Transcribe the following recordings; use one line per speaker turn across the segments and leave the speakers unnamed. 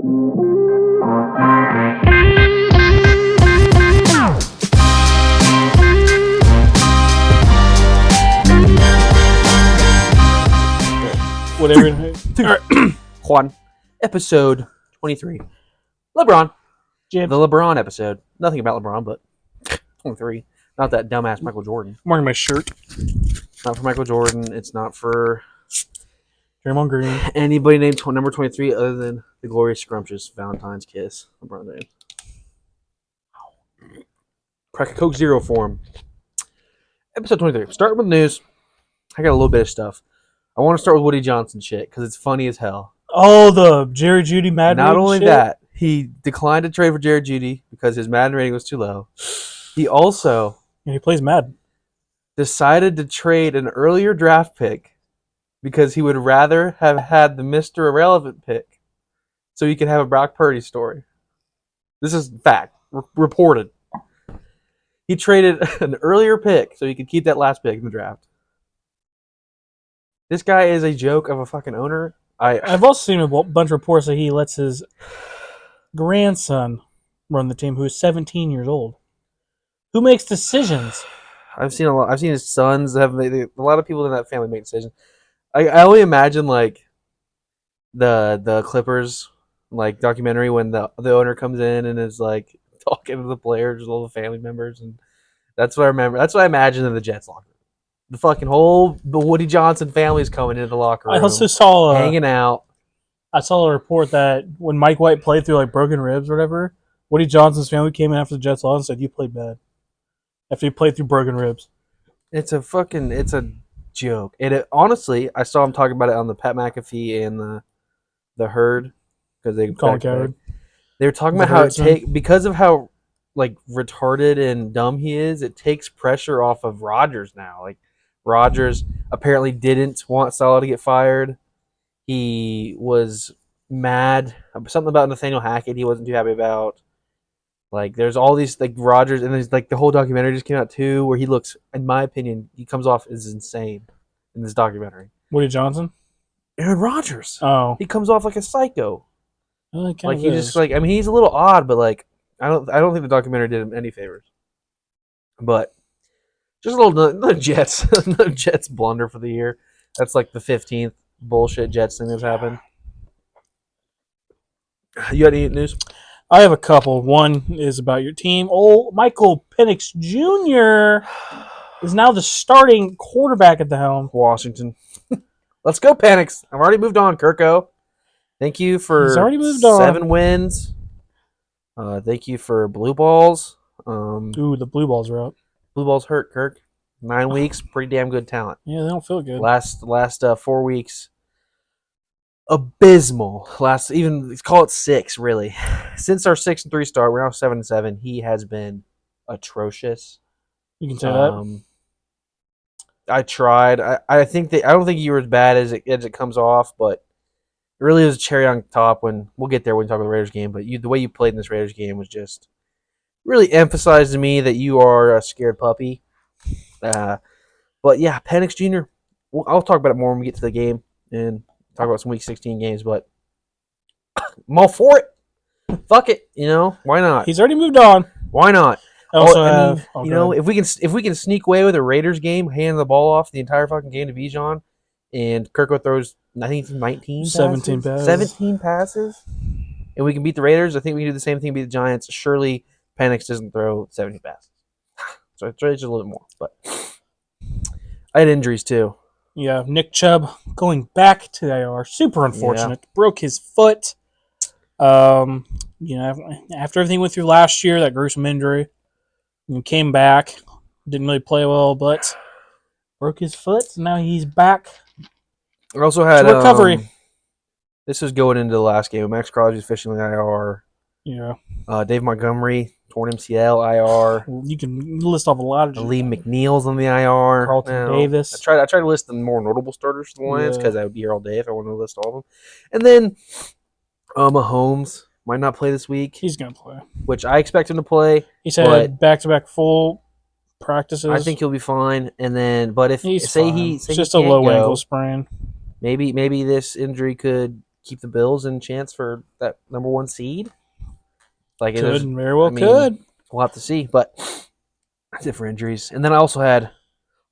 Whatever. All right.
Juan, episode 23. LeBron.
Jim.
The LeBron episode. Nothing about LeBron, but 23. Not that dumbass Michael Jordan.
I'm wearing my shirt.
Not for Michael Jordan. It's not for
Draymond Green.
anybody named number 23 other than the glorious scrumptious Valentine's kiss. LeBron James. Crack a Coke Zero for him. Episode 23. Starting with news. I got a little bit of stuff. I want to start with Woody Johnson shit because it's funny as hell.
Oh, the Jerry Jeudy Madden
Not only
shit?
that, he declined to trade for Jerry Jeudy because his Madden rating was too low. He also
And he plays Madden.
decided to trade an earlier draft pick because he would rather have had the Mr. Irrelevant pick so he could have a Brock Purdy story. This is fact. Reported. He traded an earlier pick so he could keep that last pick in the draft. This guy is a joke of a fucking owner.
I've also seen a bunch of reports that he lets his grandson run the team, who is 17 years old. Who makes decisions?
I've seen a lot. I've seen his sons have. A lot of people in that family make decisions. I only imagine like the Clippers like documentary when the owner comes in and is like talking to the players, all the family members, and that's what I remember. That's what I imagine in the Jets locker room. The fucking the Woody Johnson family's coming into the locker room.
I also saw
hanging out.
I saw a report that when Mike White played through like broken ribs or whatever, Woody Johnson's family came in after the Jets lost and said, "You played bad." After he played through broken ribs.
It's a joke. Honestly, I saw him talking about it on the Pat McAfee and the Herd because they were talking about how because of how like retarded and dumb he is, it takes pressure off of Rodgers now. Like Rodgers apparently didn't want Salah to get fired. He was mad. Something about Nathaniel Hackett he wasn't too happy about. Like, there's all these, like, Rodgers, and there's, like, the whole documentary just came out, too, where he looks, in my opinion, he comes off as insane in this documentary.
Woody Johnson?
Aaron Rodgers.
Oh.
He comes off like a psycho.
Like,
he just, like, I mean, he's a little odd, but, like, I don't think the documentary did him any favors. But, just a little, another Jets blunder for the year. That's, like, the 15th bullshit Jets thing that's happened. You got any news?
I have a couple. One is about your team. Old Michael Penix Jr. is now the starting quarterback at the helm.
Washington. Let's go, Penix. I've already moved on, Kirko. Thank you for
He's already moved on.
7 wins. Thank you for blue balls.
Ooh, the blue balls are up.
Blue balls hurt, Kirk. 9 weeks, pretty damn good talent.
Yeah, they don't feel good.
Last 4 weeks, abysmal. Let's call it 6, really. Since our 6-3 start, we're now 7-7. He has been atrocious.
You can say that.
I tried. I don't think you were as bad as it comes off, but it really was a cherry on top. When we'll get there when we talk about the Raiders game. But the way you played in this Raiders game was just really emphasized to me that you are a scared puppy. But yeah, Penix Jr. I'll talk about it more when we get to the game and talk about some Week 16 games. But I'm all for it. Fuck it, why not?
He's already moved on.
Why not?
Also
if we can sneak away with a Raiders game, hand the ball off the entire fucking game to Bijan, and Kirko throws, I think, 17 passes, and we can beat the Raiders. I think we can do the same thing, beat the Giants. Surely Penix doesn't throw 17 passes, so it's just a little bit more. But I had injuries too.
Yeah, Nick Chubb going back to the IR. Super unfortunate. Yeah. Broke his foot. After everything went through last year, that gruesome injury, and came back, didn't really play well, but broke his foot. So now he's back.
I also had
recovery.
This was going into the last game. Max Crosby's officially in the IR.
Yeah.
Dave Montgomery torn MCL IR.
You can list off a lot of.
Lee McNeil's on the IR.
Carlton Davis.
I tried to list the more notable starters for the Lions because I would be here all day if I wanted to list all of them. And then Mahomes might not play this week.
He's going to play.
Which I expect him to play.
He said back-to-back full practices.
I think he'll be fine. And then, but if
he's
say
fine.
he
it's just a low ankle sprain.
Maybe this injury could keep the Bills in chance for that number 1 seed. Like
could very well could.
We'll have to see, but that's it for injuries. And then I also had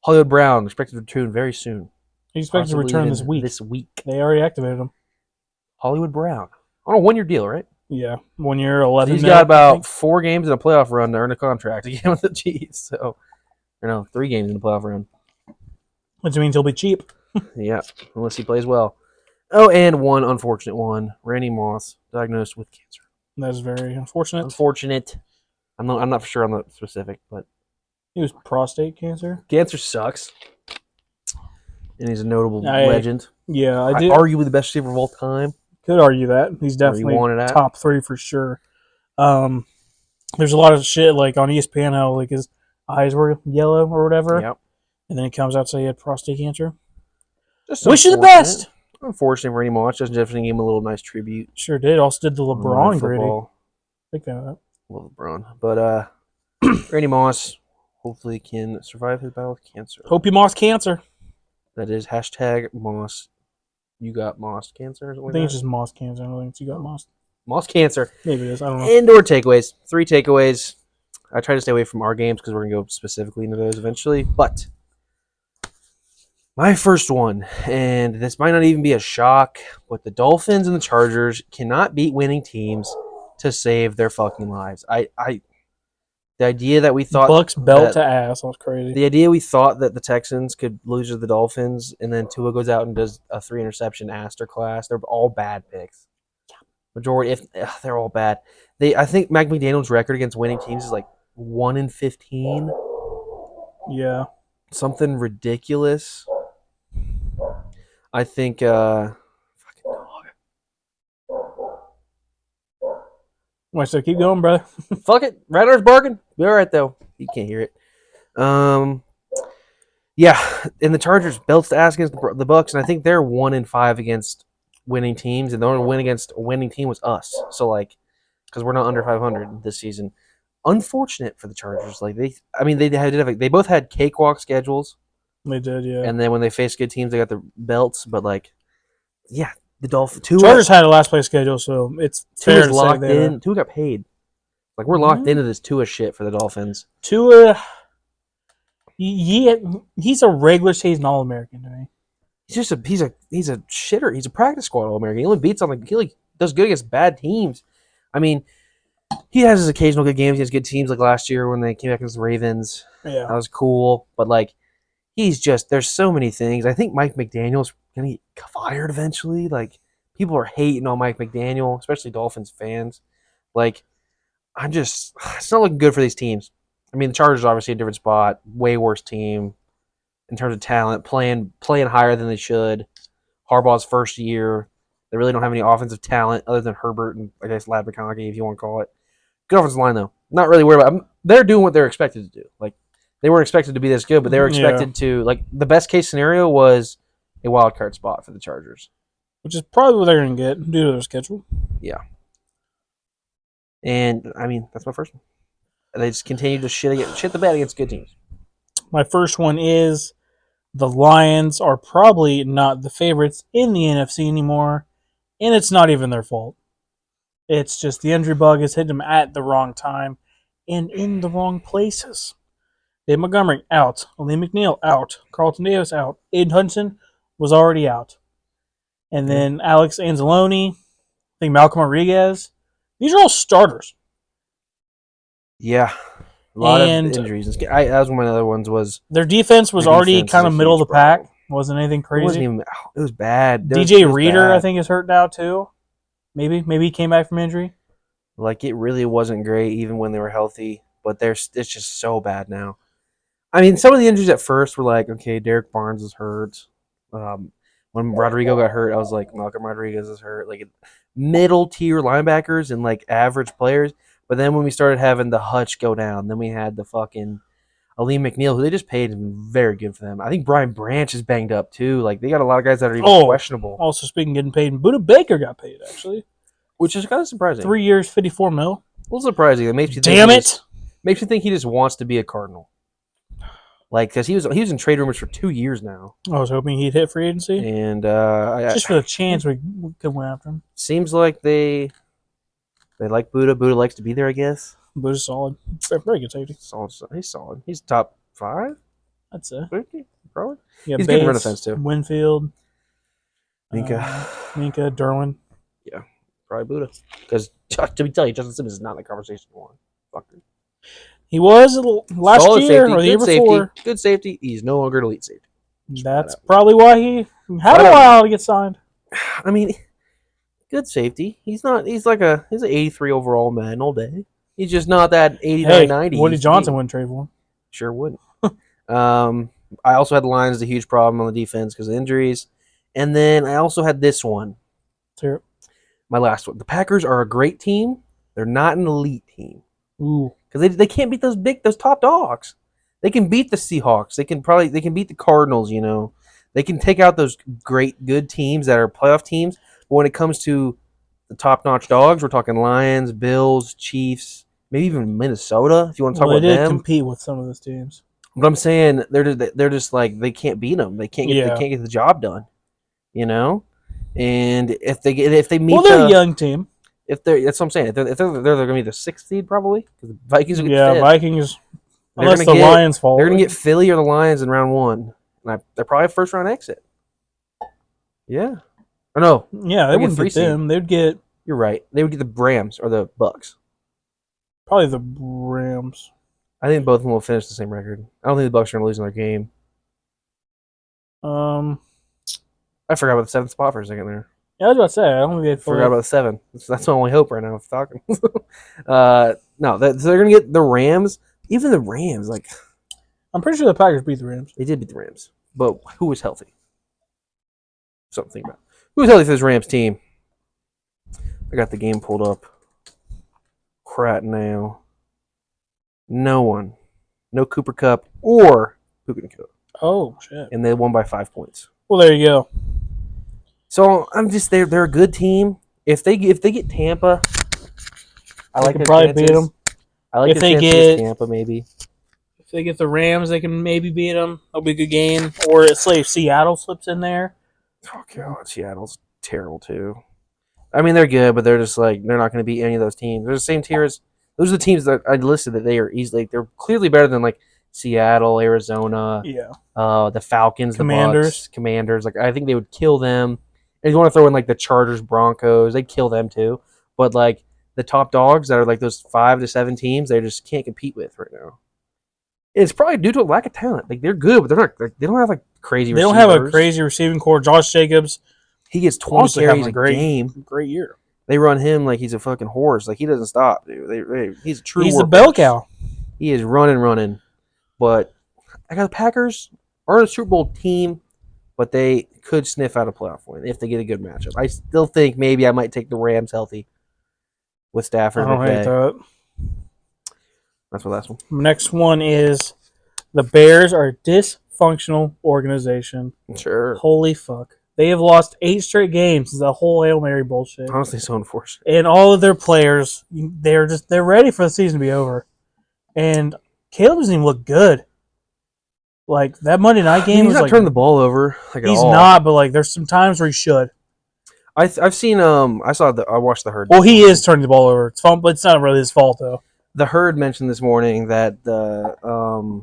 Hollywood Brown expected to return very soon.
He's expected to return this week.
This week.
They already activated him.
Hollywood Brown on a 1-year deal, right?
Yeah, 1 year, 11.
He's got about 4 games in a playoff run to earn a contract again with the Chiefs. So, 3 games in the playoff run.
Which means he'll be cheap.
Yeah, unless he plays well. Oh, and one unfortunate one: Randy Moss diagnosed with cancer.
That's very unfortunate.
I'm not sure on the specific, but
he was prostate cancer.
Cancer sucks, and he's a notable legend.
Yeah, I do.
Arguably the best receiver of all time.
Could argue that he's definitely top 3 for sure. There's a lot of shit like on ESPN how like his eyes were yellow or whatever.
Yep.
And then it comes out say he had prostate cancer.
Just
wish you the best.
Unfortunately, Randy Moss just definitely gave him a little nice tribute.
Sure did. Also did the LeBron gritty. Big fan of that.
Love LeBron, but Randy Moss hopefully can survive his battle with cancer.
Hope you Moss cancer.
That is #Moss. You got Moss cancer? Or something
I think it's just Moss cancer. I don't think it's you got Moss.
Moss cancer.
Maybe it is. I don't know.
Indoor takeaways. 3 takeaways. I try to stay away from our games because we're going to go specifically into those eventually. But my first one, and this might not even be a shock, but the Dolphins and the Chargers cannot beat winning teams to save their fucking lives. The idea that we thought
Bucks belt to ass, that was crazy.
The idea we thought that the Texans could lose to the Dolphins, and then Tua goes out and does a 3-interception masterclass. They're all bad picks. Majority, they're all bad. I think Mike McDaniel's record against winning teams is like 1-15.
Yeah,
something ridiculous. I think. Fucking dog.
Why so keep going, brother?
Fuck it. Rattler's barking. Be all right, though. You can't hear it. Yeah, and the Chargers belts to ass against the Bucks, and I think they're 1-5 against winning teams, and the only win against a winning team was us. So, like, because we're not under 500 this season. Unfortunate for the Chargers. Like they both had cakewalk schedules.
They did, yeah.
And then when they faced good teams, they got the belts. But like, yeah, the Dolphins.
Chargers had a last place schedule, so it's fair to
locked
say
in. Tua got paid. Like we're locked into this Tua shit for the Dolphins.
Tua, he's a regular season All-American to me.
He's a shitter. He's a practice squad All-American. He only beats on he does good against bad teams. I mean, he has his occasional good games. He has good teams like last year when they came back against the Ravens.
Yeah,
that was cool. But like, there's so many things. I think Mike McDaniel's gonna get fired eventually. Like, people are hating on Mike McDaniel, especially Dolphins fans. Like, it's not looking good for these teams. I mean, the Chargers are obviously a different spot, way worse team in terms of talent, playing higher than they should. Harbaugh's first year, they really don't have any offensive talent other than Herbert and I guess Lad McConkey, if you want to call it. Good offensive line though. Not really worried about. They're doing what they're expected to do. Like, they weren't expected to be this good, but they were expected to. Like, the best case scenario was a wild card spot for the Chargers,
which is probably what they're going to get due to their schedule.
Yeah. And I mean, that's my first one. They just continue to shit the bed against good teams.
My first one is the Lions are probably not the favorites in the NFC anymore, and it's not even their fault. It's just the injury bug has hit them at the wrong time and in the wrong places. Dave Montgomery out, Lee McNeil out, Carlton Davis out, Aiden Hudson was already out, and then Alex Anzalone, I think Malcolm Rodriguez. These are all starters.
Yeah, a lot of injuries. That was one of my other ones. Was
their defense was already kind of middle of the pack. Wasn't anything crazy.
It was bad.
DJ Reader, I think, is hurt now too. Maybe he came back from injury.
Like, it really wasn't great even when they were healthy, but it's just so bad now. I mean, some of the injuries at first were like, okay, Derek Barnes is hurt. When Rodrigo got hurt, I was like, Malcolm Rodriguez is hurt. Like, middle tier linebackers and like average players. But then when we started having the Hutch go down, then we had the fucking Aleem McNeil, who they just paid very good for them. I think Brian Branch is banged up too. Like, they got a lot of guys that are even questionable.
Also, speaking of getting paid, Buda Baker got paid actually,
which is kind of surprising.
3 years, $54 million.
A little surprising. It makes you
think makes you think
he just wants to be a Cardinal. Like, because he was in trade rumors for 2 years now,
I was hoping he'd hit free agency,
and
just for the chance we could win after him.
Seems like they like Buddha. Buddha likes to be there, I guess.
Buddha's solid, very good safety.
Solid. He's solid. He's top 5.
I'd say.
Probably.
Yeah,
he's
Bates,
good in run defense too.
Winfield,
Minka,
Derwin.
Yeah, probably Buddha. Because to tell you, Justin Simmons is not in the conversation anymore. Fucker.
He was last
Solid
year
safety,
or the year before.
Good safety. He's no longer an elite safety.
That's probably why he had a while to get signed.
I mean, good safety. He's not. He's an 83 overall man all day. He's just not that 89, 90.
Woody Johnson wouldn't trade for him.
Sure wouldn't. I also had the Lions a huge problem on the defense because of injuries, and then I also had this one.
Sure.
My last one. The Packers are a great team. They're not an elite team.
Ooh.
Because they can't beat those top dogs. They can beat the Seahawks. They can beat the Cardinals. You know, they can take out those great good teams that are playoff teams. But when it comes to the top notch dogs, we're talking Lions, Bills, Chiefs, maybe even Minnesota. If you want to talk about them,
they did compete with some of those teams.
But I'm saying they're just like they can't beat them. They can't get the job done. You know, and if they meet
they're a young team.
That's what I'm saying. If they're going to be the 6th seed probably because the Vikings.
Vikings. Unless the Lions fall,
they're going to get Philly or the Lions in round 1. And they're probably a first round exit. Yeah. Or no.
Yeah, they wouldn't get them. They'd get.
You're right. They would get the Rams or the Bucks.
Probably the Rams.
I think both of them will finish the same record. I don't think the Bucks are going to lose another game. I forgot about the 7th spot for a second there.
Yeah, I was about to say. I don't think they
forgot about the 7. That's my only hope right now. If talking. No, they're going to get the Rams. Even the Rams, like
I'm pretty sure the Packers beat the Rams.
They did beat the Rams, but who was healthy? Something about who was healthy for this Rams team. I got the game pulled up. Crap now. No one. No Cooper Kupp or Puka Nacua.
Oh shit!
And they won by 5 points.
Well, there you go.
So I'm just they're a good team. If they get Tampa, I like
could probably beat them.
I like if they get Tampa maybe.
If they get the Rams, they can maybe beat them. That'll be a good game. Or say if Seattle slips in there.
Oh god, Seattle's terrible too. I mean they're good, but they're just like they're not going to beat any of those teams. They're the same tier as those are the teams that I listed that they are easily they're clearly better than like Seattle, Arizona, the Falcons,
Commanders.
The Bucks, Commanders. Like I think they would kill them. And you want to throw in like the Chargers, Broncos, they'd kill them too. But like the top dogs that are like those 5 to 7 teams, they just can't compete with right now. It's probably due to a lack of talent. Like they're good, but they're not. They don't have like crazy.
They don't have a crazy receiving core. Josh Jacobs,
he gets 20 carries a game.
Great year.
They run him like he's a fucking horse. Like he doesn't stop, dude. He's a true.
He's a bell cow.
He is running. But I got the Packers aren't a Super Bowl team, but they could sniff out a playoff win if they get a good matchup. I still think maybe I might take the Rams healthy with Stafford.
I don't hate that.
That's my last one.
Next one is the Bears are a dysfunctional organization.
Sure.
Holy fuck. They have lost 8 straight games. It's a whole Hail Mary bullshit.
Honestly, so unfortunate.
And all of their players, they're ready for the season to be over. And Caleb doesn't even look good. Like that Monday night game,
he's not turning the ball over. Like
he's not, but like there's some times where he should.
I've seen I watched the Herd.
Well, he is turning the ball over. It's fun, but it's not really his fault though.
The Herd mentioned this morning that the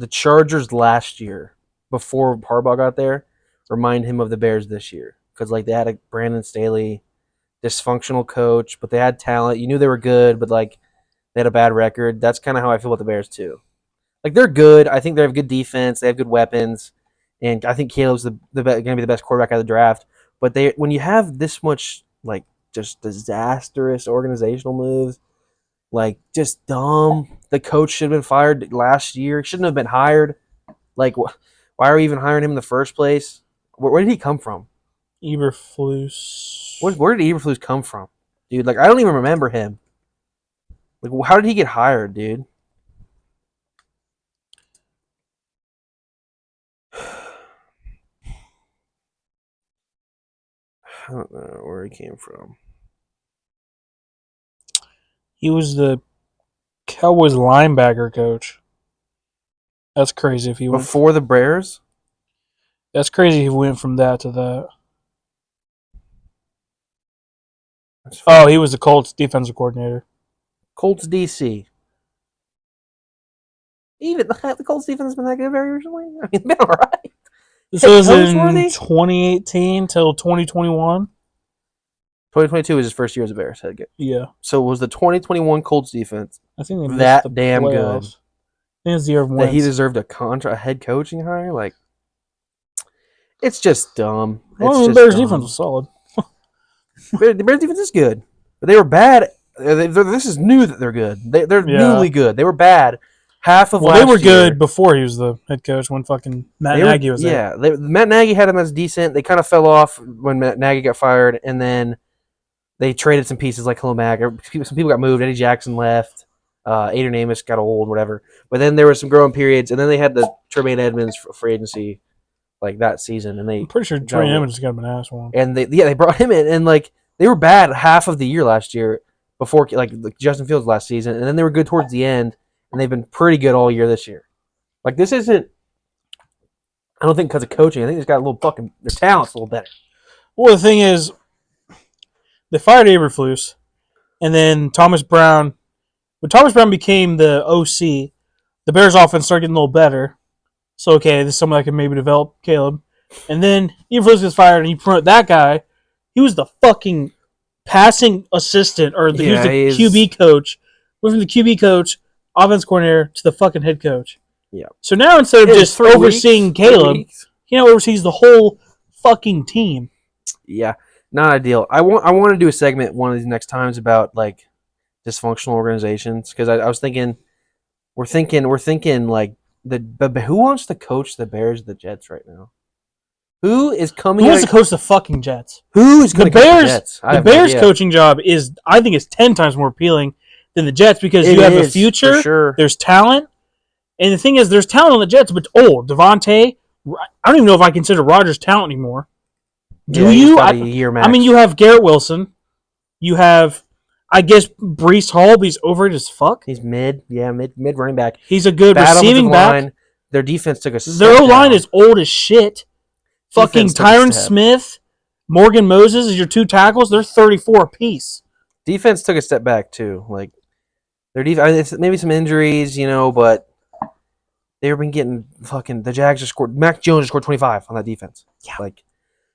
Chargers last year, before Harbaugh got there, remind him of the Bears this year because like they had a Brandon Staley, dysfunctional coach, but they had talent. You knew they were good, but like they had a bad record. That's kind of how I feel about the Bears too. Like they're good. I think they have good defense. They have good weapons, and I think Caleb's going to be the best quarterback out of the draft. But when you have this much like just disastrous organizational moves, like just dumb. The coach should have been fired last year. Shouldn't have been hired. Like, why are we even hiring him in the first place? Where did he come from?
Eberflus.
Where did Eberflus come from, dude? Like I don't even remember him. Like how did he get hired, dude? I don't know where he came from.
He was the Cowboys linebacker coach. That's crazy if he went
before the Bears.
That's crazy if he went from that to that. Oh, he was the Colts defensive coordinator.
Colts DC. Even the Colts defense has been that good very recently. I mean, it's been all right.
This was in 2018 till 2021.
2022 was his first year as a Bears head coach.
Yeah.
So was the 2021 Colts defense
I think they missed
that
the
damn
playoffs.
good?
I think it's the year of wins.
That he deserved a head coaching hire? Like, it's just dumb.
Well, the Bears defense was solid.
The Bears defense is good, but they were bad. This is new that they're good. They're newly good. They were bad. Half of last year.
They were good before he was the head coach when fucking Matt Nagy was there.
Yeah, Matt Nagy had him as decent. They kind of fell off when Matt Nagy got fired, and then they traded some pieces like Khalil Mack. Some people got moved. Eddie Jackson left. Adrian Amos got old, whatever. But then there were some growing periods, and then they had the Tremaine Edmonds for agency like that season, and
I'm pretty sure Tremaine Edmonds got him an ass one.
And they brought him in, and like they were bad half of the year last year before like Justin Fields last season, and then they were good towards the end. And they've been pretty good all year this year. Like, this isn't... I don't think because of coaching. I think they just got a little fucking... Their talent's a little better.
Well, the thing is, they fired Eberflus, and then Thomas Brown... When Thomas Brown became the OC, the Bears' offense started getting a little better. So, okay, this is someone that can maybe develop Caleb. And then Eberflus gets fired, and he promoted that guy. He was the fucking passing assistant, or he was the QB coach. Went from the QB coach... offense coordinator to the fucking head coach.
Yeah.
So now instead of just overseeing Caleb, he now oversees the whole fucking team.
Yeah, not ideal. I want to do a segment one of these next times about like dysfunctional organizations because I was thinking, we're thinking like but who wants to coach the Bears, the Jets right now? Who is coming?
Who wants to coach the fucking Jets?
Who is going to coach the Jets?
The Bears coaching job is, I think, is 10 times more appealing than the Jets because you have a future,
sure.
There's talent, and the thing is, there's talent on the Jets, but Devontae, I don't even know if I consider Rodgers talent anymore. Do you?
A year max.
I mean, you have Garrett Wilson, you have, I guess, Breece Hall, but he's over it as fuck.
He's mid running back.
He's a good receiving back.
Line. Their defense took a step
Their O-line
down.
is old as shit. Fucking Tyron Smith, Morgan Moses is your two tackles. They're 34 apiece.
Defense took a step back too. Like their defense, maybe some injuries, but they've been getting fucking. The Jags just scored. Mac Jones just scored 25 on that defense.
Yeah,
like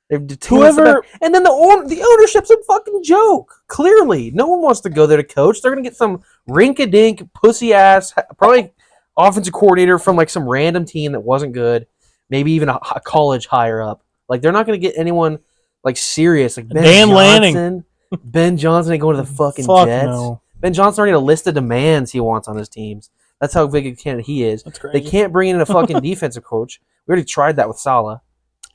whoever. And then the ownership's a fucking joke. Clearly, no one wants to go there to coach. They're gonna get some rink-a-dink pussy ass, probably offensive coordinator from like some random team that wasn't good. Maybe even a college higher up. Like they're not gonna get anyone like serious like
Dan Lanning.
Ben Johnson ain't going to the fucking Jets. No. Ben Johnson already had a list of demands he wants on his teams. That's how big a candidate he is.
That's crazy.
They can't bring in a fucking defensive coach. We already tried that with Saleh.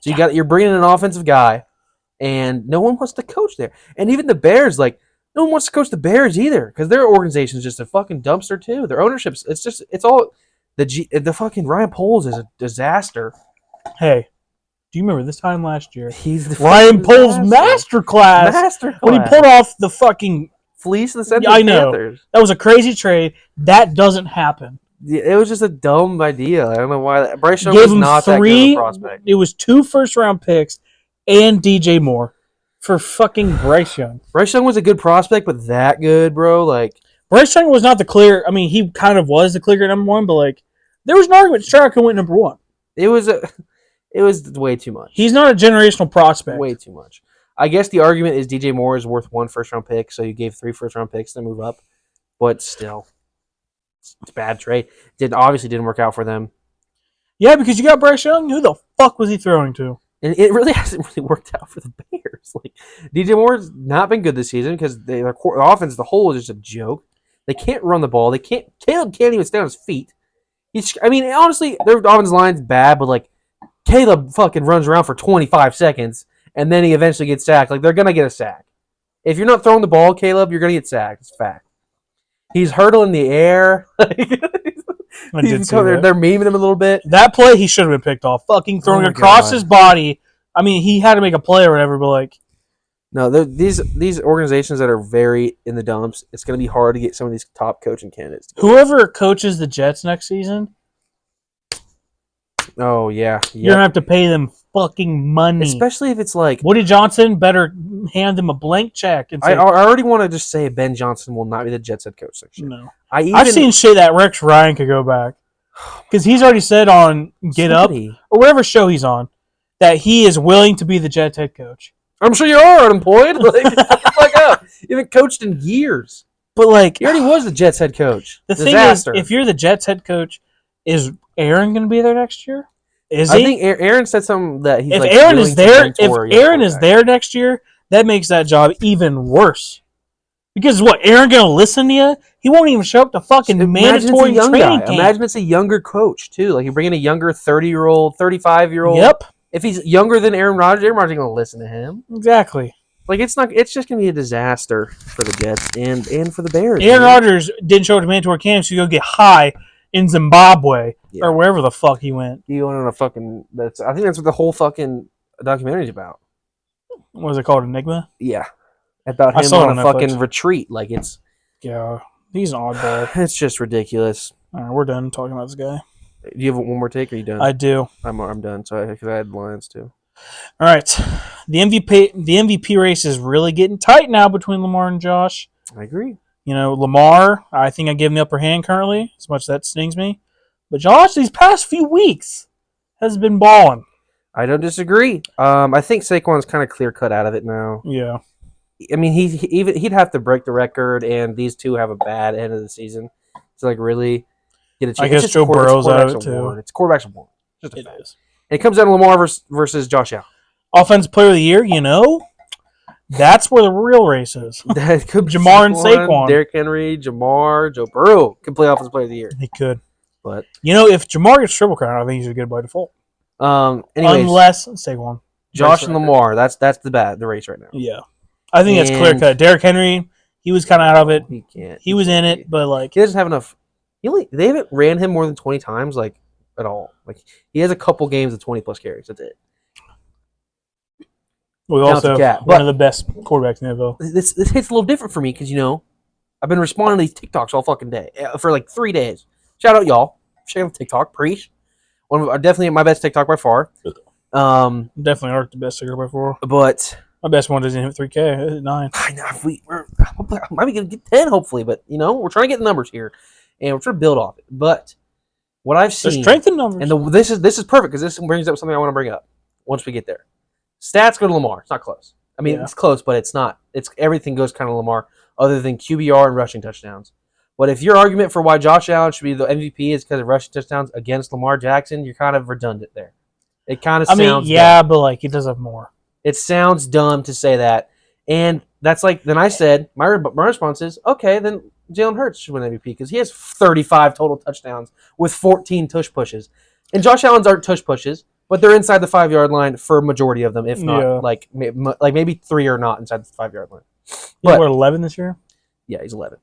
So you're bringing in an offensive guy, and no one wants to coach there. And even the Bears, like no one wants to coach the Bears either because their organization is just a fucking dumpster too. Their ownership's it's all the fucking Ryan Poles is a disaster.
Hey. Do you remember this time last year?
He's the
Ryan Poles masterclass when he pulled off the fucking
fleece of the Panthers.
That was a crazy trade. That doesn't happen.
It was just a dumb idea. I don't know why. Bryce Young was not that good of a prospect.
It was 2 first-round picks and DJ Moore for fucking Bryce Young.
Bryce Young was a good prospect, but that good, bro? Like
Bryce Young was not the clear. I mean, he kind of was the clear number one, but like there was an argument Stroud could win number one.
It was way too much.
He's not a generational prospect.
Way too much. I guess the argument is DJ Moore is worth 1 first-round pick, so you gave 3 first-round picks to move up. But still, it's a bad trade. Obviously didn't work out for them.
Yeah, because you got Bryce Young. Who the fuck was he throwing to?
And it really hasn't really worked out for the Bears. Like DJ Moore's not been good this season because their offense as a whole is just a joke. They can't run the ball. Caleb can't even stay on his feet. Honestly, their offensive line's bad, but like Caleb fucking runs around for 25 seconds, and then he eventually gets sacked. Like, they're going to get a sack. If you're not throwing the ball, Caleb, you're going to get sacked. It's a fact. He's hurdling the air. They're memeing him a little bit.
That play, he should have been picked off. Fucking throwing across his body. I mean, he had to make a play or whatever, but like...
No, these organizations that are very in the dumps, it's going to be hard to get some of these top coaching candidates.
Whoever coaches the Jets next season,
Oh yeah,
You're gonna have to pay them fucking money,
especially if it's like
Woody Johnson. Better hand them a blank check and say,
I already want to just say Ben Johnson will not be the Jets head coach next year.
No,
I've
seen shit that Rex Ryan could go back because he's already said on Get Up or whatever show he's on that he is willing to be the Jets head coach.
I'm sure you are unemployed. Like, shut the fuck up. You haven't coached in years.
But like,
he already was the Jets head coach.
The thing is, if you're the Jets head coach, is Aaron going to be there next year? Is he?
I think Aaron said something that he's
if
like
Aaron is there,
if
Aaron is there next year, that makes that job even worse. Because what, Aaron going to listen to you? He won't even show up to fucking mandatory training camp.
Imagine it's a younger coach too. Like you bring in a younger 30-year-old, 35-year-old.
Yep.
If he's younger than Aaron Rodgers ain't going to listen to him.
Exactly.
Like it's just going to be a disaster for the Jets and for the Bears.
Aaron Rodgers didn't show up to mandatory camp, so you go get high in Zimbabwe or wherever the fuck he went.
He went on a fucking. I think that's what the whole fucking documentary is about.
What was it called? Enigma?
Yeah, about him on a fucking retreat. Like it's.
Yeah, he's an oddball.
It's just ridiculous.
All right, we're done talking about this guy.
Do you have one more take? Or are you done?
I do.
I'm done. So because I had lines too.
All right, the MVP race is really getting tight now between Lamar and Josh.
I agree.
You know, Lamar, I think I give him the upper hand currently, as much as that stings me. But Josh, these past few weeks, has been balling.
I don't disagree. I think Saquon's kind of clear cut out of it now.
Yeah.
I mean, he'd have to break the record, and these two have a bad end of the season to like really get a chance.
I guess Joe Burrow's out of it too.
It's quarterback's award. Just a
fact.
Is. And it comes down to Lamar versus Josh Allen.
Offensive Player of the Year, you know, that's where the real race is.
That could be
Jamar and Saquon.
Derrick Henry, Jamar, Joe Burrow can play Offensive Player of the Year.
He could.
But
you know, if Jamar gets Triple Crown, I think he should get it by default.
Anyways,
unless Saquon.
Josh and Lamar, that's the race right now.
Yeah. I think that's clear cut. Derrick Henry, he was kind of out of it.
He can't.
He was in it, but like
he doesn't have enough. They haven't ran him more than 20 times, like at all. Like he has a couple games of 20+ carries. That's it.
We also have one of the best quarterbacks in the NFL.
This hits a little different for me because I've been responding to these TikToks all fucking day for like 3 days. Shout out y'all. Shout out TikTok. Preach. Definitely my best TikTok by far.
Definitely are the best TikTok by far.
But
my best one doesn't hit 3K. Hit 9.
I know we're might be gonna get 10 hopefully, but we're trying to get the numbers here, and we're trying to build off it. But what I've seen,
the strength in numbers,
and this is perfect because this brings up something I want to bring up once we get there. Stats go to Lamar. It's not close. I mean, It's close, but it's not. It's everything goes kind of Lamar, other than QBR and rushing touchdowns. But if your argument for why Josh Allen should be the MVP is because of rushing touchdowns against Lamar Jackson, you're kind of redundant there. It kind of sounds dumb.
But like he does have more.
It sounds dumb to say that, and that's like. Then I said my response is okay. Then Jalen Hurts should win MVP because he has 35 total touchdowns with 14 tush pushes, and Josh Allen's aren't tush pushes, but they're inside the 5-yard line for a majority of them, if not like maybe 3 are not inside the 5-yard line.
But what 11 this year?
Yeah, he's 11.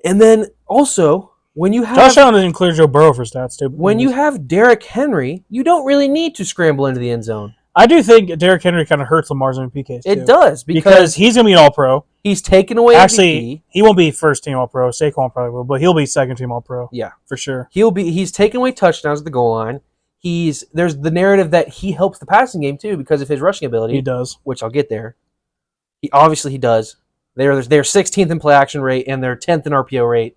And then also, when you have
Josh Allen doesn't clear Joe Burrow for stats too.
When you have Derrick Henry, you don't really need to scramble into the end zone.
I do think Derrick Henry kind of hurts Lamar's MVP case too.
It does
because he's going to be an All-Pro.
He's taken away.
Actually,
MVP.
He won't be first team All-Pro. Saquon probably will, but he'll be second team All-Pro.
Yeah,
for sure.
He's taken away touchdowns at the goal line. There's the narrative that he helps the passing game too because of his rushing ability.
He does,
which I'll get there. He does. They're 16th in play action rate and they're 10th in RPO rate,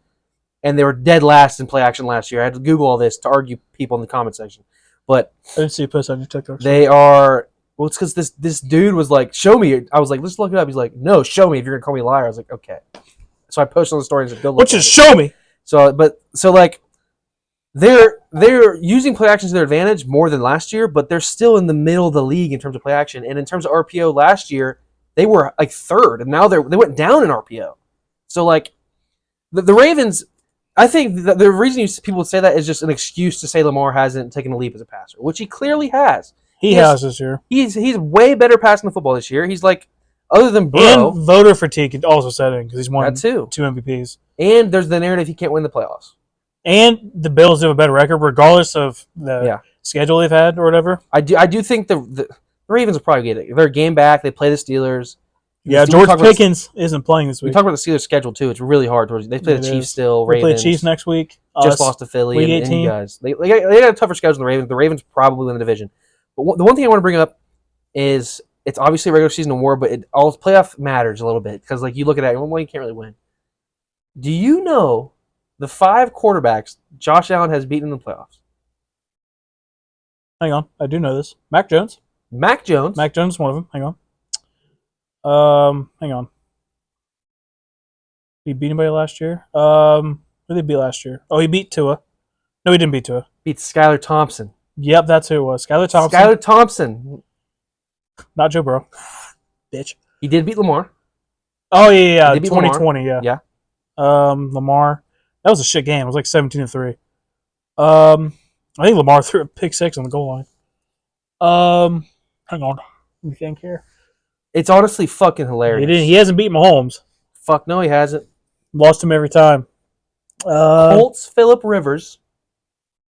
and they were dead last in play action last year. I had to Google all this to argue people in the comment section, but
I didn't see a post on your TikTok.
They are. Well, it's because this dude was like, "Show me." I was like, "Let's look it up." He's like, "No, show me if you're gonna call me a liar." I was like, "Okay." So I posted on the story and said, "Go look."
Which is show me.
So they're using play action to their advantage more than last year, but they're still in the middle of the league in terms of play action. And in terms of RPO, last year they were like third, and now they went down in RPO. So like the Ravens, I think the reason people say that is just an excuse to say Lamar hasn't taken a leap as a passer, which he clearly has.
He has this year.
He's way better passing the football this year. He's like, other than Burrow.
And voter fatigue also set in because he's won
two
MVPs.
And there's the narrative he can't win the playoffs.
And the Bills have a better record regardless of the schedule they've had or whatever.
I do think the Ravens will probably get it. They're a game back. They play the Steelers.
Yeah, George Pickens isn't playing this week.
We talked about the Steelers' schedule too. It's really hard. They play the Chiefs still.
They play the Chiefs next week.
Just lost to Philly and you guys. They had a tougher schedule than the Ravens. The Ravens probably win the division. But the one thing I want to bring up is it's obviously a regular season award, but all playoff matters a little bit because like you look at it, well, you can't really win. Do you know the 5 quarterbacks Josh Allen has beaten in the playoffs?
Hang on, I do know this. Mac Jones.
Mac Jones,
one of them. Hang on. Hang on. He beat anybody last year? Who did he beat last year? Oh, he beat Tua. No, he didn't beat Tua.
Beat Skylar Thompson.
Yep, that's who it was. Skylar Thompson. Not Joe Burrow. Bitch.
He did beat Lamar.
Oh, yeah. 2020, Lamar. Yeah. Lamar. That was a shit game. It was like 17-3. I think Lamar threw a pick 6 on the goal line. Hang on. Let me think here.
It's honestly fucking hilarious.
He hasn't beat Mahomes.
Fuck no, he hasn't.
Lost him every time.
Colts, Phillip Rivers.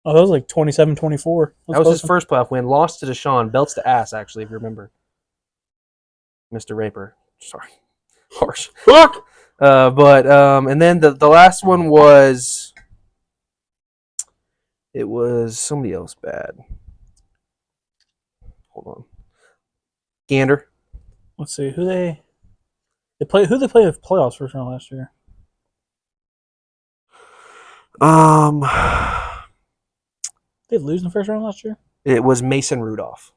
Oh, that was like 27-24.
That was his first playoff win. Lost to Deshaun. Belts to ass, actually, if you remember. Mr. Raper. Sorry. Harsh.
Fuck!
And then the last one was... It was somebody else bad. Hold on. Gander.
Let's see. Who they play the playoffs first round last year? Did they lose in the first round last year?
It was Mason Rudolph.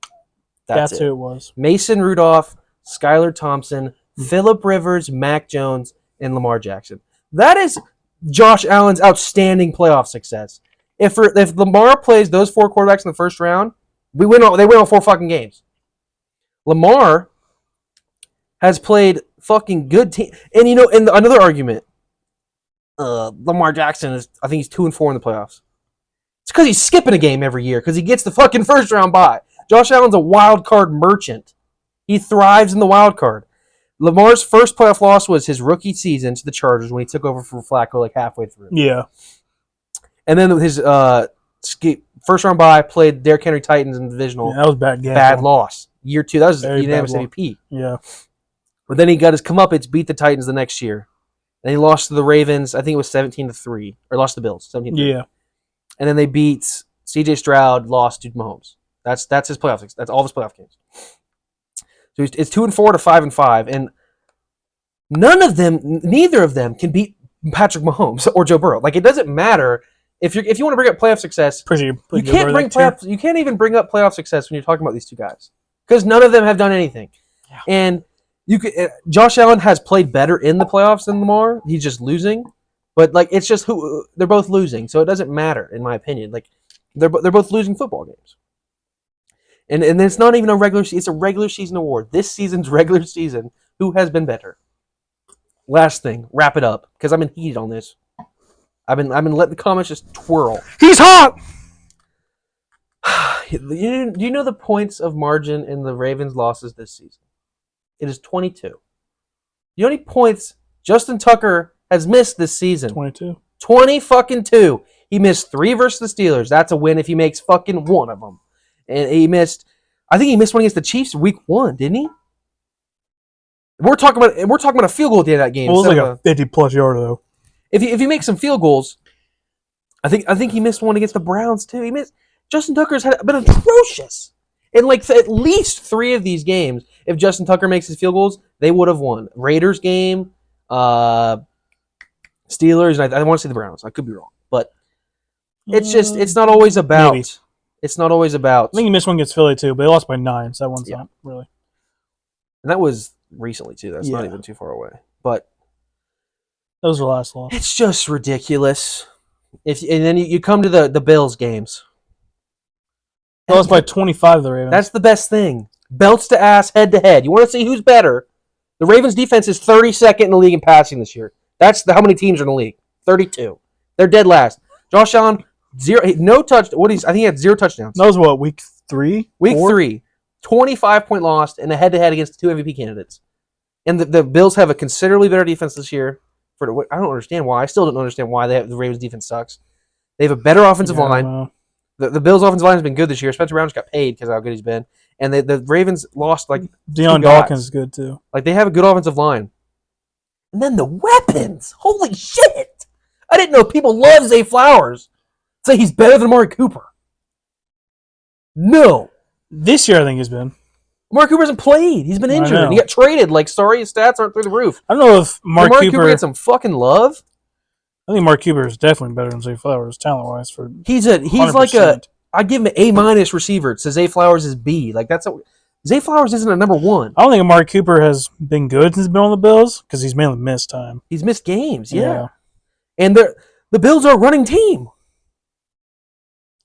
That's who it was.
Mason Rudolph, Skylar Thompson, Phillip Rivers, Mac Jones, and Lamar Jackson. That is Josh Allen's outstanding playoff success. If Lamar plays those 4 quarterbacks in the first round, they win all 4 fucking games. Lamar has played fucking good team. And and another argument, Lamar Jackson I think he's 2-4 in the playoffs. It's because he's skipping a game every year because he gets the fucking first round bye. Josh Allen's a wild card merchant. He thrives in the wild card. Lamar's first playoff loss was his rookie season to the Chargers when he took over from Flacco like halfway through.
Yeah.
And then his first round bye played Derrick Henry Titans in the divisional.
Yeah, that was bad game.
Bad loss. Year 2, that was unanimous MVP.
Yeah.
But then he got his comeuppance, beat the Titans the next year. Then he lost to the Ravens, I think it was 17-3. Or lost to the Bills, 17-3.
Yeah.
And then they beat C.J. Stroud, lost to Mahomes. That's his playoff. That's all of his playoff games. So it's 2-4 to 5-5, and neither of them can beat Patrick Mahomes or Joe Burrow. Like it doesn't matter if you want to bring up playoff success. You can't even bring up playoff success when you're talking about these two guys because none of them have done anything. Yeah. And Josh Allen has played better in the playoffs than Lamar. He's just losing. But like it's just they're both losing, so it doesn't matter in my opinion. Like they're both losing football games, and it's not even a regular season. It's a regular season award. This season's regular season. Who has been better? Last thing, wrap it up because I've been heated on this. I've been letting the comments just twirl.
He's hot.
Do you know the points of margin in the Ravens' losses this season? It is 22. You know how many points Justin Tucker has missed this season?
22.
20-2. He missed 3 versus the Steelers. That's a win if he makes fucking 1 of them. And I think he missed one against the Chiefs week 1, didn't he? We're talking about a field goal at the end of that game.
Well, it was like a 50-plus yarder though.
If you make some field goals, I think he missed one against the Browns too. Justin Tucker's been atrocious. In like at least 3 of these games, if Justin Tucker makes his field goals, they would have won. Raiders game, Steelers, and I want to say the Browns. I could be wrong, but it's not always about. Maybe. It's not always about.
I think he missed one against Philly too, but they lost by 9, so that one's not really.
And that was recently too. That's not even too far away. But
that was the last loss.
It's just ridiculous. And then you come to the Bills games.
They lost by 25 the Ravens.
That's the best thing. Belts to ass, head to head. You want to see who's better? The Ravens defense is 32nd in the league in passing this year. That's how many teams are in the league. 32. They're dead last. Josh Allen, no touch. I think he had 0 touchdowns.
That was what, week 3?
Week 3. 25-point loss in a head-to-head against the 2 MVP candidates. And the Bills have a considerably better defense this year. I don't understand why. I still don't understand why the Ravens defense sucks. They have a better offensive line. The Bills' offensive line has been good this year. Spencer Brown just got paid because of how good he's been. And the Ravens lost like
Deion Dawkins is good too.
Like they have a good offensive line. And then the weapons. Holy shit. I didn't know people love Zay Flowers. Say he's better than Amari Cooper. No.
This year I think he's been.
Amari Cooper hasn't played. He's been injured. And he got traded. Like, sorry, his stats aren't through the roof.
I don't know if Amari
Cooper gets some fucking love.
I think Amari Cooper is definitely better than Zay Flowers, talent-wise.
He's like I'd give him an A- receiver. It says Zay Flowers is B. Like Zay Flowers isn't a number one.
I don't think Amari Cooper has been good since he's been on the Bills because he's mainly missed time.
He's missed games, yeah. And the Bills are a running team.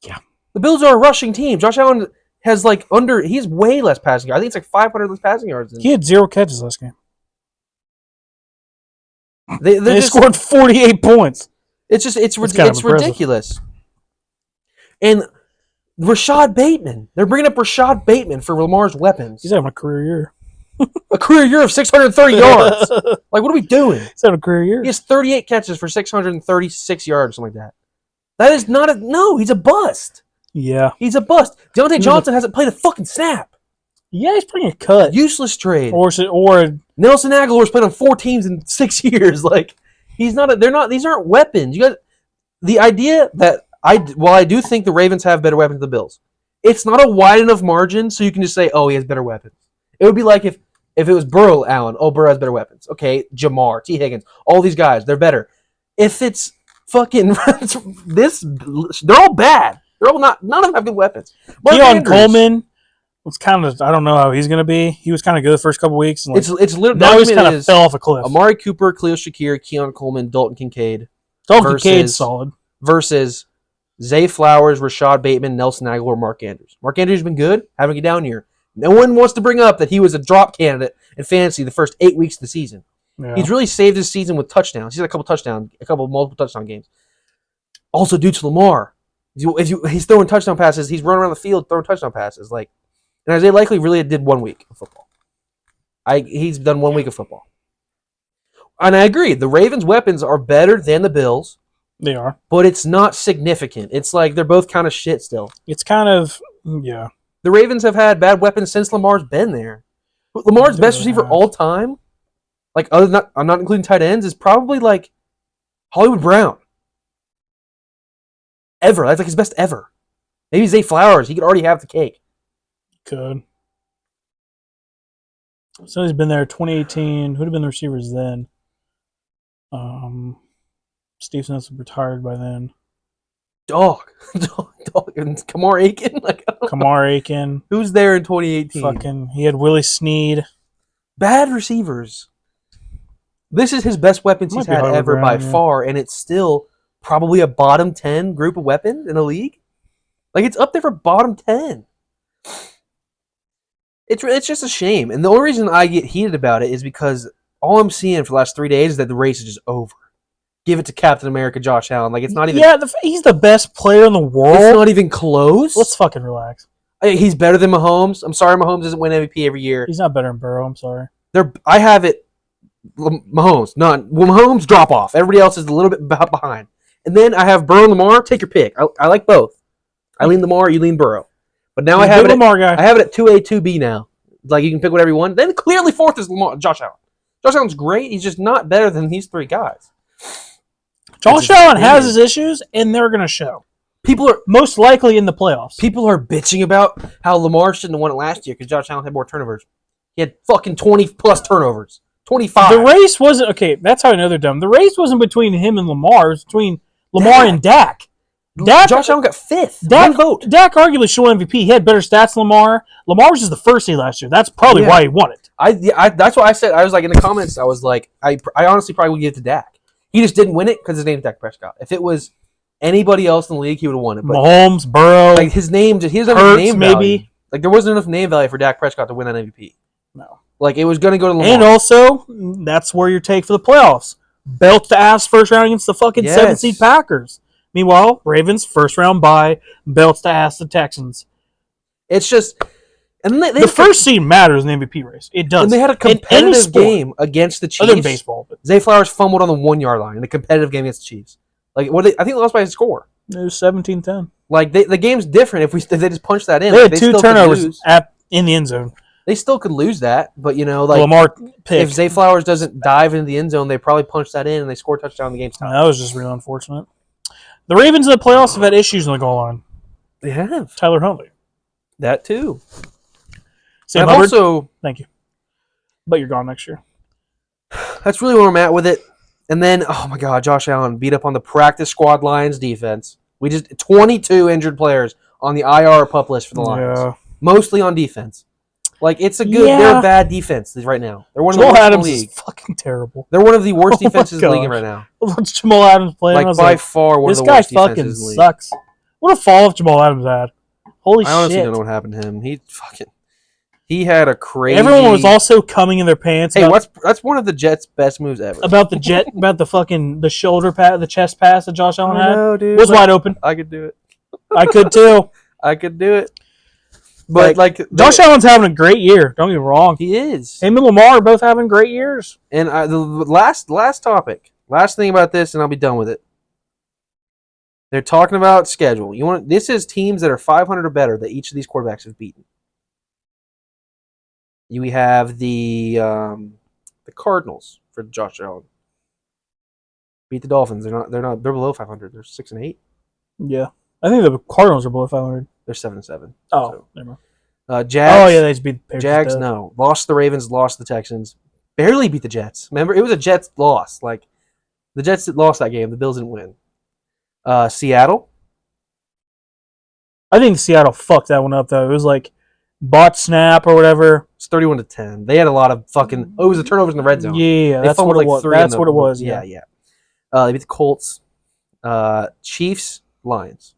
Yeah.
The Bills are a rushing team. Josh Allen has he's way less passing yards. I think it's like 500 less passing yards.
He had 0 catches last game.
They
scored 48 points.
It's ridiculous. And Rashad Bateman. They're bringing up Rashad Bateman for Lamar's weapons.
He's having a career year.
A career year of 630 yards. Like, what are we doing?
He's having a career year.
He has 38 catches for 636 yards, something like that. That is not he's a bust.
Yeah.
He's a bust. Deontay Johnson hasn't played a fucking snap.
Yeah, he's playing a cut.
Useless trade.
Or
Nelson Aguilar's played on 4 teams in 6 years. Like, these aren't weapons. You guys, the idea that I do think the Ravens have better weapons than the Bills. It's not a wide enough margin so you can just say, oh, he has better weapons. It would be like if it was Burrow Allen, oh, Burrow has better weapons. Okay, Jamar, T. Higgins, all these guys, they're better. If it's fucking they're all bad. They're all none of them have good weapons.
Keon Coleman was kind of, I don't know how he's going to be. He was kind of good the first couple weeks. And
it's literally
now he's kind of fell off a cliff.
Amari Cooper, Khalil Shakir, Keon Coleman, Dalton Kincaid.
Kincaid's solid.
Versus Zay Flowers, Rashad Bateman, Nelson Aguilar, Mark Andrews. Mark Andrews has been good, having a down year. No one wants to bring up that he was a drop candidate in fantasy the first 8 weeks of the season. Yeah. He's really saved his season with touchdowns. He's had a couple multiple touchdown games. Also due to Lamar. He's throwing touchdown passes. He's running around the field throwing touchdown passes. And Isaiah Likely really did 1 week of football. He's done 1 week of football. And I agree. The Ravens' weapons are better than the Bills.
They are.
But it's not significant. It's like they're both kind of shit still.
It's kind of, yeah.
The Ravens have had bad weapons since Lamar's been there. Lamar's best receiver all time, I'm not including tight ends, is probably Hollywood Brown. Ever. That's his best ever. Maybe Zay Flowers. He could already have the cake.
Could. So he's been there 2018. Who'd have been the receivers then? Steve Smith was retired by then.
Dog. And Kamar Aiken?
Kamar Aiken.
Who's there in 2018?
He had Willie Snead.
Bad receivers. This is his best weapons he's had ever by far, and it's still probably a bottom 10 group of weapons in the league. It's up there for bottom 10. It's just a shame. And the only reason I get heated about it is because all I'm seeing for the last 3 days is that the race is just over. Give it to Captain America, Josh Allen. It's not even...
Yeah, he's the best player in the world.
It's not even close.
Let's fucking relax.
He's better than Mahomes. I'm sorry Mahomes doesn't win MVP every year.
He's not better than Burrow. I'm sorry.
I have it... Mahomes. Mahomes drop off. Everybody else is a little bit behind. And then I have Burrow and Lamar. Take your pick. I like both. I lean Lamar, you lean Burrow. But now I have it at 2A, 2B now. You can pick whatever you want. Then clearly fourth is Josh Allen. Josh Allen's great. He's just not better than these 3 guys.
Josh Allen has his issues, and they're going to show. People are most likely in the playoffs.
People are bitching about how Lamar shouldn't have won it last year because Josh Allen had more turnovers. He had fucking 20-plus turnovers. 25.
The race wasn't... Okay, that's how I know they're dumb. The race wasn't between him and Lamar. It was between Lamar and Dak.
Josh Allen got 5th.
Dak arguably should win MVP. He had better stats than Lamar. Lamar was just the first seed last year. That's probably why he won it.
That's what I said. I was in the comments, I was I honestly probably would give it to Dak. He just didn't win it because his name's Dak Prescott. If it was anybody else in the league, he would have won it. But
Mahomes, Burrow,
his name, he doesn't have enough name value. There wasn't enough name value for Dak Prescott to win an MVP.
No.
It was going to go to Lamar.
And also, that's where your take for the playoffs. Belt to ass first round against the fucking 7th seed Packers. Meanwhile, Ravens first round bye, belts to ass the Texans.
It's just... And
the first seed matters in the MVP race. It does.
And they had a competitive game against the Chiefs.
Other than baseball. But.
Zay Flowers fumbled on the 1-yard line in a competitive game against the Chiefs. I think they lost by a score.
It was 17-10.
The game's different if they just punch that in.
They had 2 turnovers in the end zone.
They still could lose that, but like
Lamar pick.
If Zay Flowers doesn't dive into the end zone, they probably punch that in and they score a touchdown in the game.
That was just real unfortunate. The Ravens in the playoffs have had issues in the goal line.
They have.
Tyler Huntley.
That too.
Sam Hubbard. Also, thank you. But you're gone next year.
That's really where I'm at with it. And then, oh my God, Josh Allen beat up on the practice squad Lions defense. We just 22 injured players on the IR pup list for the Lions. Yeah. Mostly on defense. Like, it's a good, they're a bad defense right now. They're one of the worst
Adams
in the league.
Is fucking terrible.
They're one of the worst defenses in the league right now.
What's Jamal Adams playing?
Like, by far one of the worst defenses in the league.
This guy fucking sucks. What a fall if Jamal Adams had. Holy shit.
I honestly don't know what happened to him. He had a crazy...
Everyone was also coming in their pants.
Hey, that's one of the Jets' best moves ever.
About the shoulder pass, the chest pass that Josh Allen had. No, dude. Was wide open.
I could do it.
I could too.
I could do it. But
Josh Allen's having a great year. Don't get me wrong.
He is.
Him and Lamar are both having great years.
And the last topic, last thing about this, and I'll be done with it. They're talking about schedule. This is teams that are 500 or better that each of these quarterbacks have beaten. We have the Cardinals for Josh Allen. Beat the Dolphins. They're below 500. They're 6-8.
Yeah, I think the Cardinals are below 500.
They're 7-7.
Oh, so. Never mind.
Jags.
Oh yeah, they just beat the Patriots.
Jags. No, lost the Ravens. Lost the Texans. Barely beat the Jets. Remember, it was a Jets loss. Like the Jets lost that game. The Bills didn't win. Seattle.
I think Seattle fucked that one up though. It was like bot snap or whatever.
It's 31-10. They had a lot of fucking. Oh, it was the turnovers in the red zone.
Yeah, that's what it was. That's what it was. Yeah.
They beat the Colts. Chiefs. Lions.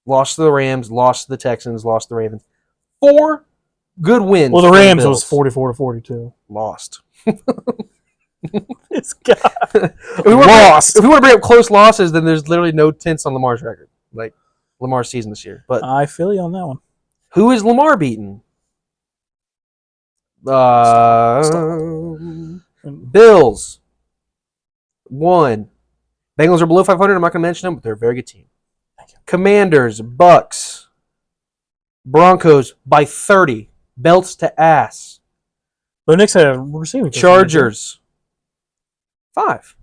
Lost to the Rams. Lost to the Texans. Lost to the Ravens. 4 good wins.
Well, the Rams was 44-42.
Lost.
This guy
if we want to bring up close losses, then there's literally no tints on Lamar's record, like Lamar's season this year. But
I feel you on that one.
Who is Lamar beaten? Bills 1. Bengals are below 500. I'm not going to mention them, but they're a very good team. Commanders, Bucks, Broncos by 30, belts to ass.
The Knicks had a receiving.
Chargers 5.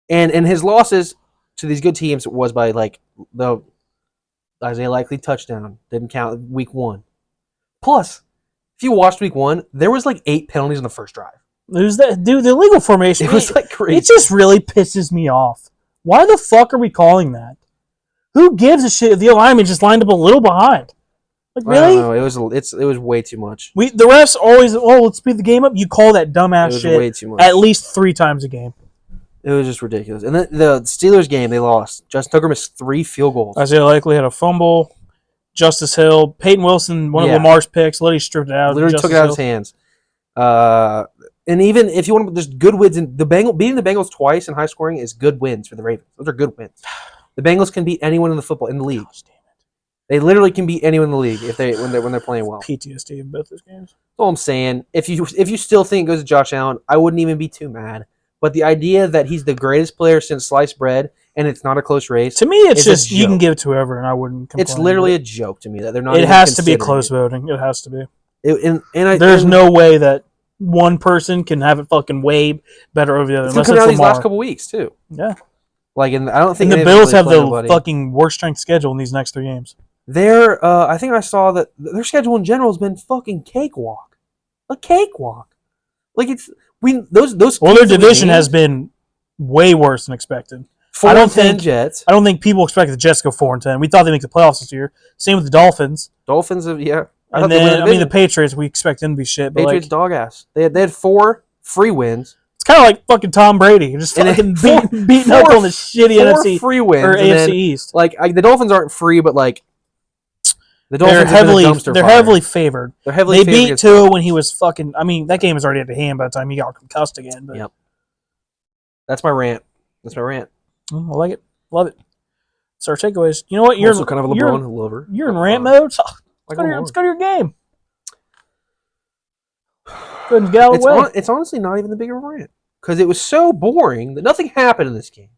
And his losses to these good teams was by like the Isaiah Likely touchdown. Didn't count week 1. Plus, if you watched week 1, there was like 8 penalties in the first drive.
There's that dude, the illegal formation.
It was like crazy.
It just really pisses me off. Why the fuck are we calling that? Who gives a shit if the alignment just lined up a little behind? Like really?
I don't know. It was way too much.
The refs always let's speed the game up. You call that dumbass shit
way too much.
At least 3 times a game.
It was just ridiculous. And then the Steelers game, they lost. Justin Tucker missed 3 field goals.
Isaiah Likely had a fumble. Justice Hill, Peyton Wilson, one of Lamar's picks, literally stripped it out.
Literally took it out of his hands. And even if you want to, there's good wins. And beating the Bengals twice in high scoring is good wins for the Ravens. Those are good wins. The Bengals can beat anyone in the league. Gosh, damn it. They literally can beat anyone in the league when they're playing well.
PTSD in both those games.
That's all I'm saying. If you still think it goes to Josh Allen, I wouldn't even be too mad. But the idea that he's the greatest player since sliced bread and it's not a close race,
to me, it's just you can give it to whoever, and I wouldn't complain.
It's literally a joke to me that they're not.
It has to be close voting. It has to be.
There's
no way that one person can have it fucking way better over the other.
Unless it's these last couple weeks too.
Yeah.
I don't think.
And the Bills have the fucking worst strength schedule in these next 3 games.
I think I saw that their schedule in general has been fucking cakewalk. A cakewalk. Like those.
Well, their division has been way worse than expected.
4-10 Jets.
I don't think people expected the Jets to go 4-10. We thought they'd make the playoffs this year. Same with the Dolphins. And then the Patriots, we expect them to be shit. But
Patriots dog ass. They had 4 free wins.
It's kind of like fucking Tom Brady, just fucking beating up on the shitty NFC
free wins
or AFC East.
The Dolphins aren't free, but the Dolphins
they're heavily favored.
They're heavily
favored. They beat Tua when he was fucking. I mean, that game was already at the hand by the time he got concussed again. But.
Yep. That's my rant.
I like it. Love it. It's our takeaways. You know what? You're
also kind of a LeBron lover.
You're in rant mode. So let's go to your game. Go ahead and get out of the way.
It's honestly not even the bigger rant because it was so boring that nothing happened in this game.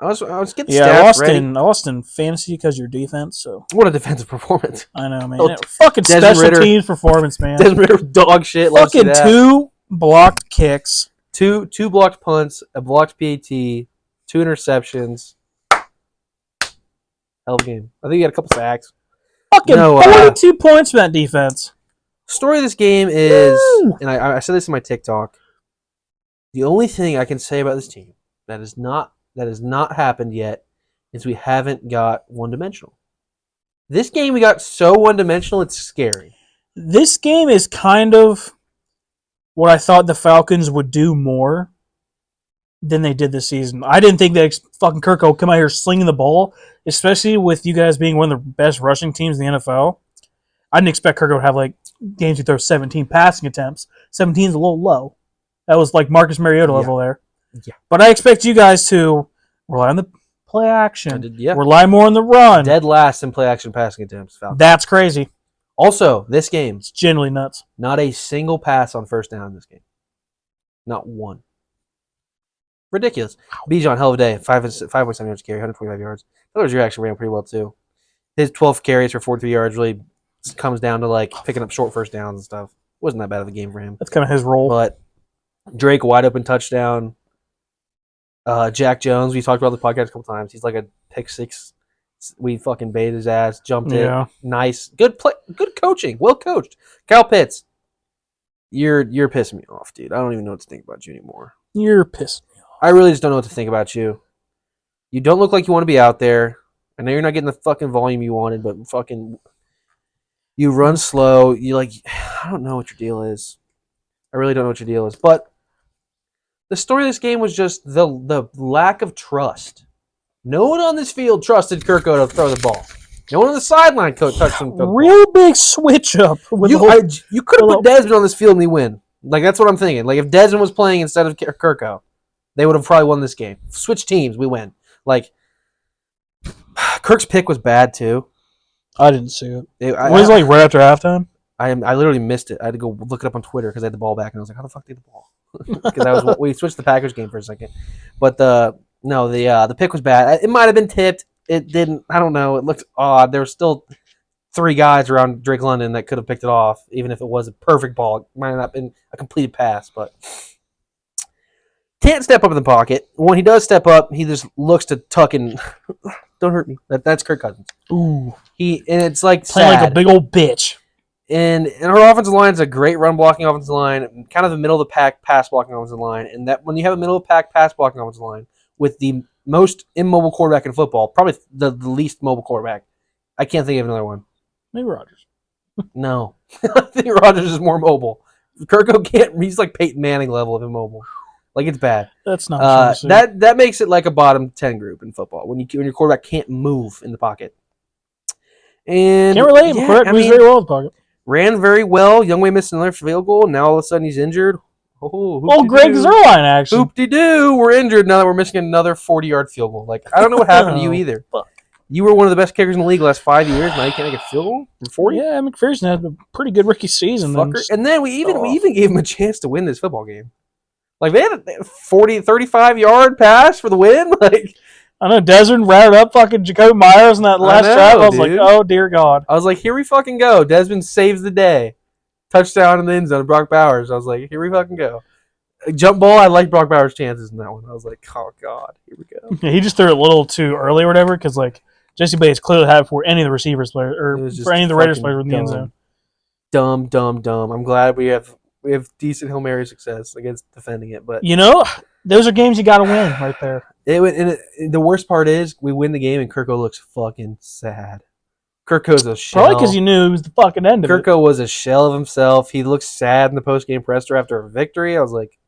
I was getting
I
ready.
lost in fantasy because of your defense. So
what a defensive performance!
I know, man. Fucking
Desmond
special teams performance, man.
Desmond Ritter dog shit.
Fucking 2 blocked kicks,
2 blocked punts, a blocked PAT, 2 interceptions. Hell of a game. I think he had a couple sacks.
Fucking 42 points from that defense.
Story of this game is, and I said this in my TikTok. The only thing I can say about this team that has not happened yet is we haven't got one-dimensional. This game we got so one-dimensional, it's scary.
This game is kind of what I thought the Falcons would do more than they did this season. I didn't think that fucking Kirk would come out here slinging the ball, especially with you guys being one of the best rushing teams in the NFL. I didn't expect Kirk would have like games to throw 17 passing attempts. 17 is a little low. That was like Marcus Mariota level there.
Yeah.
But I expect you guys to rely on the play action. Rely more on the run.
Dead last in play action passing attempts. Falcons.
That's crazy.
Also, this game.
It's genuinely nuts.
Not a single pass on first down in this game. Not one. Ridiculous. Bijan, hell of a day. 5.7 yards carry, 125 yards. I thought your actually ran pretty well too. His 12 carries for 43 yards really comes down to like picking up short first downs and stuff. Wasn't that bad of a game for him.
That's kind of his role.
But Drake, wide open touchdown. Jack Jones, we talked about the podcast a couple times. He's like a pick six. We fucking baited his ass, jumped it. Nice. Good play, good coaching. Well coached. Kyle Pitts, you're pissing me off, dude. I don't even know what to think about you anymore.
You're pissing me off.
I really just don't know what to think about you. You don't look like you want to be out there. I know you're not getting the fucking volume you wanted, but fucking you run slow. You like, I don't know what your deal is. I really don't know what your deal is. But the story of this game was just the lack of trust. No one on this field trusted Kirko to throw the ball. No one on the sideline touched him.
Real big switch up.
You could have put Desmond on this field and we win. Like, that's what I'm thinking. Like, if Desmond was playing instead of Kirko, they would have probably won this game. Switch teams, we win. Like, Kirk's pick was bad, too.
I didn't see it. Was it like right after halftime?
I literally missed it. I had to go look it up on Twitter because I had the ball back, and I was like, how the fuck did the ball? Because we switched the Packers game for a second. But the pick was bad. It might have been tipped. It didn't. I don't know. It looked odd. There were still 3 guys around Drake London that could have picked it off, even if it was a perfect ball. It might not have been a completed pass, but can't step up in the pocket. When he does step up, he just looks to tuck and don't hurt me. That's Kirk Cousins.
Ooh.
And it's like
playing
sad.
Like a big old bitch.
And our offensive line is a great run blocking offensive line, kind of the middle of the pack pass blocking offensive line. And that when you have a middle of the pack pass blocking offensive line with the most immobile quarterback in football, probably the least mobile quarterback, I can't think of another one.
Maybe Rodgers.
No, I think Rodgers is more mobile. Kirko can't. He's like Peyton Manning level of immobile. Like, it's bad.
That's not
that makes it like a bottom 10 group in football when your quarterback can't move in the pocket. And
can't relate. Yeah, quarterback moves very well in the pocket.
Ran very well. Youngway missed another field goal. Now all of a sudden he's injured.
Greg Zuerlein action.
Hoop-de-doo. We're injured now that we're missing another 40-yard field goal. Like, I don't know what happened to you either.
Fuck.
You were one of the best kickers in the league the last 5 years. Now you can't make a field goal from 40?
Yeah, McPherson had a pretty good rookie season.
And then we even gave him a chance to win this football game. Like, they had a 35-yard pass for the win. Like,
I know Desmond routed up fucking Jacoby Myers in that last drive. I was like, oh, dear God.
I was like, here we fucking go. Desmond saves the day. Touchdown in the end zone, Brock Bowers. I was like, here we fucking go. Jump ball, I like Brock Bowers' chances in that one. I was like, oh, God, here we go.
Yeah, he just threw it a little too early or whatever because, like, Jesse Bates clearly had it for any of the receivers players or for any of the Raiders players in the end zone.
Dumb. I'm glad we have decent Hail Mary success against defending it. But
those are games you got to win right there.
The worst part is we win the game and Kirko looks fucking sad. Kirko's a shell.
Probably because you knew it was the fucking end of it.
Kirko was a shell of himself. He looked sad in the post-game presser after a victory. I was like,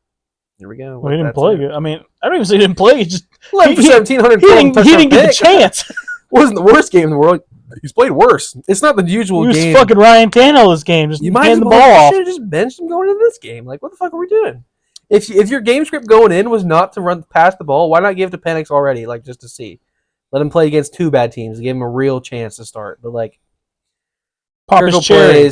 here we go.
Well, he didn't play good. I mean, I don't even say he didn't play. He just
11 for 17, 112
he didn't get the chance.
It wasn't the worst game in the world. He's played worse. It's not the usual game.
He was fucking Ryan Tannehill this game. Just handing the ball off.
You should have just benched him going into this game. Like, what the fuck are we doing? If your game script going in was not to run past the ball, why not give it to Penix already? Like, just to see. Let him play against 2 bad teams. Give him a real chance to start. But, like,
Papa's cherry.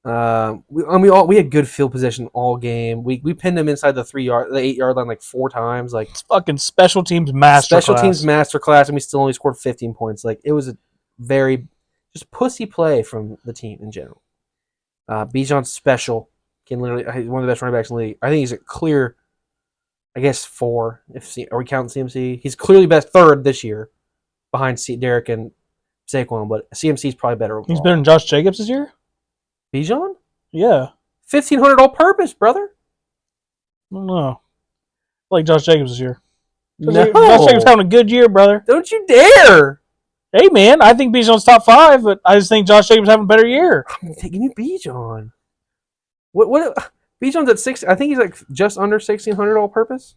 We had good field position all game. We pinned them inside the 8-yard line like 4 times. Like
it's fucking special teams masterclass.
Special teams masterclass, and we still only scored 15 points. Like it was a very just pussy play from the team in general. Bijan's special. Can literally one of the best running backs in the league. I think he's a clear, I guess 4. Are we counting CMC? He's clearly best 3rd this year, behind Derek and Saquon. But CMC is probably better overall.
He's better than Josh Jacobs this year.
Bijan?
Yeah.
1,500 all-purpose, brother.
I don't know. I like Josh Jacobs this year.
No.
Josh Jacobs having a good year, brother.
Don't you dare!
Hey, man, I think Bijan's top 5, but I just think Josh Jacobs having a better year.
Give me Bijan. What? Bijan's at 6. I think he's like just under 1,600 all-purpose,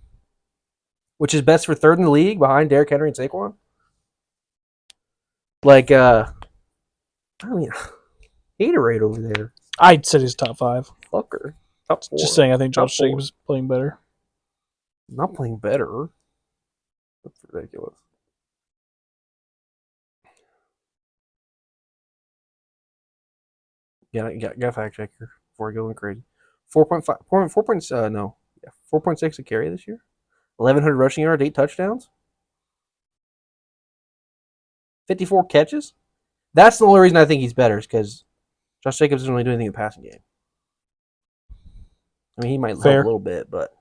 which is best for 3rd in the league behind Derrick Henry and Saquon. Like, I mean, haterade over there.
I'd say he's top 5.
Fucker. Top 4.
Just saying, I think Josh Jacobs is playing better.
Not playing better. That's ridiculous. Yeah, got a fact checker before I go crazy. 4.6 a carry this year. 1,100 rushing yards, 8 touchdowns. 54 catches. That's the only reason I think he's better is because Josh Jacobs doesn't really do anything in the passing game. I mean, he might help a little bit, but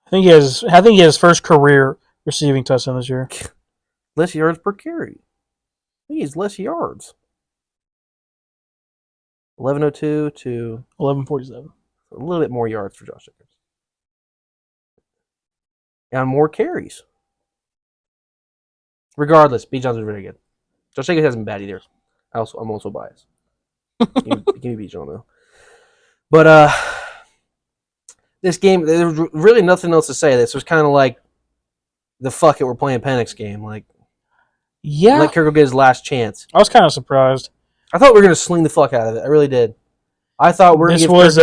I think he has first career receiving touchdown this year.
Less yards per carry. I think he's less yards. 1102 to
1147.
A little bit more yards for Josh Jacobs. And more carries. Regardless, Bijan's is really good. Josh Jacobs hasn't been bad either. I'm also biased. Give me Bijan though. But this game, there was really nothing else to say. This was kind of like the fuck it, we're playing Penix game. Like,
yeah,
let Kirk get his last chance.
I was kind of surprised.
I thought we were gonna sling the fuck out of it. I really did. I thought
this was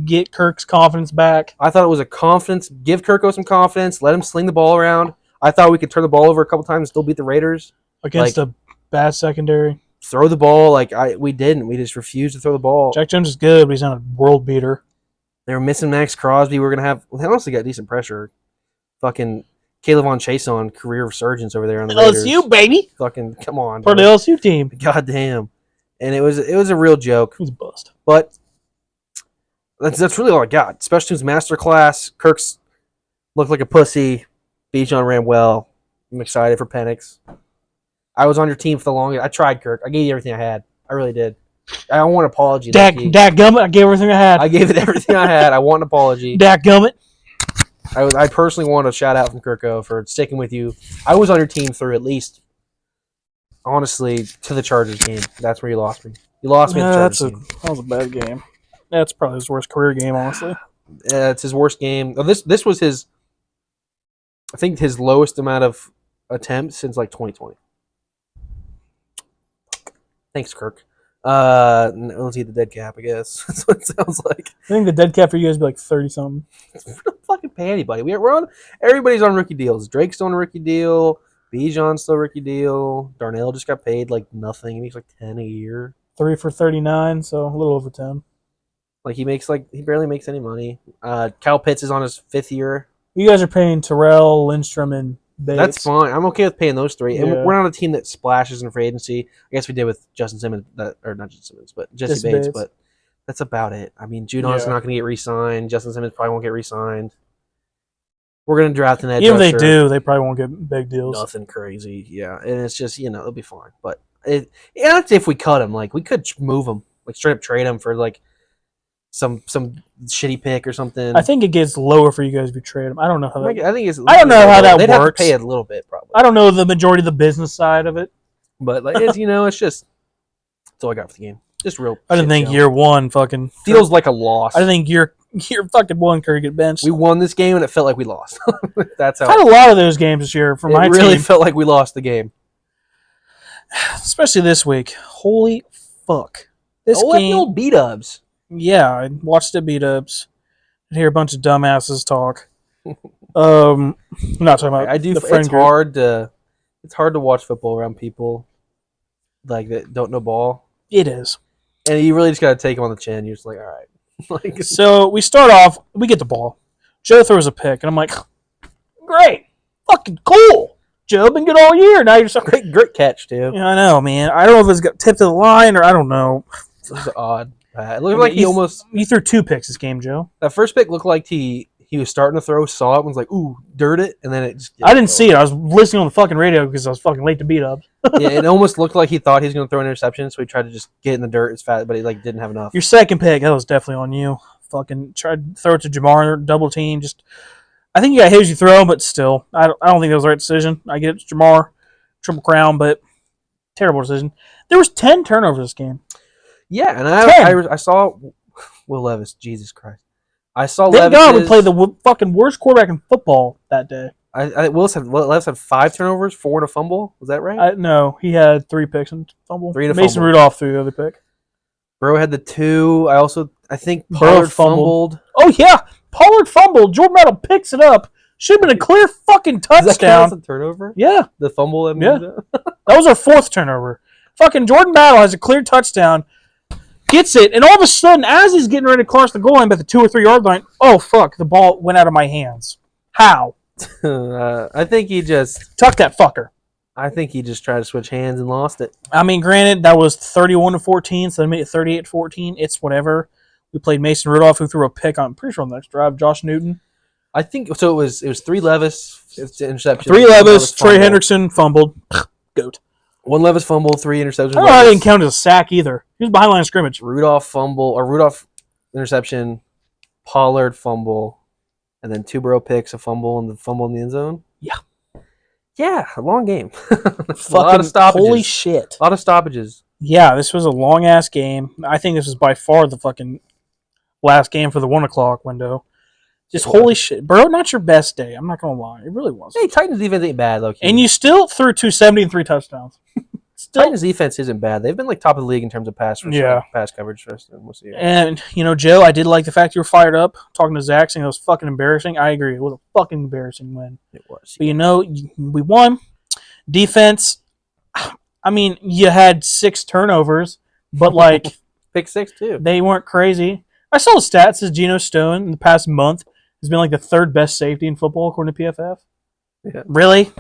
get Kirk's confidence back.
I thought it was a confidence. Give Kirko some confidence. Let him sling the ball around. I thought we could turn the ball over a couple times and still beat the Raiders
against a bad secondary.
Throw the ball we didn't. We just refused to throw the ball.
Jack Jones is good, but he's not a world beater.
They were missing Max Crosby. We're gonna have. They honestly got decent pressure. Fucking Caleb on Chase on career resurgence over there on the Raiders.
LSU baby.
Fucking come on.
For the LSU team.
God damn. And it was a real joke.
He's a bust.
But that's really all I got. Special teams masterclass. Kirk's looked like a pussy. Bijan ran well. I'm excited for Penix. I was on your team for the longest. I tried, Kirk. I gave you everything I had. I really did. I want an apology.
Dak Gummit, I gave everything I had.
I gave it everything I had. I want an apology.
Dak Gummit.
I personally want a shout out from Kirko for sticking with you. I was on your team through at least, honestly, to the Chargers game. That's where you lost me. You lost me at the Chargers game.
That was a bad game. That's probably his worst career game, honestly.
It's his worst game. This was his, I think, his lowest amount of attempts since like 2020. Thanks, Kirk. Let's eat the dead cap, I guess. That's what it sounds like.
I think the dead cap for you guys would be like 30-something.
We don't fucking pay anybody. We're on. Everybody's on rookie deals. Drake's on a rookie deal. Bijan's still a rookie deal. Darnell just got paid like nothing. He makes like 10 a year.
3 for 39, so a little over 10.
Like he barely makes any money. Kyle Pitts is on his 5th year.
You guys are paying Terrell, Lindstrom, and Bates.
That's fine. I'm okay with paying those 3.
Yeah.
And we're not a team that splashes in free agency. I guess we did with Justin Simmons, or not Justin Simmons, but Jesse Bates. But that's about it. I mean, Judon's not going to get re-signed. Justin Simmons probably won't get re-signed. We're going to draft an edge rusher.
Even if they do, they probably won't get big deals.
Nothing crazy, yeah. And it's just, it'll be fine. But that's if we cut him. Like, we could move him. Like, straight up trade him for, like, some shitty pick or something.
I think it gets lower for you guys if you trade him. I don't know how that.
I think it's.
I don't know how that
they'd
works.
Have to pay it a little bit, probably.
I don't know the majority of the business side of it,
but like it's it's just. That's all I got for the game. Just real.
I didn't think year one fucking
feels like a loss.
I think year fucking one Curry get benched.
We won this game and it felt like we lost. That's how.
I've had a lot of those games this year for my team. It
really felt like we lost the game,
especially this week. Holy fuck! This game.
Old B-dubs.
Yeah, I watched the beat-ups. I hear a bunch of dumbasses talk. I'm not talking about.
I do.
The friend
it's
group.
hard to watch football around people like that don't know ball.
It is.
And you really just got to take him on the chin. You're just like, all right.
So we start off, we get the ball. Joe throws a pick, and I'm like, great, fucking cool. Joe been good all year. Now you're so
great catch too.
Yeah, I know, man. I don't know if it's got tipped to the line or I don't know.
It was odd. It looked like
you threw 2 picks this game, Joe.
That first pick looked like he was starting to throw, saw it, and was like, ooh, dirt it, and then it just...
I didn't see it. I was listening on the fucking radio because I was fucking late to beat up.
Yeah, it almost looked like he thought he was going to throw an interception, so he tried to just get in the dirt as fast, but he didn't have enough.
Your second pick, that was definitely on you. Fucking tried to throw it to Jamar, double team. I think you got hit as you throw, but still, I don't think that was the right decision. I get it, Jamar, Triple Crown, but terrible decision. There was 10 turnovers this game.
Yeah, and I saw Will Levis. Jesus Christ. I saw
Thank God we played the fucking worst quarterback in football that day.
Levis had 5 turnovers, 4 and a fumble. Was that right?
No, he had 3 picks and fumble.
3 and a
Mason
fumble.
Rudolph threw the other pick.
Burrow had the 2. I think Pollard fumbled.
Oh yeah, Pollard fumbled. Jordan Battle picks it up. Should have been a clear fucking touchdown.
Does that count as a turnover?
Yeah,
the fumble.
Yeah, that was our 4th turnover. Fucking Jordan Battle has a clear touchdown. Gets it, and all of a sudden, as he's getting ready to cross the goal line at the 2 or 3 yard line, oh fuck, the ball went out of my hands. How?
I think he just
tuck that fucker.
I think he just tried to switch hands and lost it.
I mean, granted, that was 31-14, so they made it 38-14. It's whatever. We played Mason Rudolph, who threw a pick on, I'm pretty sure on the next drive. Josh Newton.
I think so. It was 3 Levis interceptions.
3 Levis. Trey Hendrickson fumbled. Goat.
1 Levis fumble, 3 interceptions.
I didn't count as a sack either. He was behind line of scrimmage.
Rudolph interception, Pollard fumble, and then 2 Burrow picks, a fumble, and the fumble in the end zone. Yeah, a long game. A lot of stoppages.
Holy shit.
A lot of stoppages.
Yeah, this was a long ass game. I think this was by far the fucking last game for the 1 o'clock window. Just holy shit. Burrow, not your best day. I'm not going to lie. It really wasn't.
Hey, Titans defense ain't bad, though.
And you still threw 270 and 3 touchdowns.
Titans defense isn't bad. They've been top of the league in terms of pass coverage for us. We'll see.
And, Joe, I did like the fact you were fired up talking to Zach saying it was fucking embarrassing. I agree. It was a fucking embarrassing win.
It was.
But, we won. Defense, I mean, you had 6 turnovers, but,
pick 6, too.
They weren't crazy. I saw the stats as Geno Stone in the past month has been the 3rd best safety in football according to PFF.
Yeah.
Really?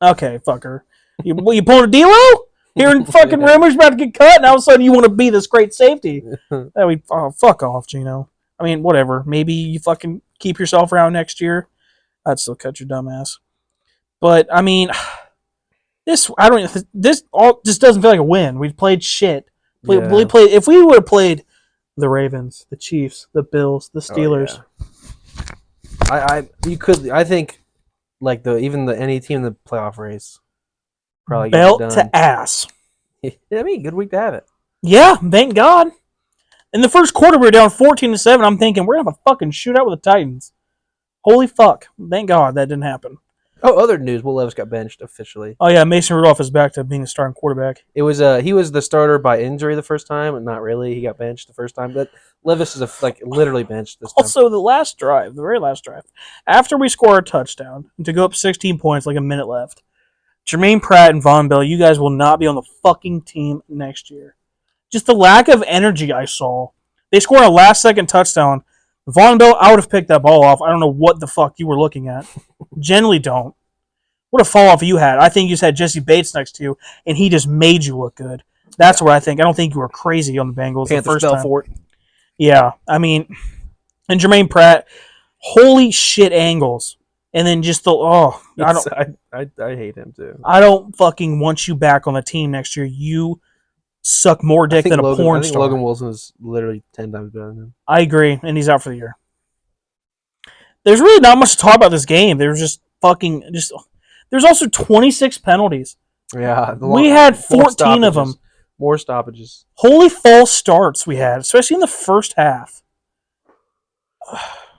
Okay, fucker. You pulling a D-Lo? Hearing fucking rumors about to get cut, and all of a sudden you want to be this great safety. Fuck off, Geno. I mean, whatever. Maybe you fucking keep yourself around next year. I'd still cut your dumb ass. But I mean, this doesn't feel like a win. We played shit. If we would have played the Ravens, the Chiefs, the Bills, the Steelers.
I think any team in the playoff race probably
belt to ass.
I mean, good week to have it.
Yeah, thank God. In the first quarter, we were down 14-7. I'm thinking we're gonna have a fucking shootout with the Titans. Holy fuck! Thank God that didn't happen.
Oh, other news: Will Levis got benched officially.
Oh yeah, Mason Rudolph is back to being a starting quarterback.
It was he was the starter by injury the first time, and not really. He got benched the first time, but Levis is literally benched this time.
Also, the very last drive, after we score a touchdown to go up 16 points, a minute left. Jermaine Pratt and Von Bell, you guys will not be on the fucking team next year. Just the lack of energy I saw. They scored a last-second touchdown. Von Bell, I would have picked that ball off. I don't know what the fuck you were looking at. Generally don't. What a fall-off you had. I think you just had Jesse Bates next to you, and he just made you look good. That's what I think. I don't think you were crazy on the Bengals the first time.
For it.
Yeah, I mean, and Jermaine Pratt, holy shit angles. And then just
I hate him too.
I don't fucking want you back on the team next year. You suck more dick than a porn star.
Logan Wilson is literally 10 times better than him.
I agree, and he's out for the year. There's really not much to talk about this game. There's also 26 penalties.
Yeah,
we had 14 of them.
More stoppages.
Holy false starts we had, especially in the first half.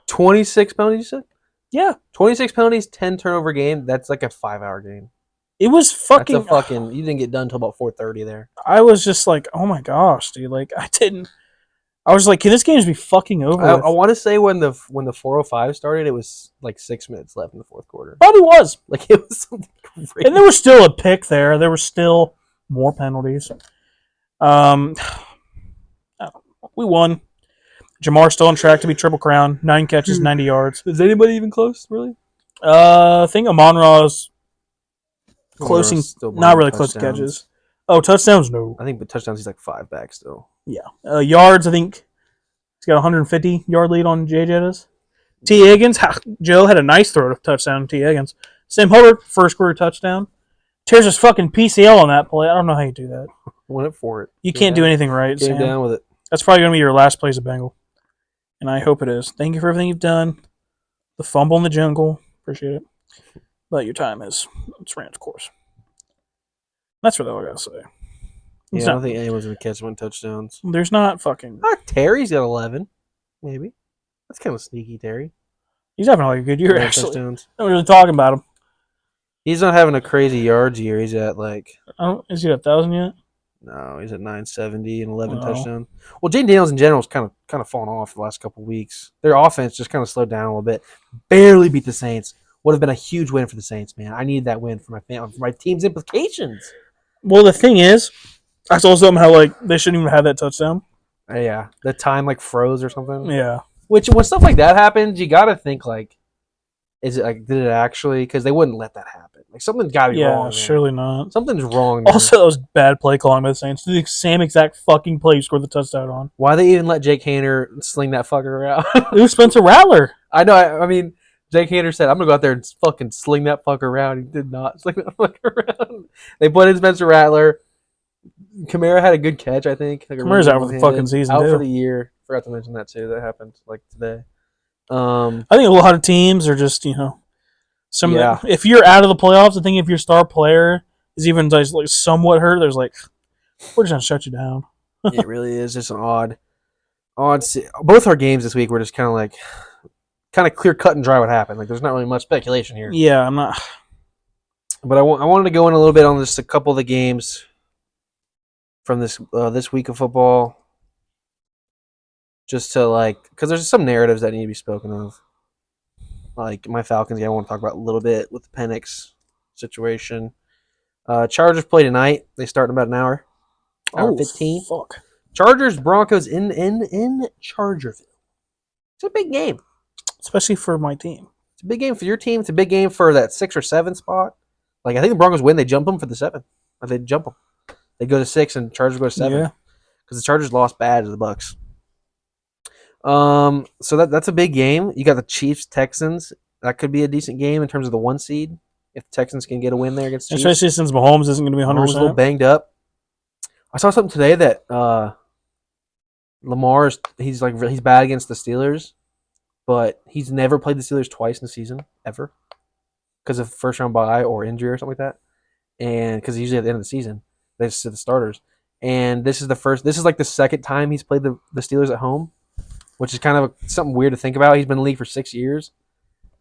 26 penalties, you said?
Yeah.
26 penalties, 10 turnover game. That's like a 5-hour game.
It was fucking...
you didn't get done until about 4:30 there.
I was just like, oh my gosh, dude. I was like, can this game just be fucking over with?
I want to say when the 4:05 started, it was 6 minutes left in the fourth quarter.
Probably was.
It was something crazy.
And there was still a pick there. There were still more penalties. we won. Jamar's still on track to be Triple Crown. 9 catches, 90 yards.
Is anybody even close, really?
I think Amon-Ra's closing, not really close to catches. Oh, touchdowns? No.
I think but touchdowns he's like 5 back still.
Yeah. Yards, I think he's got a 150-yard lead on J. Jettas. T. Higgins, Joe had a nice throw to touchdown. T. Higgins. Sam Hubbard, first career touchdown. Tears his fucking PCL on that play. I don't know how you do that.
Went up for it.
You can't do anything right,
Came
Sam.
down with it.
That's probably going to be your last play as a Bengal. And I hope it is. Thank you for everything you've done. The fumble in the jungle. Appreciate it. But your time it's ran its course. That's what I got to say.
I don't think anyone's going to catch 1 touchdowns.
There's not fucking...
Terry's got 11. Maybe. That's kind of sneaky, Terry.
He's having like a good year, actually.
Touchdowns.
I'm really talking about him.
He's not having a crazy yards year. He's at like...
Is he at 1,000 yet?
No, he's at 970 and 11 touchdowns. Well, Jane Daniels in general is kind of fallen off the last couple of weeks. Their offense just kind of slowed down a little bit. Barely beat the Saints. Would have been a huge win for the Saints, man. I needed that win for my family, for my team's implications.
Well, the thing is, I saw something how like they shouldn't even have that touchdown.
Yeah, the time like froze or something.
Yeah.
Which when stuff like that happens, you got to think like, is it like did it actually? Because they wouldn't let that happen. Like something's got to be wrong.
Yeah, surely not.
Something's wrong.
Man. Also, that was bad play calling by the Saints. The same exact fucking play you scored the touchdown on.
Why they even let Jake Haener sling that fucker around?
It was Spencer Rattler.
I know. I mean, Jake Haener said, "I'm gonna go out there and fucking sling that fucker around." He did not sling that fucker around. They put in Spencer Rattler. Kamara had a good catch, I think. Like
Kamara's out for the fucking season,
out
too.
for the year. Forgot to mention that too. That happened like today.
I think a lot of teams are just if you're out of the playoffs, I think if your star player is even like somewhat hurt, there's like we're just gonna shut you down.
It really is just an odd. Both our games this week were just kind of clear cut and dry what happened. Like there's not really much speculation here.
Yeah, I'm not.
But I wanted to go in a little bit on just a couple of the games from this week of football, just to because there's some narratives that need to be spoken of. Like my Falcons game, I want to talk about a little bit with the Penix situation. Chargers play tonight. They start in about an hour. Hour 15.
Fuck.
Chargers Broncos in Chargerville. It's a big game,
especially for my team.
It's a big game for your team. It's a big game for that 6 or 7 spot. Like I think the Broncos win. They jump them for the 7. They jump them. They go to 6 and Chargers go to 7.
Yeah.
Because the Chargers lost bad to the Bucs. So that's a big game. You got the Chiefs Texans. That could be a decent game in terms of the 1 seed. If the Texans can get a win there against the Chiefs.
Especially since Mahomes isn't going to be 100%.
Mahomes a little banged up. I saw something today that Lamar he's bad against the Steelers, but he's never played the Steelers twice in the season ever because of first round bye or injury or something like that. And because usually at the end of the season they just sit the starters. And this is like the second time he's played the Steelers at home, which is kind of something weird to think about. He's been in the league for 6 years.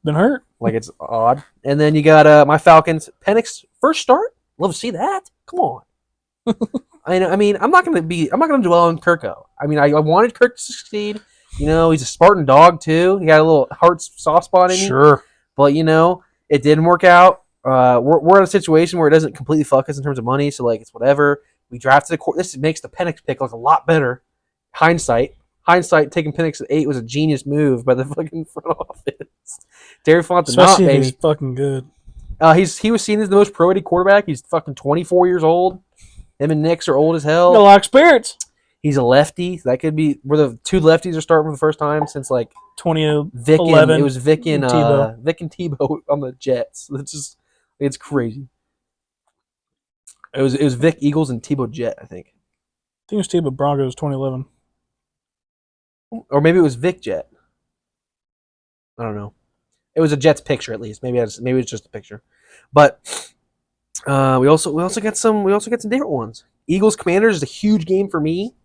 Been hurt.
Like it's odd. And then you got my Falcons. Penix first start. Love to see that. Come on. I mean, I'm not gonna dwell on Kirko. I mean, I wanted Kirk to succeed. He's a Spartan dog too. He got a little heart soft spot in him.
Sure.
But it didn't work out. We're in a situation where it doesn't completely fuck us in terms of money. So it's whatever. We drafted this makes the Penix pick look a lot better. Hindsight, taking Penix at 8 was a genius move by the fucking front office. Terry Fontenot,
especially if he's fucking good.
He was seen as the most pro-ready quarterback. He's fucking 24 years old. Him and Knicks are old as hell.
Got a lot of experience.
He's a lefty. So that could be where the 2 lefties are starting for the first time since
2011.
It was Vic and Tebow on the Jets. It's crazy. It was Vic Eagles and Tebow Jet, I think.
I think it was Tebow Broncos 2011.
Or maybe it was Vic Jet. I don't know. It was a Jets picture at least. Maybe it's just a picture. But we also get some different ones. Eagles Commanders is a huge game for me.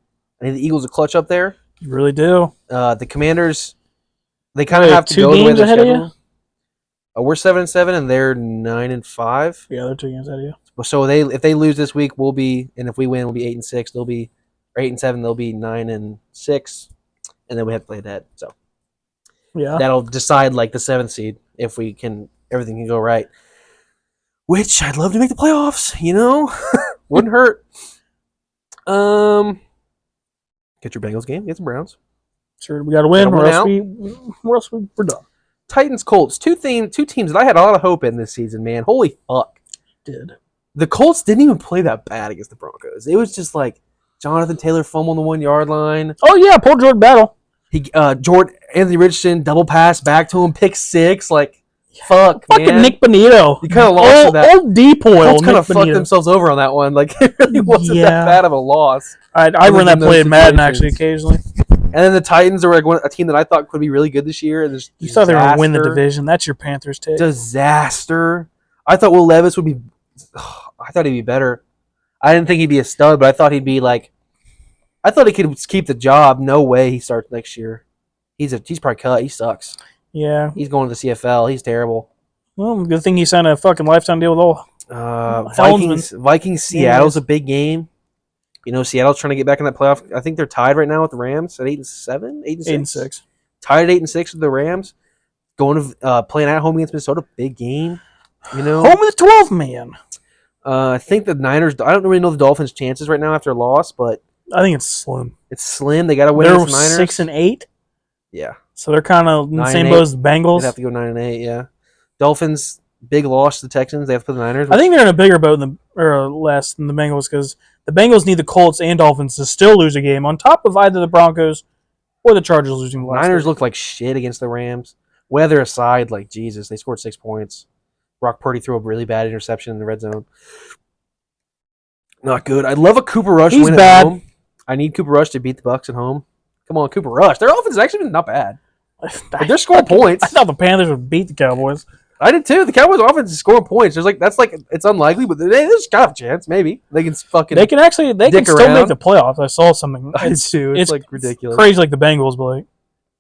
I think the Eagles are clutch up there.
You really do.
The Commanders, they kind of have to go the way they're scheduled. We're 7-7 and they're 9-5.
Yeah, they're 2 games ahead of you.
So if they lose this week, and if we win, we'll be 8-6. They'll be 8-7. They'll be 9-6, and then we have to play that. So
yeah,
that'll decide the 7th seed if everything can go right. Which I'd love to make the playoffs. Wouldn't hurt. Get your Bengals game. Get the Browns.
Sure, we got to win, or else we're done.
Titans, Colts. Two teams that I had a lot of hope in this season, man. Holy fuck.
Did.
The Colts didn't even play that bad against the Broncos. It was just like Jonathan Taylor fumble on the 1 yard line.
Oh, yeah, poor Jordan Battle.
Anthony Richardson double pass back to him, pick 6. Like, fuck,
fucking
man.
Nick Bonito.
You kind of lost to that.
Old Depoil.
Colts kind of fucked themselves over on that one. Like, it really wasn't that bad of a loss.
I run that play in Madden, actually, occasionally.
And then the Titans are like a team that I thought could be really good this year.
You thought they were going to win the division. That's your Panthers take.
Disaster. I thought Will Levis would be... I thought he'd be better. I didn't think he'd be a stud, but I thought he'd be like... I thought he could keep the job. No way he starts next year. He's probably cut. He sucks.
Yeah.
He's going to the CFL. He's terrible.
Well, good thing he signed a fucking lifetime deal with all
Vikings, Seattle's a big game. You know, Seattle's trying to get back in that playoff. I think they're tied right now with the Rams at 8-7, 8-6. Tied at 8-6 with the Rams. Going to playing at home against Minnesota, big game. You know,
home of the 12th man.
I think the Niners. I don't really know the Dolphins' chances right now after a loss, but
I think it's slim.
It's slim. They got to win
they're
against the Niners.
6-8.
Yeah.
So they're kind of in the same boat as the Bengals.
They'd have to go 9-8. Yeah. Dolphins. Big loss to the Texans. They have to play the Niners.
I think they're in a bigger boat less than the Bengals because the Bengals need the Colts and Dolphins to still lose a game on top of either the Broncos or the Chargers losing the last
Niners
game.
looked like shit against the Rams. Weather aside, like Jesus, they scored 6 points. Brock Purdy threw a really bad interception in the red zone. Not good. I'd love a Cooper Rush win at home. I need Cooper Rush to beat the Bucs at home. Come on, Cooper Rush. Their offense has actually been not bad. But they're scoring points.
I thought the Panthers would beat the Cowboys.
I did too. The Cowboys' offense is scoring points. It's unlikely, but there's kind of a chance. Maybe they can fucking.
They can still make the playoffs. I saw something.
It's like ridiculous,
crazy, like the Bengals, but like.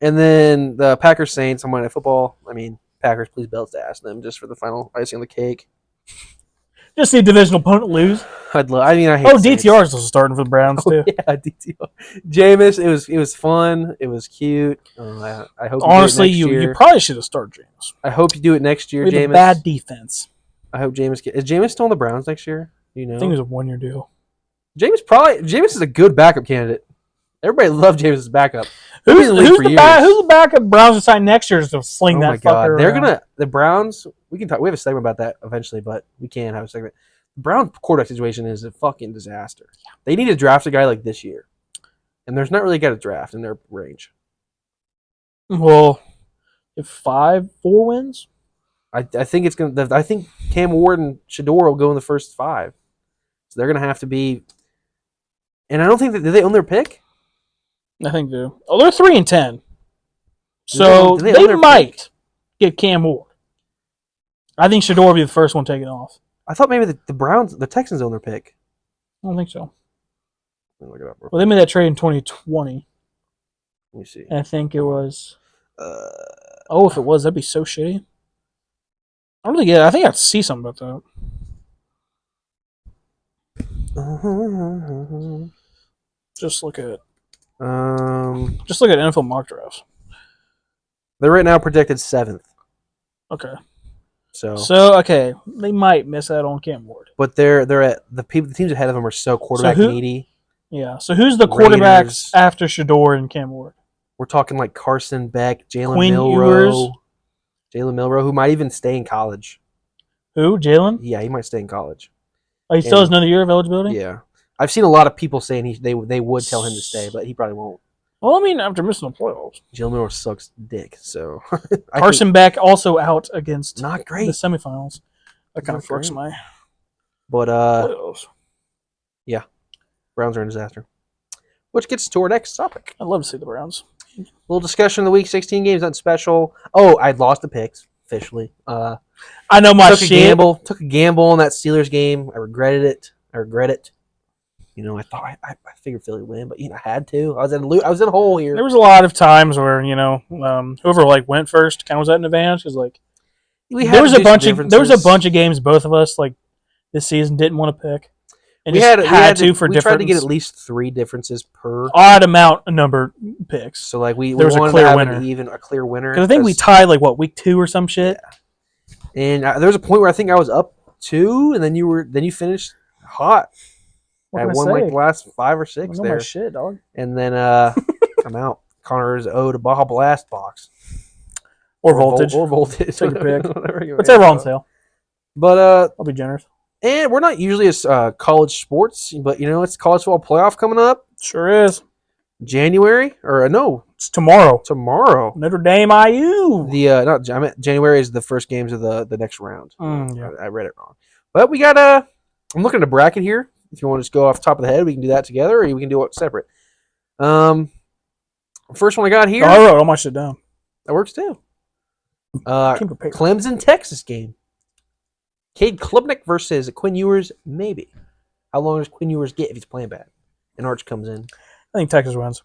And then the Packers Saints on Monday Night Football. I mean, Packers, please belt to ask them just for the final icing on the cake.
Just see a divisional opponent lose.
I hate
DTR is also starting for the Browns too.
Yeah, DTR. Jameis, it was fun. It was cute. I hope.
Honestly, you probably should have started Jameis.
I hope you do it next year, Jameis.
A bad defense.
I hope Jameis is Jameis still on the Browns next year? Do you know?
I think it was a 1-year deal.
Jameis is a good backup candidate. Everybody loved Jameis as backup.
Who's the backup Browns to sign next year to sling that fucker around?
The Browns. We can talk. We have a segment about that eventually, but we can't have a segment. The Brown quarterback situation is a fucking disaster. Yeah. They need to draft a guy like this year, and there's not really a guy to draft in their range.
Well, if 4 wins,
I think it's gonna. I think Cam Ward and Shador will go in the first 5, so they're gonna have to be. And I don't think do they own their pick?
I think they do. Oh, they're 3-10, so they might get Cam Ward. I think Shador will be the first one taken off.
I thought maybe the Texans own their pick.
I don't think so.
Look it up.
Well, they made that trade in 2020.
Let me see.
And I think it was. If it was, that'd be so shitty. I don't think. I think I'd see something about that. Just look at. Just look at NFL mock drafts.
They're right now projected 7th.
Okay.
So
okay, they might miss out on Cam Ward,
but they're at the teams ahead of them are so quarterback needy.
Yeah. So who's the quarterbacks after Shador and Cam Ward?
We're talking like Carson Beck, Jalen Milroe, who might even stay in college.
Who? Jalen?
Yeah, he might stay in college.
Oh, he still has another year of eligibility?
Yeah. I've seen a lot of people saying they would tell him to stay, but he probably won't.
Well, I mean, after missing the playoffs.
Jalen Milroe sucks dick, so...
Carson Beck also out against
not great.
The semifinals. That kind of fucks my...
But,
playoffs.
Yeah. Browns are a disaster. Which gets to our next topic.
I'd love to see the Browns.
A little discussion of the Week 16 games, nothing special. Oh, I'd lost the picks, officially.
I know my shit.
Took a gamble on that Steelers game. I regretted it. You know, I figured Philly would win, but I had to. I was in a hole here.
There was a lot of times where whoever went first kind of was at an advantage because there was a bunch of games both of us this season didn't want to pick. And we tried to get
at least 3 differences per
odd amount of number picks.
So we wanted a clear winner. A clear winner.
Because I think we tied week 2 or some shit.
Yeah. And there was a point where I think I was up 2, and then you finished hot.
What
I
can I
won
say?
like the last 5 or
I
6
know
there.
my shit, dog.
And then I'm out. Connor is owed a Baja Blast box.
Or voltage.
Or voltage.
Take your pick.
Whatever
Whatever on sale.
But
I'll be generous.
and we're not usually a college sports, but it's college football playoff coming up.
Sure is.
January or no?
It's tomorrow.
Tomorrow.
Notre Dame IU.
I meant January is the first games of the next round.
Yeah.
I read it wrong. But we got I'm looking at a bracket here. If you want to just go off the top of the head, we can do that together, or we can do it separate. First one I got here.
I wrote all my shit down.
That works too. Clemson, Texas game. Cade Klubnik versus Quinn Ewers, maybe. How long does Quinn Ewers get if he's playing bad? And Arch comes in.
I think Texas wins.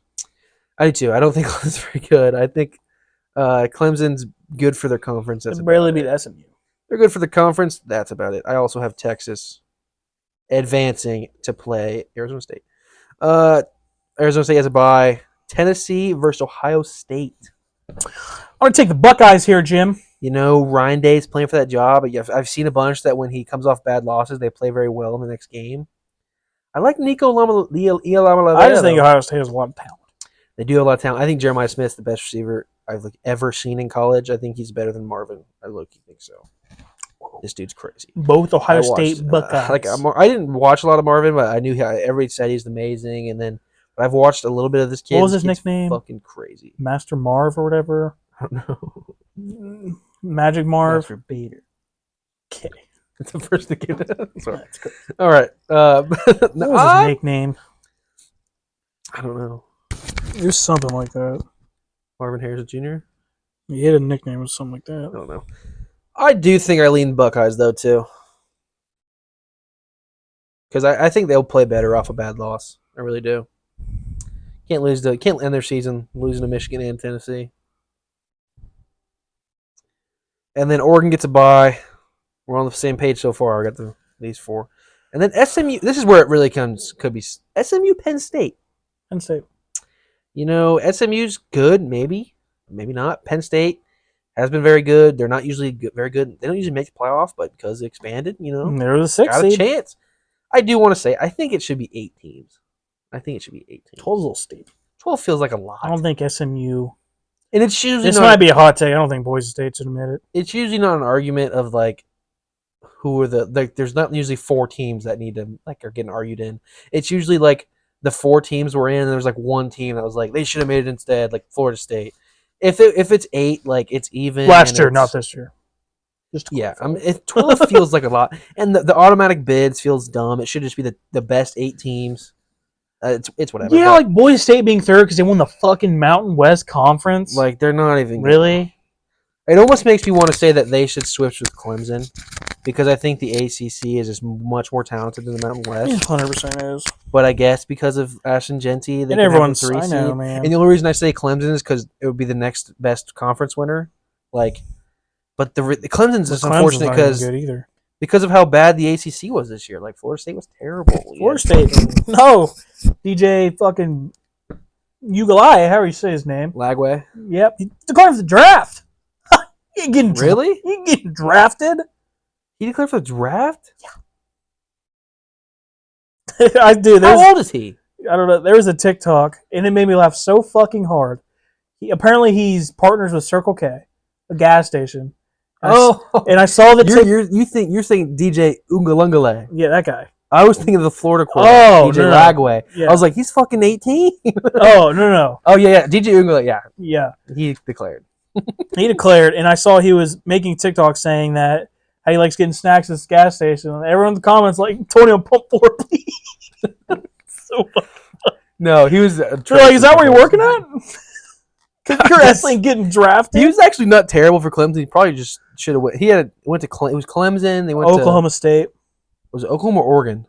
I do too. I don't think Clemson's very good. I think Clemson's good for their conference.
They barely beat SMU.
They're good for the conference. That's about it. I also have Texas advancing to play Arizona State. Arizona State has a bye. Tennessee versus Ohio State.
I'm going to take the Buckeyes here, Jim.
Ryan Day's playing for that job. I've seen a bunch that when he comes off bad losses, they play very well in the next game. I like Nico Iamaleava.
I just think Ohio State has a lot of talent.
They do have a lot of talent. I think Jeremiah Smith's the best receiver I've ever seen in college. I think he's better than Marvin. I low-key think so. This dude's crazy.
Both Ohio State Buckeyes.
I didn't watch a lot of Marvin, but I knew everybody said he's amazing. And then I've watched a little bit of this kid.
What was his nickname?
Fucking crazy.
Master Marv or whatever.
I don't know.
Magic Marv.
Master Bader.
Okay.
That's the first thing came out. Sorry. All right.
What was his nickname?
I don't know.
It was something like that.
Marvin Harris Jr.?
He had a nickname or something like
I
that.
don't know. I do think I lean Buckeyes, though, too. Because I think they'll play better off a bad loss. I really do. Can't end their season losing to Michigan and Tennessee. And then Oregon gets a bye. We're on the same page so far. I got these 4. And then SMU. This is where it really could be SMU Penn State.
Penn State.
SMU's good, maybe not. Penn State has been very good. They're not usually very good. They don't usually make the playoff, but because they expanded,
they're the 6th
got
seed.
a chance. I do want to say, I think it should be 8 teams.
12's a little steep.
12 feels like a lot.
I don't think SMU.
And it's usually
this might be a hot take. I don't think Boise State should admit it.
It's usually not an argument of who are there's not usually 4 teams that need to are getting argued in. It's usually the 4 teams we're in, and there's one team that was they should have made it instead, like Florida State. If it's 8, it's even.
Last year, not this year.
Just 12 feels like a lot, and the automatic bids feels dumb. It should just be the best 8 teams. It's whatever.
Yeah, Boise State being 3rd because they won the fucking Mountain West Conference.
They're not even
really.
It almost makes me want to say that they should switch with Clemson, because I think the ACC is just much more talented than the Mountain West.
100% is. But
I guess because of Ashton Genty,
and everyone's 3 seed. I know, man.
And the only reason I say Clemson is because it would be the next best conference winner. But the Clemson's is unfortunate because of how bad the ACC was this year. Florida State was terrible.
Florida State, no, DJ fucking Ugalai, how do you say his name?
Lagway.
Yep, he declared for the draft. He getting drafted?
He declared for the draft?
Yeah. I do.
How old is he?
I don't know. There was a TikTok, and it made me laugh so fucking hard. Apparently, he's partners with Circle K, a gas station. And I saw the
you're saying DJ Ungalungale.
Yeah, that guy.
I was thinking of the Florida quarterback, DJ Lagway.
Yeah.
I was like, he's fucking 18?
Oh, no.
Oh, yeah. DJ Ungale, yeah.
Yeah.
He declared.
He declared, and I saw he was making TikTok saying that how he likes getting snacks at this gas station. And everyone in the comments Tony, on pump 4, please. So funny.
No, he was...
They're is that where you're working at? You're wrestling getting drafted.
He was actually not terrible for Clemson. He probably just should have went. It was Clemson. They went
Oklahoma State.
Was it Oklahoma or Oregon?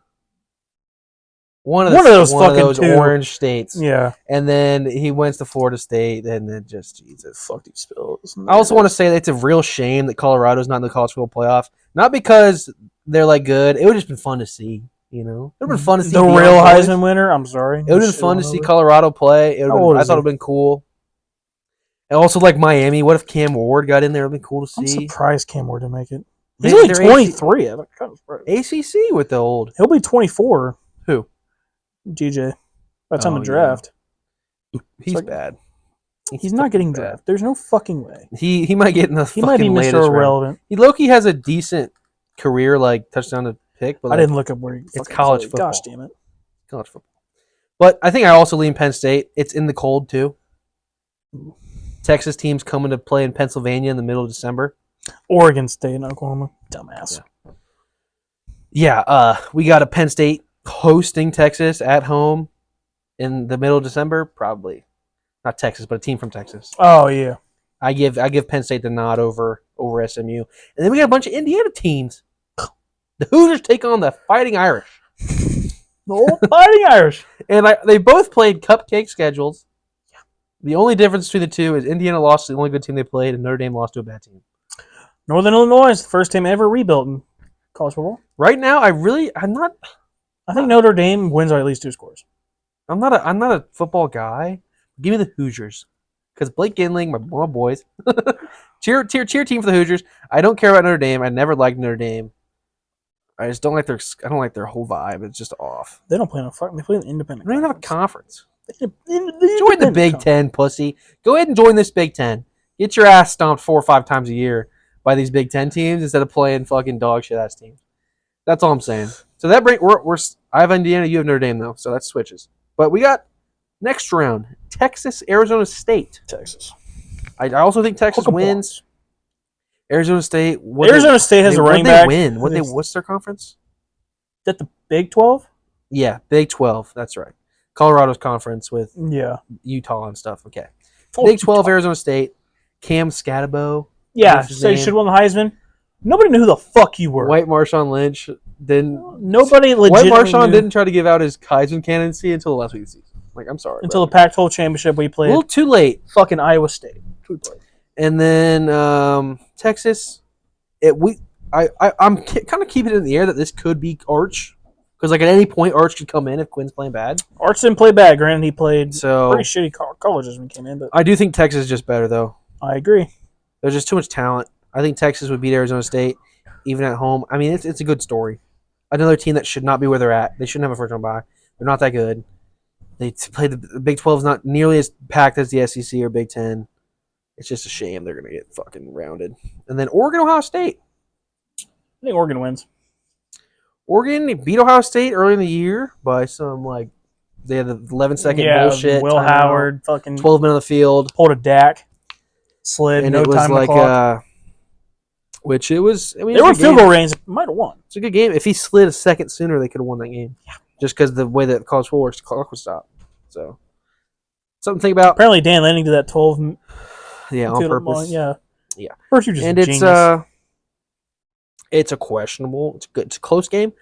One of
those
orange states.
Yeah.
And then he went to Florida State, and then just Jesus,
fuck these spills.
I also want to say that it's a real shame that Colorado's not in the college football playoff. Not because they're good. It would have just been fun to see. It would have been fun to see
the real Heisman winner. I'm sorry.
It would have been fun to see Colorado play. I thought it would have been cool. And also, Miami, what if Cam Ward got in there? It would be cool to see.
I'm surprised Cam Ward didn't make it. He's only 23.
ACC with the old.
He'll be 24.
Who?
DJ. By the time of draft.
He's bad.
He's not getting drafted. There's no fucking way.
He might get in the
He might be Mr. Irrelevant.
He low-key has a decent career, like touchdown to pick, but
I didn't look up where
it's college football.
Gosh damn it.
College football. But I think I also lean Penn State. It's in the cold too. Texas teams coming to play in Pennsylvania in the middle of December.
Oregon State and Oklahoma. Dumbass.
Yeah, we got a Penn State hosting Texas at home in the middle of December, probably. Not Texas, but a team from Texas.
Oh yeah.
I give Penn State the nod over SMU. And then we got a bunch of Indiana teams. The Hoosiers take on the Fighting Irish.
The old Fighting Irish.
And they both played cupcake schedules. The only difference between the two is Indiana lost to the only good team they played, and Notre Dame lost to a bad team.
Northern Illinois is the first team ever rebuilt in college football.
Right now, I'm not.
I think Notre Dame wins by at least 2 scores.
I'm not a football guy. Give me the Hoosiers, because Blake Ginling, my boys, cheer team for the Hoosiers. I don't care about Notre Dame. I never liked Notre Dame. I just don't like their whole vibe. It's just off.
They don't play in a fucking. They play in an independent.
They don't even have a conference.
Join
the Big Ten, pussy. Go ahead and join this Big Ten. Get your ass stomped 4 or 5 times a year by these Big Ten teams instead of playing fucking dog shit ass teams. That's all I'm saying. So that I have Indiana, you have Notre Dame though, so that switches. But we got next round, Texas, Arizona State.
Texas.
I also think Texas wins. Arizona State.
Arizona State has a running back.
What's their conference?
Is that the Big 12?
Yeah, Big 12. That's right. Colorado's conference with Utah and stuff. Okay. Big 12, Arizona State. Cam Scatabo.
Yeah, so you should win the Heisman. Nobody knew who the fuck you were.
White Marshawn Lynch didn't.
Nobody legitimately
White Marshawn didn't try to give out his Heisman candidacy until the last week of the season. Like, I'm sorry.
Until the Pac-12 championship we played.
A little too late.
Fucking Iowa State.
And then Texas. I'm kind of keeping it in the air that this could be Arch. Because, like, at any point, Arch could come in if Quinn's playing bad.
Arch didn't play bad. Granted, he played pretty shitty colleges when he came in. But
I do think Texas is just better, though.
I agree.
There's just too much talent. I think Texas would beat Arizona State, even at home. I mean, it's a good story. Another team that should not be where they're at. They shouldn't have a first-round bye. They're not that good. They play the Big 12 is not nearly as packed as the SEC or Big 10. It's just a shame they're going to get fucking rounded. And then Oregon, Ohio State.
I think Oregon wins.
Oregon beat Ohio State early in the year by some, like, they had the 11-second bullshit.
Will Howard, fucking
12 men on the field.
Pulled a Dak. Slid,
and
no
it was
time
like,
to clock.
which it was. I mean,
they were in field goal range. Might have won.
It's a good game. If he slid a second sooner, they could have won that game.
Yeah.
Just because the way that college football works, the clock would stop. So, something to think about.
Apparently, Dan Lanning did that 12.
Yeah, on purpose.
Ball. Yeah.
First,
you're just
and it's a questionable. It's good. It's a close game.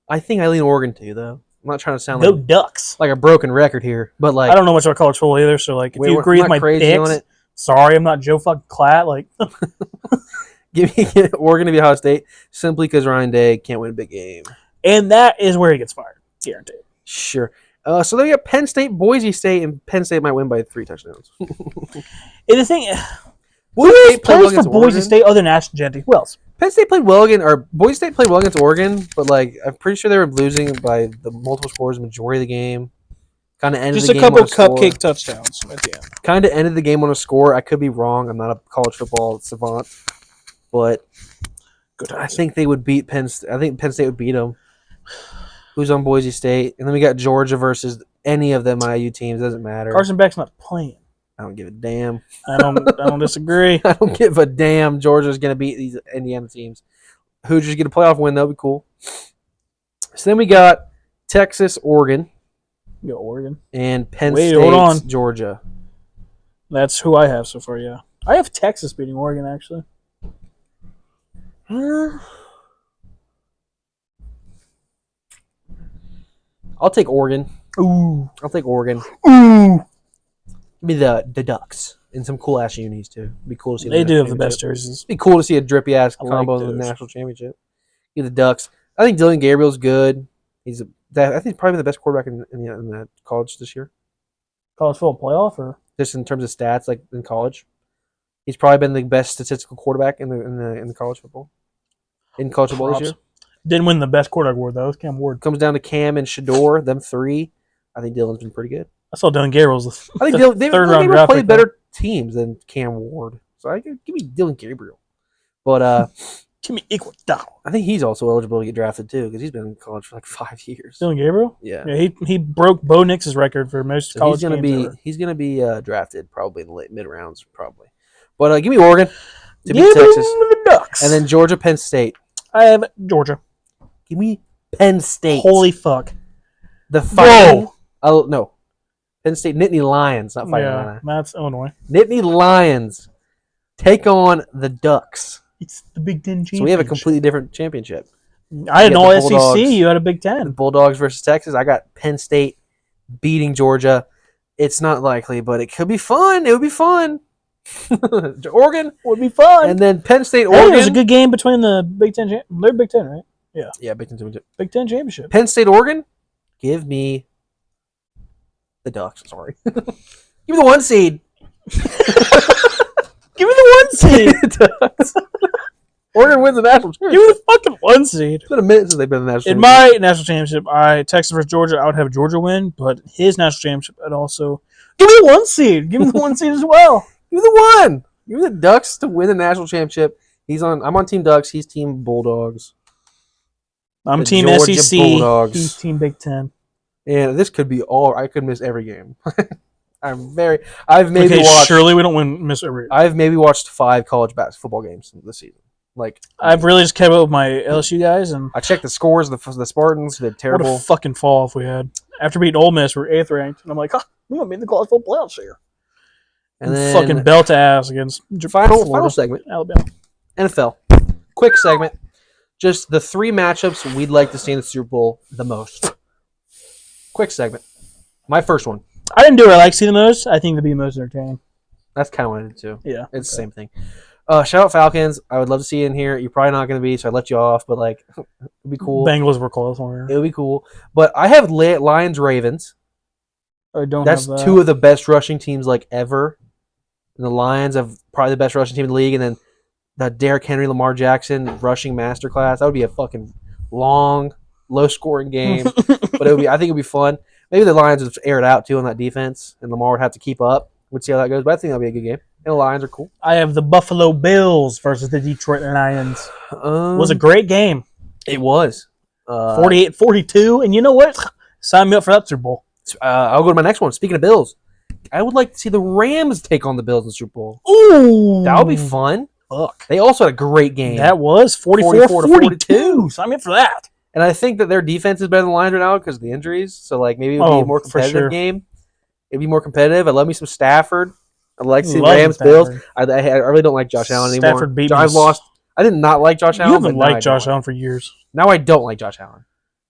I think I lean Oregon too, though. I'm not trying to sound like
Ducks,
like a broken record here, but like
I don't know much about college football either. So like, if you agree with my picks, sorry, I'm not Joe fucking Klatt. Like,
give me Oregon to be Ohio State simply because Ryan Day can't win a big game,
and that is where he gets fired, guaranteed.
Sure. So then we got Penn State, Boise State, and Penn State might win by 3 touchdowns.
And the thing, who else plays for Boise State other than Ashton Jeanty? Who else?
Penn State played well Boise State played well against Oregon, but like I'm pretty sure they were losing by the multiple scores the majority of the game. Kind of ended
just
the game
a couple
on a
cupcake
score.
Touchdowns at the end.
Kind of ended the game on a score. I could be wrong. I'm not a college football savant, but I think they would beat Penn State. I think Penn State would beat them. Who's on Boise State? And then we got Georgia versus any of them IU teams. Doesn't matter.
Carson Beck's not playing.
I don't give a damn.
I don't disagree.
I don't give a damn. Georgia's going to beat these Indiana teams. Hoosiers get a playoff win. That'll be cool. So then we got Texas, Oregon.
You got Oregon.
And Penn
State,
Georgia.
That's who I have so far, yeah. I have Texas beating Oregon, actually.
I'll take Oregon.
Ooh.
I'll take Oregon.
Ooh.
Give me the Ducks and some cool ass unis too. It'd be cool to see.
They do have the best jerseys.
It'd be cool to see a drippy ass combo in the national championship. Give the Ducks. I think Dylan Gabriel's good. I think he's probably the best quarterback in the college this year.
College football playoff, or
just in terms of stats, like in college, he's probably been the best statistical quarterback in the college football. In college football this year.
Didn't win the best quarterback award though. Cam Ward
comes down to Cam and Shador, them 3. I think Dylan's been pretty good.
I saw Dylan Gabriel's.
I think Dylan played better teams than Cam Ward. So give me Dylan Gabriel. But
give me Iguodala.
I think he's also eligible to get drafted too because he's been in college for like 5 years.
Dylan Gabriel?
Yeah.
He broke Bo Nix's record for most college games ever.
He's gonna be drafted probably in the late mid rounds probably. But give me Oregon to beat
Give
Texas,
me the Ducks.
and then Georgia, Penn State.
I have Georgia.
Give me Penn State.
Holy fuck!
The fighting. Oh no, Penn State Nittany Lions, not fighting.
Yeah, that's Illinois.
Nittany Lions take on the Ducks.
It's the Big Ten championship.
So we have a completely different championship.
I had no SEC. You had a Big Ten.
The Bulldogs versus Texas. I got Penn State beating Georgia. It's not likely, but it could be fun. It would be fun. Oregon
would be fun.
And then Penn State, Oregon.
It was a good game between the Big Ten. They're Big Ten, right? Yeah.
Yeah, Big Ten championship.
Big Ten championship.
Penn State, Oregon. Give me the Ducks. Sorry. Give me the 1 seed.
Give me the 1 seed.
Oregon wins the national championship.
Give me the fucking 1 seed.
It's been a minute since they've been in the national
championship. In my national championship, Texas versus Georgia, I would have Georgia win, but his national championship, I'd also give me the 1 seed. Give me the 1 seed as well.
Give me the 1. Give me the Ducks to win the national championship. I'm on Team Ducks. He's Team Bulldogs.
I'm Team
Georgia
SEC.
Bulldogs.
He's Team Big Ten.
And this could be all. I could miss every game. I've maybe watched.
Surely we don't miss every.
I've maybe watched 5 college basketball games this season. Like
I've really just kept up with my LSU guys, and
I checked the scores. The Spartans did terrible.
What a fucking fall off we had after beating Ole Miss. We're 8th ranked, and I'm like, we might be in the college football playoffs here.
And then
fucking belt ass against
final segment.
Alabama.
NFL. Quick segment. Just the 3 matchups we'd like to see in the Super Bowl the most. Quick segment. My first one.
I didn't do what I like to see the most. I think they'd be the most entertaining.
That's kind of what I did too.
Yeah.
It's the same thing. Shout out Falcons. I would love to see you in here. You're probably not going to be, so I let you off, but it'd be cool.
Bengals were close on here.
It would be cool. But I have Lions Ravens.
I don't
That's
have that.
2 of the best rushing teams ever. And the Lions have probably the best rushing team in the league, and then the Derrick Henry, Lamar Jackson rushing masterclass. That would be a fucking long, low-scoring game. But I think it would be fun. Maybe the Lions would air it out, too, on that defense, and Lamar would have to keep up. We'd see how that goes, but I think that would be a good game. And the Lions are cool.
I have the Buffalo Bills versus the Detroit Lions. It was a great game.
It was.
48-42, and you know what? Sign me up for that Super Bowl.
I'll go to my next one. Speaking of Bills, I would like to see the Rams take on the Bills in the Super Bowl.
Ooh.
That would be fun.
Fuck.
They also had a great game.
That was 44-42. Sign me up for that.
And I think that their defense is better than the Lions right now because of the injuries. So, maybe it would be a more competitive game. It'd be more competitive. I love me some Stafford. I like to see Rams, Bills. I really don't like Josh Allen anymore.
Stafford beat
I've lost. I did not like Josh Allen.
You haven't liked Josh Allen for years.
Now I don't like Josh Allen.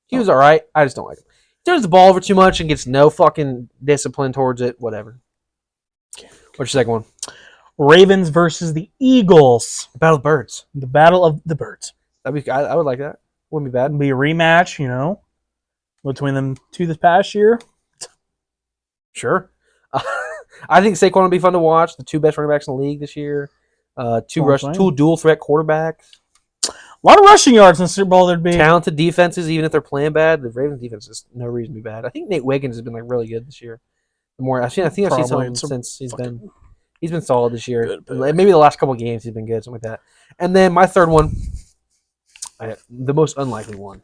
He was all right. I just don't like him. He turns the ball over too much and gets no fucking discipline towards it. Whatever. What's your second one?
Ravens versus the Eagles.
The Battle of Birds.
The Battle of the Birds.
I would like that. Wouldn't be bad.
It'd be a rematch, between them 2 this past year.
Sure. I think Saquon would be fun to watch. The 2 best running backs in the league this year. 2 dual threat quarterbacks.
A lot of rushing yards in the Super Bowl there'd be.
Talented defenses, even if they're playing bad. The Ravens defense is no reason to be bad. I think Nate Wiggins has been really good this year. I think I've seen something since he's been solid this year. Maybe the last couple of games he's been good, something like that. And then my third one, the most unlikely one.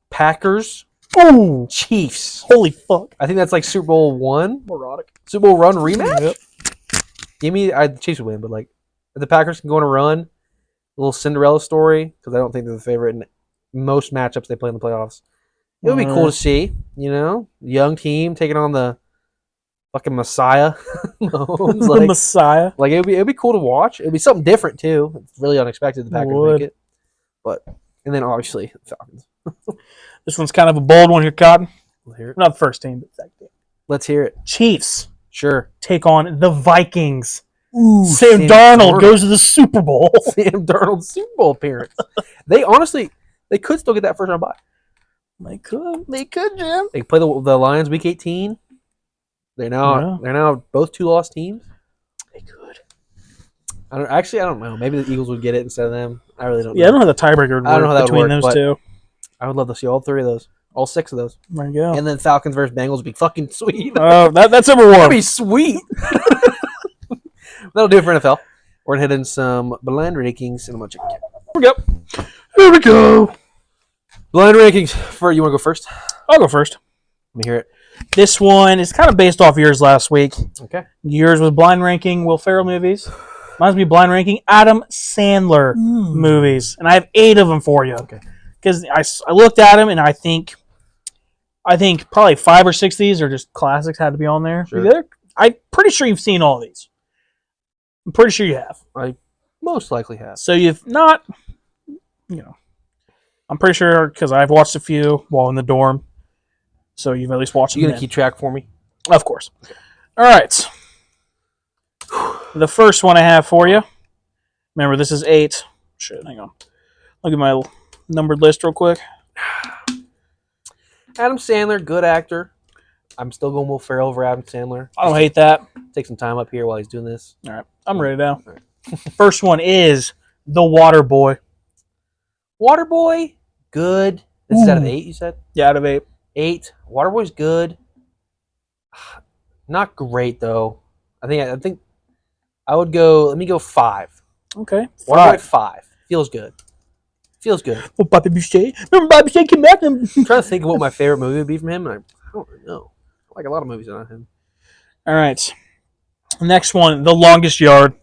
Packers.
Ooh,
Chiefs.
Holy fuck.
I think that's Super Bowl 1.
Erotic.
Super Bowl run rematch?
Yep.
Give me the Chiefs would win, but if the Packers can go on a run, a little Cinderella story, because I don't think they're the favorite in most matchups they play in the playoffs. It would be cool to see, young team taking on the fucking Messiah.
The Messiah.
It'd be cool to watch. It'd be something different too. It's really unexpected the Packers make it. And then obviously Falcons.
This one's kind of a bold one here, Cotton. Not the first team, but second team.
Let's hear it.
Chiefs.
Sure.
Take on the Vikings.
Ooh,
Sam Darnold goes to the Super Bowl.
Sam Darnold's Super Bowl appearance. They could still get that first round bye.
They could, Jim.
They play the Lions week 18. They're now both 2-loss teams.
They could.
I don't know. Maybe the Eagles would get it instead of them. I really don't know.
Yeah, I don't know how the tiebreaker would work between those two.
I would love to see all 3 of those. All 6 of those.
There you go.
And then Falcons versus Bengals would be fucking sweet.
That's number 1.
That'd be sweet. That'll do it for NFL. We're going to hit in some blind rankings, and I'm going to check it out. Here we go. Blind rankings. You want to go first?
I'll go first.
Let me hear it.
This one is kind of based off yours last week.
Okay.
Yours was blind ranking Will Ferrell movies. Mine's be blind ranking Adam Sandler movies. And I have 8 of them for you.
Okay.
Because I looked at them, and I think probably 5 or 6 of these are just classics, had to be on there.
Sure.
I'm pretty sure you've seen all of these. I'm pretty sure you have.
I most likely have.
So you've not, I'm pretty sure because I've watched a few while in the dorm. So you've at least watched them.
You gonna keep track for me?
Of course. Okay. All right. The first one I have for you. Remember, this is 8. Shit, hang on. Look at my numbered list real quick.
Adam Sandler, good actor. I'm still going Will Ferrell over Adam Sandler.
I don't hate that.
Take some time up here while he's doing this.
All right. I'm ready now. Right. First one is The Waterboy.
Waterboy, good. This is out of 8, you said?
Yeah, out of 8.
8. Waterboy's good. Not great, though. I think I would go, let me go 5.
Okay.
Waterboy 5. Feels good.
Oh, Bobby Boucher. Remember Bobby Boucher came back?
I'm trying to think of what my favorite movie would be from him, and I don't really know. I like a lot of movies on him.
All right. Next one, The Longest Yard.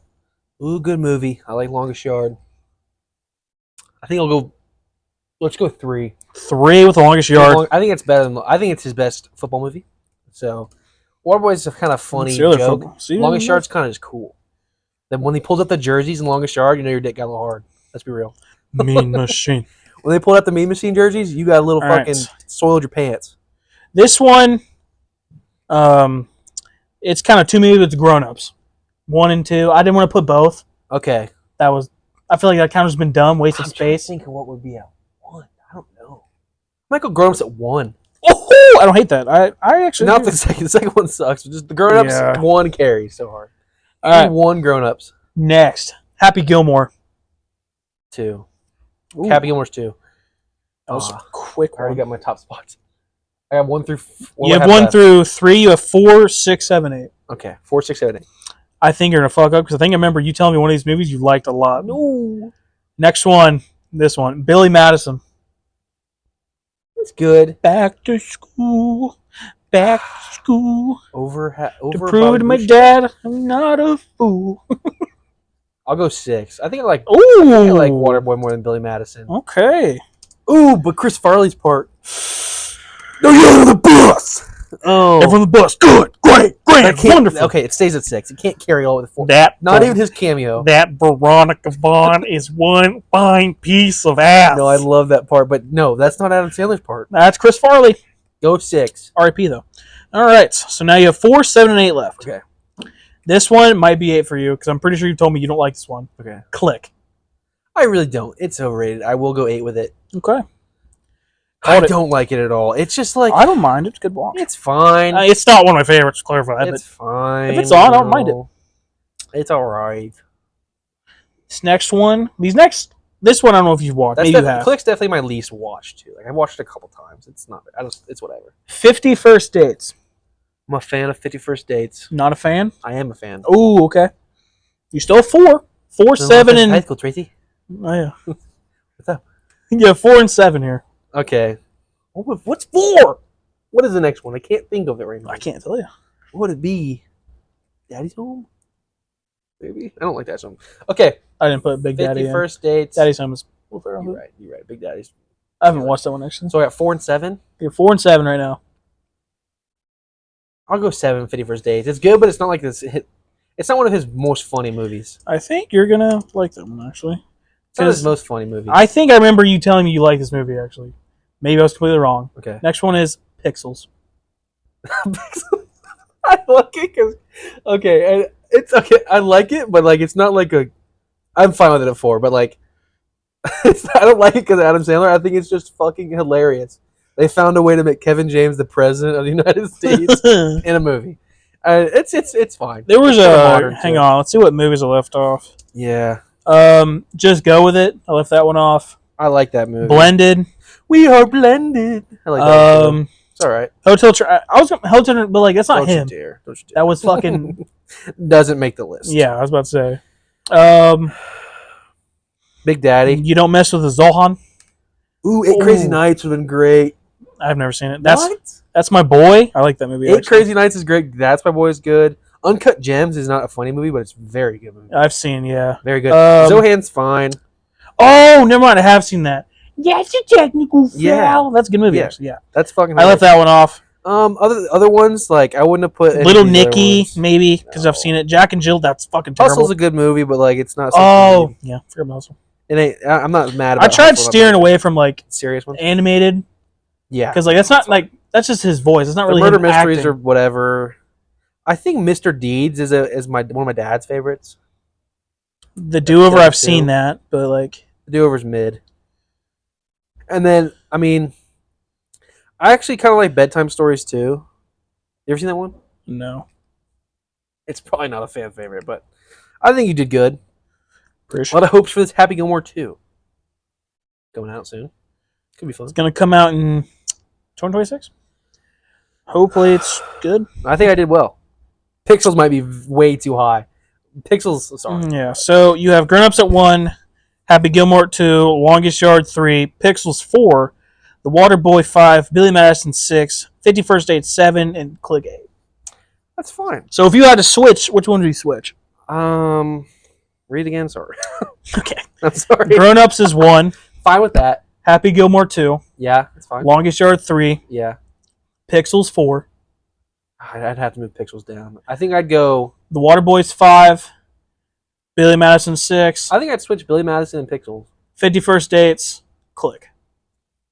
Ooh, good movie. I like Longest Yard. I think let's go 3.
3 with The Longest Yard.
I think it's better than, I think it's his best football movie. So, Waterboy's a kind of funny joke. Longest Yard's kind of just cool. Then when he pulls up the jerseys in Longest Yard, you know your dick got a little hard. Let's be real.
Mean Machine.
When they pulled out the Mean Machine jerseys, you got a little soiled your pants.
This one, it's kind of 2 movies with grown-ups. 1 and 2. I didn't want to put both.
Okay.
I feel like that kind of has been dumb, wasted space.
Think of what would be at 1. I don't know. Michael grown-ups at 1.
Oh, I don't hate that. I actually
not the second. The second one sucks. But just the grown-ups 1 carries so hard.
All right.
1 grown-ups.
Next, Happy Gilmore.
2. Ooh. Happy Gilmore's 2.
That was a quick one.
I already got my top spots. I got 1 through.
You have 1 through 3. You have 4, 6, 7, 8.
Okay, 4, 6, 7, 8.
I think you're gonna fuck up because I think I remember you telling me one of these movies you liked a lot.
No.
Next one, this one, Billy Madison.
It's good.
Back to school.
Over
to prove to my dad I'm not a fool.
I'll go 6. I think I like Waterboy more than Billy Madison.
Okay.
Ooh, but Chris Farley's part. No, you're the bus.
Oh, everyone on the bus. Good, great, wonderful.
Okay, it stays at 6. It can't carry all with 4.
Not
even his cameo.
That Veronica Vaughn is one fine piece of ass.
No, I love that part, but no, that's not Adam Sandler's part.
That's Chris Farley.
Go 6.
R.I.P. though. All right, so now you have 4, 7, and 8 left.
Okay.
This one might be 8 for you because I'm pretty sure you told me you don't like this one.
Okay.
Click.
I really don't. It's overrated. I will go 8 with it.
Okay.
I don't like it at all. It's just like...
I don't mind. It's a good watch.
It's fine.
It's not one of my favorites, to clarify.
It's fine.
If it's on, I don't mind it.
It's all right.
This next one... This one I don't know if you've watched. Maybe you have.
Click's definitely my least watched, too. Like, I've watched it a couple times. It's not... It's whatever.
50 First Dates.
I'm a fan of 50 First Dates.
Not a fan?
I am a fan.
Oh, okay. You still have 4. 4, 7, and...
High school, Tracy.
Oh, yeah.
What's up?
You have 4 and 7 here.
Okay. What's 4? What is the next one? I can't think of it right now.
I can't tell you.
What would it be? Daddy's Home? Maybe? I don't like Daddy's Home. Okay.
I didn't put Big Daddy in.
50 First Dates.
Daddy's Home is...
You're right. Big Daddy's.
I haven't watched that one, actually.
So I got 4 and 7?
You're 4 and 7 right now.
I'll go 7, 50 First Dates. It's good, but it's not like this hit. It's not one of his most funny movies.
I think you're going to like that one, actually.
It's not his most funny movie.
I think I remember you telling me you like this movie, actually. Maybe I was completely wrong.
Okay.
Next one is Pixels.
I like it because... Okay, it's okay. I like it, but like it's not like a... I'm fine with it at 4, but like... I don't like it because of Adam Sandler. I think it's just fucking hilarious. They found a way to make Kevin James the president of the United States in a movie. It's fine.
There was hang on, let's see what movies I left off.
Yeah.
Just Go With It. I left that one off.
I like that movie.
Blended.
We are blended. I like that movie. It's all right.
I was Hotel, but like that's not him.
Don't you dare.
That was fucking.
Doesn't make the list.
Yeah, I was about to say.
Big Daddy.
You don't mess with the Zohan.
Ooh, Eight Crazy Nights would have been great.
I've never seen it.
What?
That's my boy. I like that movie.
Eight Crazy Nights is great. That's My Boy is good. Uncut Gems is not a funny movie, but it's a very good movie.
I've seen, yeah.
Very good. Zohan's fine.
Oh, never mind. I have seen that. That's a technical foul.
Yeah.
That's a good movie, actually. Yeah.
That's fucking
I left that one off.
Other ones, like, I wouldn't have put
Little Nicky, maybe, because I've seen it. Jack and Jill, that's fucking terrible.
Hustle's a good movie, but, like, it's not
something yeah. Forget about Hustle.
I'm not mad about
I tried
Hustle,
steering away from, like,
serious ones.
Animated.
Yeah.
Because, like, that's not, like, that's just his voice. It's not really
Murder
him
Mysteries
acting.
or whatever. I think Mr. Deeds is one of my dad's favorites.
The Do-Over, I've seen that, but, like...
The Do-Over's mid. And then, I mean, I actually kind of like Bedtime Stories, too. You ever seen that one?
No.
It's probably not a fan favorite, but I think you did good.
Appreciate
a lot of hopes for this Happy Gilmore 2. Going out soon. Could be fun.
It's going to come out in 2026? Hopefully it's good.
I think I did well. Pixels might be way too high. Pixels, sorry.
Yeah, so you have Grown Ups at 1, Happy Gilmore at 2, Longest Yard 3, Pixels 4, The Waterboy 5, Billy Madison 6, 51st Date 7, and Click 8.
That's fine.
So if you had to switch, which one would you switch?
Read again, sorry.
Okay.
I'm sorry.
Grown Ups is 1.
Fine with that.
Happy Gilmore 2.
Yeah, that's fine.
Longest Yard 3.
Yeah.
Pixels 4.
I'd have to move Pixels down. I think I'd go...
The Waterboys 5. Billy Madison 6.
I think I'd switch Billy Madison and Pixels.
51st Dates. Click.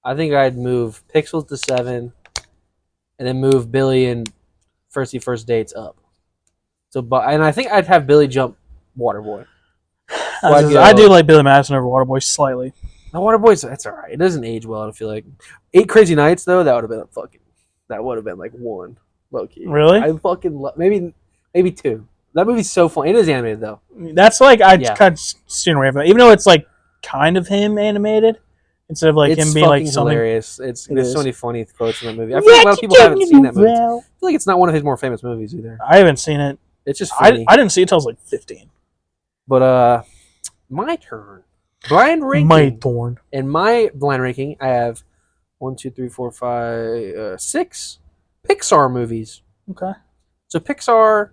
I think I'd move Pixels to 7, and then move Billy and First Dates up. And I think I'd have Billy jump Waterboy. So
I do like Billy Madison over Waterboy slightly.
The Waterboy's that's all right. It doesn't age well. I feel like 8 Crazy Nights though. That would have been like 1 low key.
Really?
I fucking maybe 2. That movie's so fun. It is animated though.
That's like kind of steering away from it, even though it's like kind of him animated instead of like him being like something
hilarious. There's so many funny quotes in that movie. I feel like a lot of people haven't seen that movie. I feel like it's not one of his more famous movies either.
I haven't seen it.
It's just funny.
I didn't see it till I was like 15.
But my turn. Blind ranking.
My turn.
In my blind ranking, I have 1, 2, 3, 4, 5, 6 Pixar movies.
Okay.
So Pixar,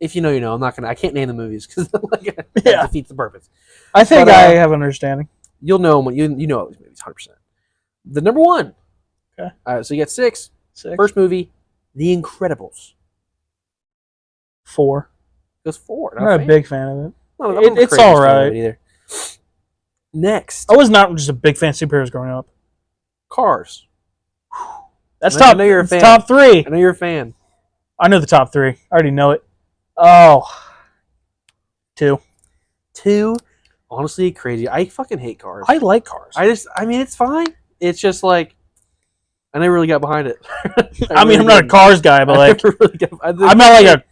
if you know, you know. I can't name the movies because that defeats the purpose.
I think I have an understanding.
You'll know when you know all these movies 100%. The number 1.
Okay.
So you get 6. First movie, The Incredibles.
4.
It goes 4.
I'm not a big fan of it.
No,
it's all right.
Either. Next,
I was not just a big fan of superheroes growing up.
Cars.
That's top. I know you're a fan. Top 3.
I know you're a fan.
I know the top 3. I already know it. Oh. 2.
2. Honestly, crazy. I fucking hate Cars.
I like Cars.
I mean, it's fine. It's just like I never really got behind it.
I'm not a Cars guy, but like I'm not like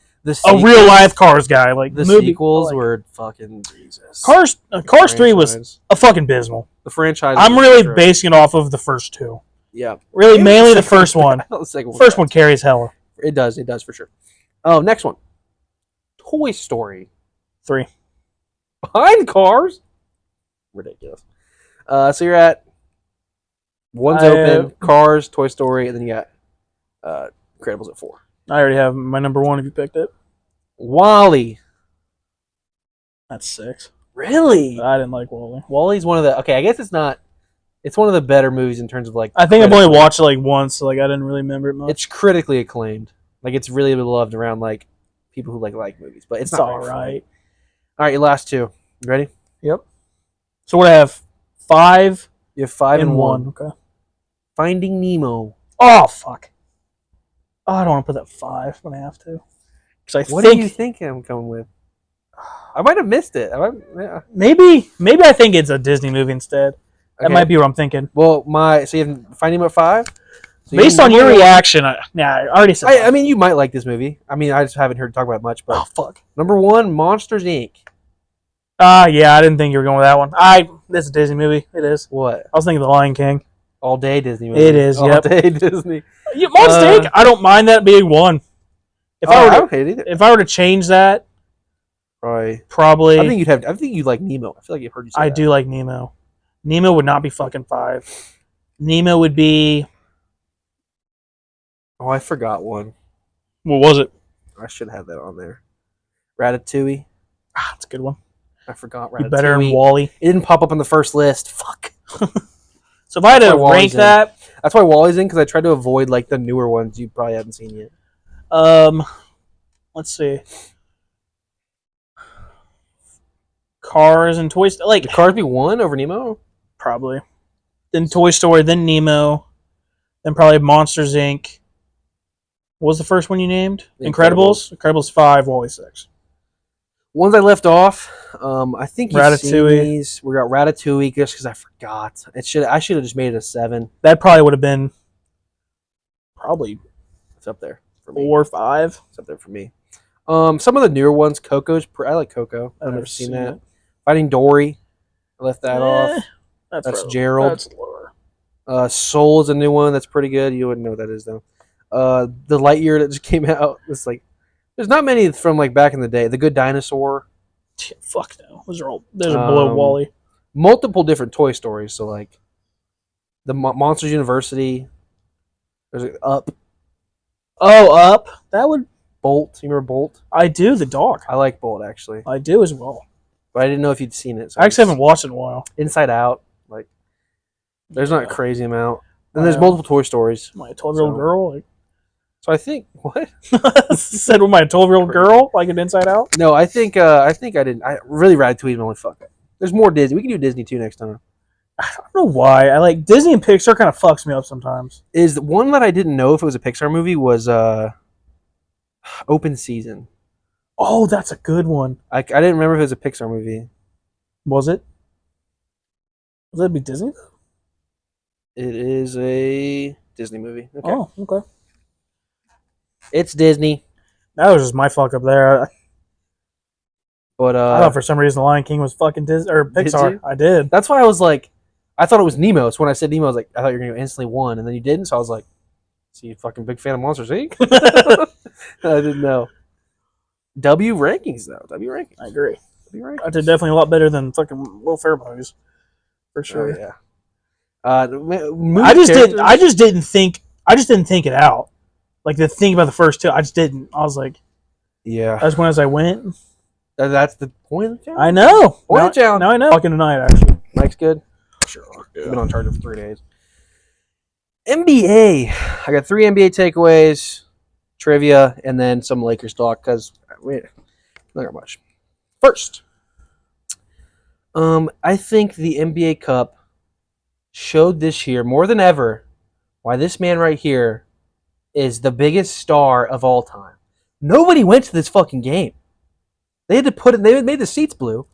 a real life Cars guy. Like
the sequels were fucking Jesus.
Cars 3 was a fucking abysmal.
The franchise.
I'm really basing it off of the first 2.
Yeah.
Really, mainly the first one.
The
first one carries hella.
It does for sure. Oh, next one. Toy Story
3.
Behind Cars. Ridiculous. So you're at one's open, Cars, Toy Story, and then you got Incredibles at 4.
I already have my number 1 if you picked it.
WALL-E.
That's 6.
Really?
I didn't like WALL-E.
WALL-E's one of the I guess it's not. It's one of the better movies in terms of like.
I think I've only watched it like once, so like I didn't really remember it much.
It's critically acclaimed. Like it's really beloved around like people who like movies, but it's not
all right.
All right, your last 2. You ready?
Yep. So what I have 5.
You have 5 and 1.
Okay.
Finding Nemo.
Oh fuck. Oh, I don't want to put that 5 when I have to.
What do you think I'm coming with? I might have missed it.
Maybe I think it's a Disney movie instead. That might be what I'm thinking.
Well, so you have Finding Nemo at 5? So
based on your reaction, I already said
I mean, you might like this movie. I mean, I just haven't heard talk about it much. But
oh fuck.
Number 1, Monsters Inc.
Yeah, I didn't think you were going with that one. This is a Disney movie. It is.
What?
I was thinking The Lion King.
All day Disney movie.
It is. Yep.
All day Disney.
Yeah, Monsters Inc. I don't mind that being one.
I don't hate it.
If I were to change that, probably.
I think you'd like Nemo. I feel like you've heard you say that.
I do like Nemo. Nemo would not be fucking 5. Nemo would be.
Oh, I forgot one.
What was it?
I should have that on there. Ratatouille.
Ah, that's a good one.
I forgot Ratatouille.
Be better than WALL-E.
It didn't pop up on the first list. Fuck.
So if I had to rank that,
that's why WALL-E's in, because I tried to avoid like the newer ones you probably haven't seen yet.
Let's see. Cars and Toy Story. Like,
would Cars be 1 over Nemo?
Probably. Then Toy Story, then Nemo, then probably Monsters Inc. What was the first one you named? Incredibles. Incredibles 5, WALL-E 6.
Ones I left off. I think you've seen
Ratatouille.
these. We got Ratatouille just because I forgot. I should have just made it a 7.
That probably would have been probably
It's up there for me.
4 or 5.
It's up there for me. Some of the newer ones. Coco's. I like Coco. I've never seen that. Finding Dory. I left that off. That's Gerald.
That's lower.
Soul is a new one that's pretty good. You wouldn't know what that is though. The Lightyear that just came out. It's like there's not many from like back in the day. The Good Dinosaur.
Fuck no. Those are below WALL-E.
Multiple different Toy Stories. So like the Monsters University. There's Up.
Oh, Up. That would.
Bolt. You remember Bolt?
I do. The dog.
I like Bolt actually.
I do as well.
But I didn't know if you'd seen it. So
I actually haven't watched it in a while.
Inside Out. Like there's not a crazy amount. And there's multiple Toy Stories.
Am I a 12-year-old girl? Like...
So I think what?
Said with my 12-year-old girl, like an Inside Out?
No, I think I didn't. I really Ratatouille only fuck it. There's more Disney. We can do Disney too next time.
I don't know why. I like Disney and Pixar kind of fucks me up sometimes.
Is the one that I didn't know if it was a Pixar movie was Open Season.
Oh, that's a good one.
I didn't remember if it was a Pixar movie.
Was it? Was that be Disney?
It is a Disney movie. Okay.
Oh, okay.
It's Disney.
That was just my fuck up there.
But
I thought for some reason The Lion King was fucking Disney or Pixar. I did.
That's why I was like, I thought it was Nemo. So when I said Nemo, I was like, I thought you were gonna go instantly 1, and then you didn't. So I was like, "See, you fucking big fan of Monsters Inc." I didn't know. W rankings though. W rankings.
I agree.
W rankings.
I did definitely a lot better than fucking Will Ferrell movies, for sure.
Oh, yeah.
I just didn't think it out. Like the thing about the first two, I just didn't. I was like,
yeah.
I just went as I went.
That's the point of the challenge.
I know.
Point of the challenge.
Now I know. Fucking tonight, actually.
Mike's good.
Sure.
Yeah. Been on charge for 3 days. NBA. I got 3 NBA takeaways, trivia, and then some Lakers talk because not got much. First, I think the NBA Cup showed this year more than ever why this man right here is the biggest star of all time. Nobody went to this fucking game. They had to they made the seats blue,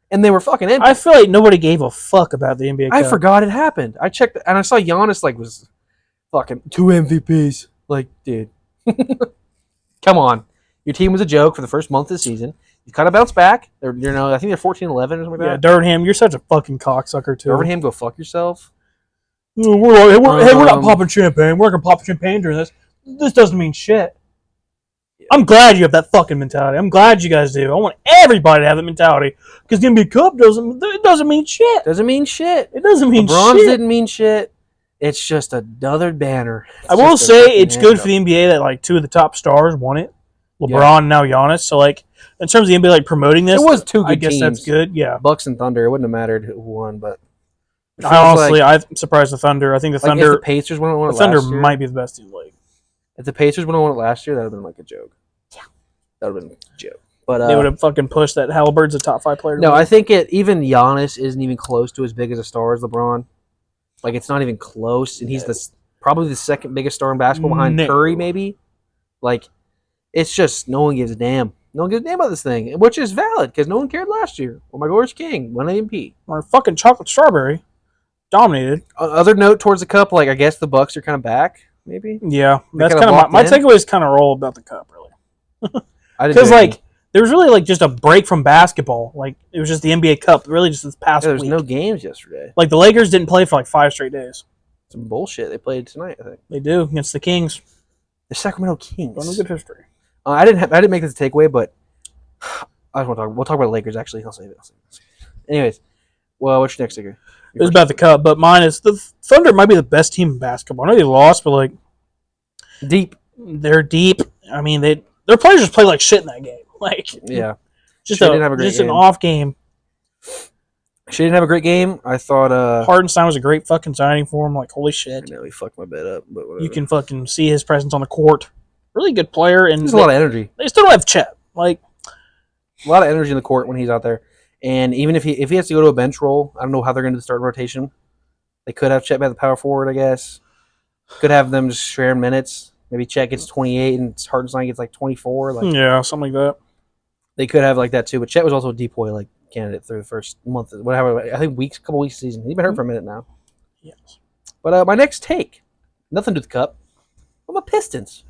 and they were fucking empty.
I feel like nobody gave a fuck about the NBA Cup.
I forgot it happened. I checked, and I saw Giannis was fucking 2 MVPs. Like, dude, come on. Your team was a joke for the first month of the season. You kind of bounced back. I think they're 14-11 or something like that.
Yeah, Durham, you're such a fucking cocksucker too.
Durham, go fuck yourself.
We're not popping champagne. We're not gonna pop champagne during this. This doesn't mean shit. Yeah. I'm glad you have that fucking mentality. I'm glad you guys do. I want everybody to have that mentality because the NBA Cup doesn't mean shit.
Doesn't mean shit.
It doesn't mean
LeBron's
shit.
Didn't mean shit. It's just another banner.
I will say it's good for the NBA that like 2 of the top stars won it. LeBron and now Giannis. So like in terms of the NBA like promoting this,
it was 2 good
I guess
teams.
That's good. Yeah,
Bucks and Thunder. It wouldn't have mattered who won, but
I'm surprised the Thunder. I think the Thunder.
If the Pacers won it last
year,
Thunder
might be the best team in the league.
If the Pacers would have won it last year, that would have been like a joke. Yeah, that would have been a joke. But
they would have fucking pushed that Halliburton's a top 5 player.
No, I think even Giannis isn't even close to as big as a star as LeBron. Like it's not even close, and he's probably the second biggest star in basketball behind Curry, maybe. Like it's just no one gives a damn. No one gives a damn about this thing, which is valid because no one cared last year. Well, my Gorge King won MVP.
Or fucking chocolate strawberry dominated.
Other note towards the cup, like I guess the Bucks are kind of back. Maybe.
Yeah, that's kind of my takeaway is kind of roll about the cup, really.
Because
like there was really like just a break from basketball. Like it was just the NBA Cup, really just this past
There's
week.
no games yesterday.
Like the Lakers didn't play for like 5 straight days.
Some bullshit. They played tonight, I think.
They do against the Kings.
The Sacramento Kings.
Don't know good history.
I didn't make this a takeaway, but I just want to talk. We'll talk about the Lakers actually. I'll save it. Anyways, well, what's your next ticker?
It was about the Cup, but mine is the Thunder might be the best team in basketball. I know they lost, but like
deep.
They're deep. I mean, their players just play like shit in that game. Like
yeah,
just an off game.
She didn't have a great game. I thought
Hardenstein was a great fucking signing for him. Like holy shit.
I know he fucked my bet up, but whatever.
You can fucking see his presence on the court. Really good player, and
there's a lot of energy.
They still don't have Chet. Like
a lot of energy in the court when he's out there. And even if he has to go to a bench role, I don't know how they're going to start rotation. They could have Chet at the power forward, I guess. Could have them just share minutes. Maybe Chet gets 28 and Hardenstein gets like 24. Like
yeah, something like that.
They could have like that too. But Chet was also a depoy like candidate through the first month, whatever. I think couple weeks of season. He's been hurt for a minute now.
Yes.
But my next take, nothing to do with the Cup. I'm a Pistons.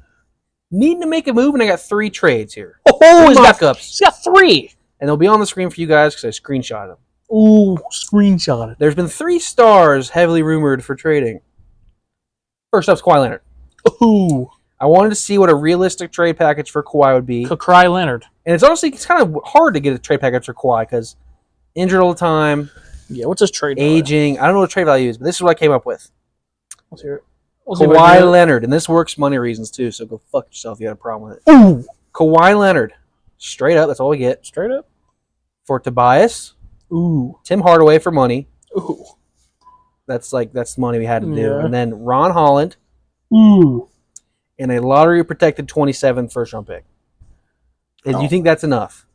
Needing to make a move, and I got 3 trades here.
Oh, he's
mock-ups.
got 3.
And they'll be on the screen for you guys because I screenshot them.
Ooh, screenshot it.
There's been 3 stars heavily rumored for trading. First up's Kawhi Leonard.
Ooh.
I wanted to see what a realistic trade package for Kawhi would be.
Kawhi Leonard.
And it's kind of hard to get a trade package for Kawhi because injured all the time.
Yeah, what's his trade
aging. I don't know what trade value is, but this is what I came up with.
Let's hear it.
Kawhi Leonard, and this works money reasons too, so go fuck yourself if you had a problem with it.
Ooh.
Kawhi Leonard. Straight up, that's all we get.
Straight up.
For Tobias.
Ooh.
Tim Hardaway for money.
Ooh.
That's the money we had to do.
Yeah.
And then Ron Holland.
Ooh.
And a lottery protected 27th first round pick. Do you think that's enough?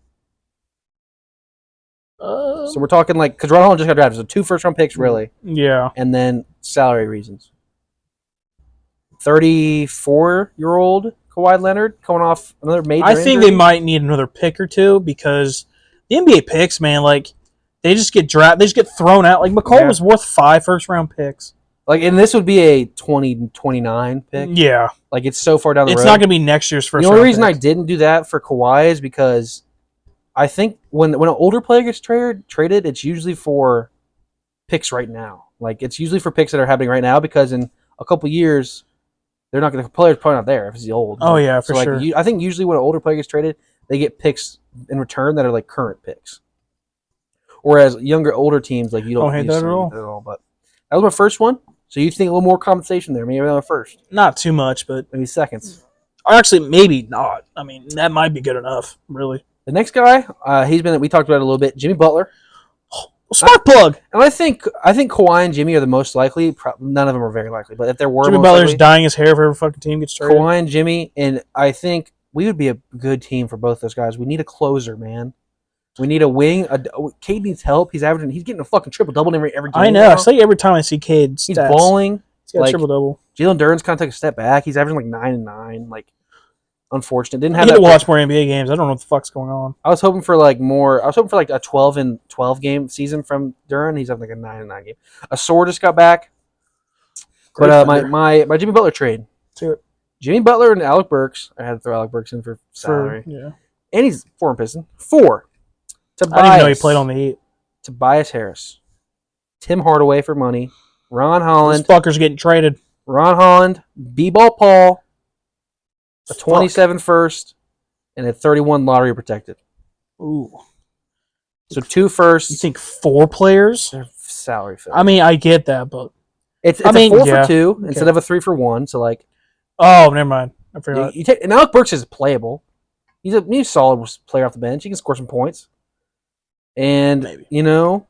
So we're talking like, because Ron Holland just got drafted, so 2 first round picks really.
Yeah.
And then salary reasons. 34-year-old Kawhi Leonard coming off another major
injury.
They
might need another pick or two because the NBA picks, man, like they just get drafted, they just get thrown out. Like McCollum was worth 5 first round picks.
Like, and this would be a 2029 pick.
Yeah.
Like it's so far down the road.
It's not going to be next year's first round.
The only reason I didn't do that for Kawhi is because I think when an older player gets traded, it's usually for picks right now. Like it's usually for picks that are happening right now because in a couple years, the player's probably not there if he's old.
Oh yeah, for sure.
I think usually when an older player gets traded, they get picks in return that are like current picks. Whereas older teams, like you don't
hate that at all.
But that was my first one. So you think a little more compensation there, maybe another first.
Not too much, but
maybe seconds.
Or actually, maybe not. I mean, that might be good enough, really.
The next guy, we talked about it a little bit, Jimmy Butler.
Smart plug.
And I think Kawhi and Jimmy are the most likely. None of them are very likely, but if there were,
Jimmy Butler's dyeing his hair if every fucking team gets traded.
Kawhi and Jimmy, and I think we would be a good team for both those guys. We need a closer, man. We need a wing. Cade needs help. He's getting a fucking triple-double every game.
I know. I say every time I see Cade
he's balling.
He's got a triple-double.
Jalen Duren's kind of took a step back. He's averaging like 9 and 9. Like, unfortunate. Didn't have
I need to watch more NBA games. I don't know what the fuck's going on.
I was hoping for like more. I was hoping for like a 12 and 12 game season from Duren. He's having like a 9 and 9 game. Asor just got back. But my Jimmy Butler trade.
Let's hear it.
Jimmy Butler and Alec Burks. I had to throw Alec Burks in for salary.
Yeah.
And he's 4 Piston. 4. Tobias,
I didn't even know he played on the Heat.
Tobias Harris. Tim Hardaway for money. Ron Holland.
These fuckers getting traded.
Ron Holland. B-Ball Paul. A 27 first. And a 31 lottery protected.
Ooh.
So 2 firsts.
You think 4 players?
They're salary fit.
I mean, I get that, but
it's a 4 for 2 instead of a 3 for 1. So like,
oh, never mind. I forgot.
And Alec Burks is playable. He's a solid player off the bench. He can score some points. And
maybe.
The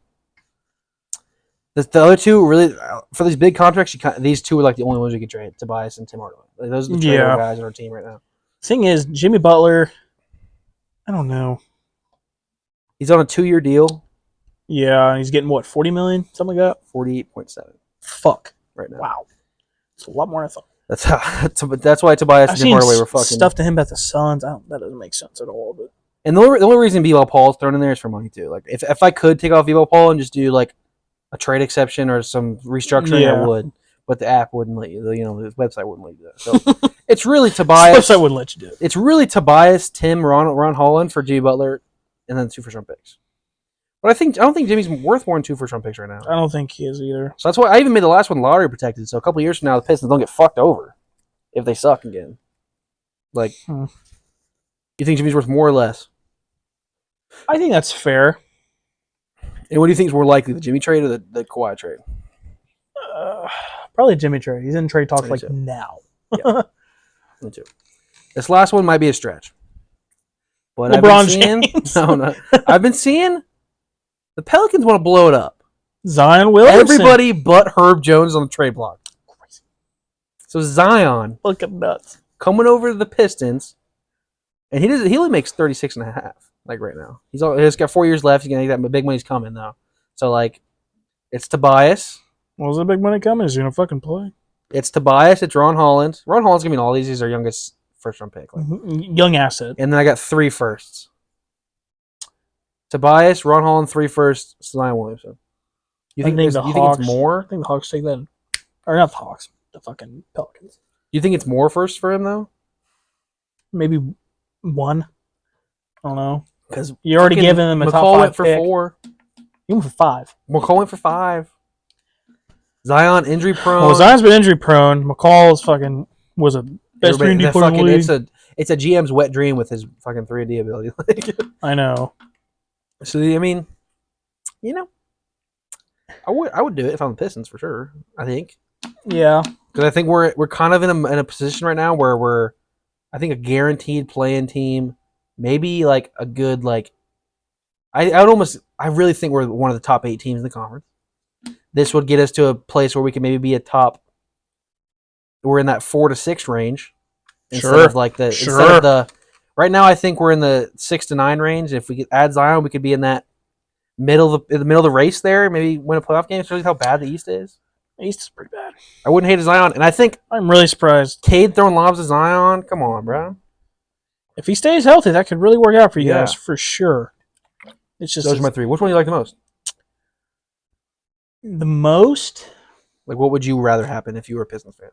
other two really for these big contracts. These two are like the only ones you can trade: Tobias and Tim Hardaway. Like, those are the tradable guys on our team right now.
Thing is, Jimmy Butler. I don't know.
He's on a 2-year deal.
Yeah, he's getting what, $40 million, something like that.
48.7.
Fuck.
Right now.
Wow. It's a lot more than I thought.
That's why Tobias and Tim Hardaway were fucking
stuff to him about the Suns. That doesn't make sense at all. But
and the only reason B-Ball Paul is thrown in there is for money too. Like if I could take off B-Ball Paul and just do like a trade exception or some restructuring, I would. But the app wouldn't let you. The website wouldn't let you do that. So It's really Tobias.
I wouldn't let you do it.
It's really Tobias, Tim, Ron Holland for Jimmy Butler, and then 2 first-round picks. But I don't think Jimmy's worth more than 2 first-round picks right now.
I don't think he is either.
So that's why I even made the last one lottery protected. So a couple of years from now, the Pistons don't get fucked over if they suck again. Like, you think Jimmy's worth more or less?
I think that's fair.
And what do you think is more likely, the Jimmy trade or the Kawhi trade?
Probably Jimmy trade. He's in trade talks like now.
Yeah. Me too. This last one might be a stretch. But
LeBron James.
I've been seeing the Pelicans want to blow it up.
Zion Williamson.
Everybody but Herb Jones on the trade block. So Zion
looking nuts.
Coming over to the Pistons, and he only makes 36.5 like right now. He's got 4 years left. He's gonna get that big money's coming though. So like, it's Tobias.
What was the big money coming? Is he gonna fucking play?
It's Tobias. It's Ron Holland. Ron Holland's gonna be in all these. He's our youngest first-round pick. Like.
Young asset.
And then I got 3 firsts. Tobias, Ron Holland, 3 firsts, Zion Williamson. You think it's more?
I think the Hawks take that. Or not the Hawks. The fucking Pelicans.
You think it's more firsts for him, though?
Maybe 1. I don't know.
Because
you already given him a top 5
went for
pick.
4.
You went for 5.
McCall went for 5. Zion, injury prone.
Well, Zion's been injury prone. McCall was a best 3D player in the league.
It's a GM's wet dream with his fucking 3D ability.
I know.
So, I mean, I would do it if I'm the Pistons for sure. I think.
Yeah.
Because I think we're kind of in a position right now where we're, I think, a guaranteed play-in team. Maybe like a good like. I really think we're one of the top 8 teams in the conference. This would get us to a place where we can maybe be a top. We're in that 4 to 6 range. Instead of the. Right now, I think we're in the 6 to 9 range. If we could add Zion, we could be in that middle of the race there. Maybe win a playoff game. Shows how bad the East is.
The East is pretty bad.
I wouldn't hate a Zion, and I think
I'm really surprised.
Cade throwing lobs to Zion. Come on, bro.
If he stays healthy, that could really work out for you guys for sure. It's just
those are my 3. Which one do you like the most?
The most?
Like, what would you rather happen if you were a Pistons fan?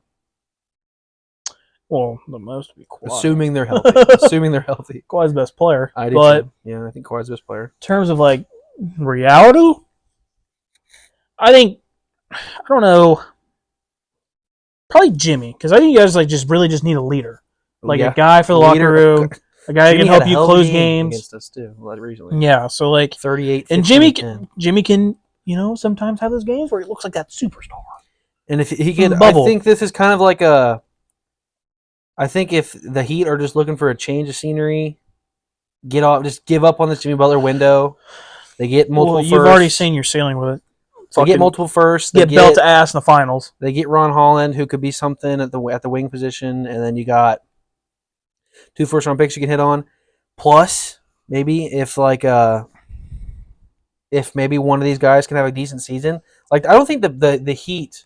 Well, the most would be Kawhi.
Assuming they're healthy.
Kawhi's the best player.
I do
but
too. Yeah, I think Kawhi's the best player.
In terms of like reality, I don't know. Probably Jimmy, because I think you guys just really need a leader, like a guy for the locker room, a guy who can help you close games
against us too. Recently,
yeah. So like
38,
and Jimmy can sometimes have those games where he looks like that superstar.
And if he could, I think this is kind of like a. I think if the Heat are just looking for a change of scenery, just give up on this Jimmy Butler window. They get multiple firsts.
You've already seen your ceiling with it.
They get multiple firsts.
They get belt to ass in the finals.
They get Ron Holland, who could be something at the wing position, and then you got 2 first-round picks you can hit on. Plus, maybe if maybe one of these guys can have a decent season. Like, I don't think the Heat.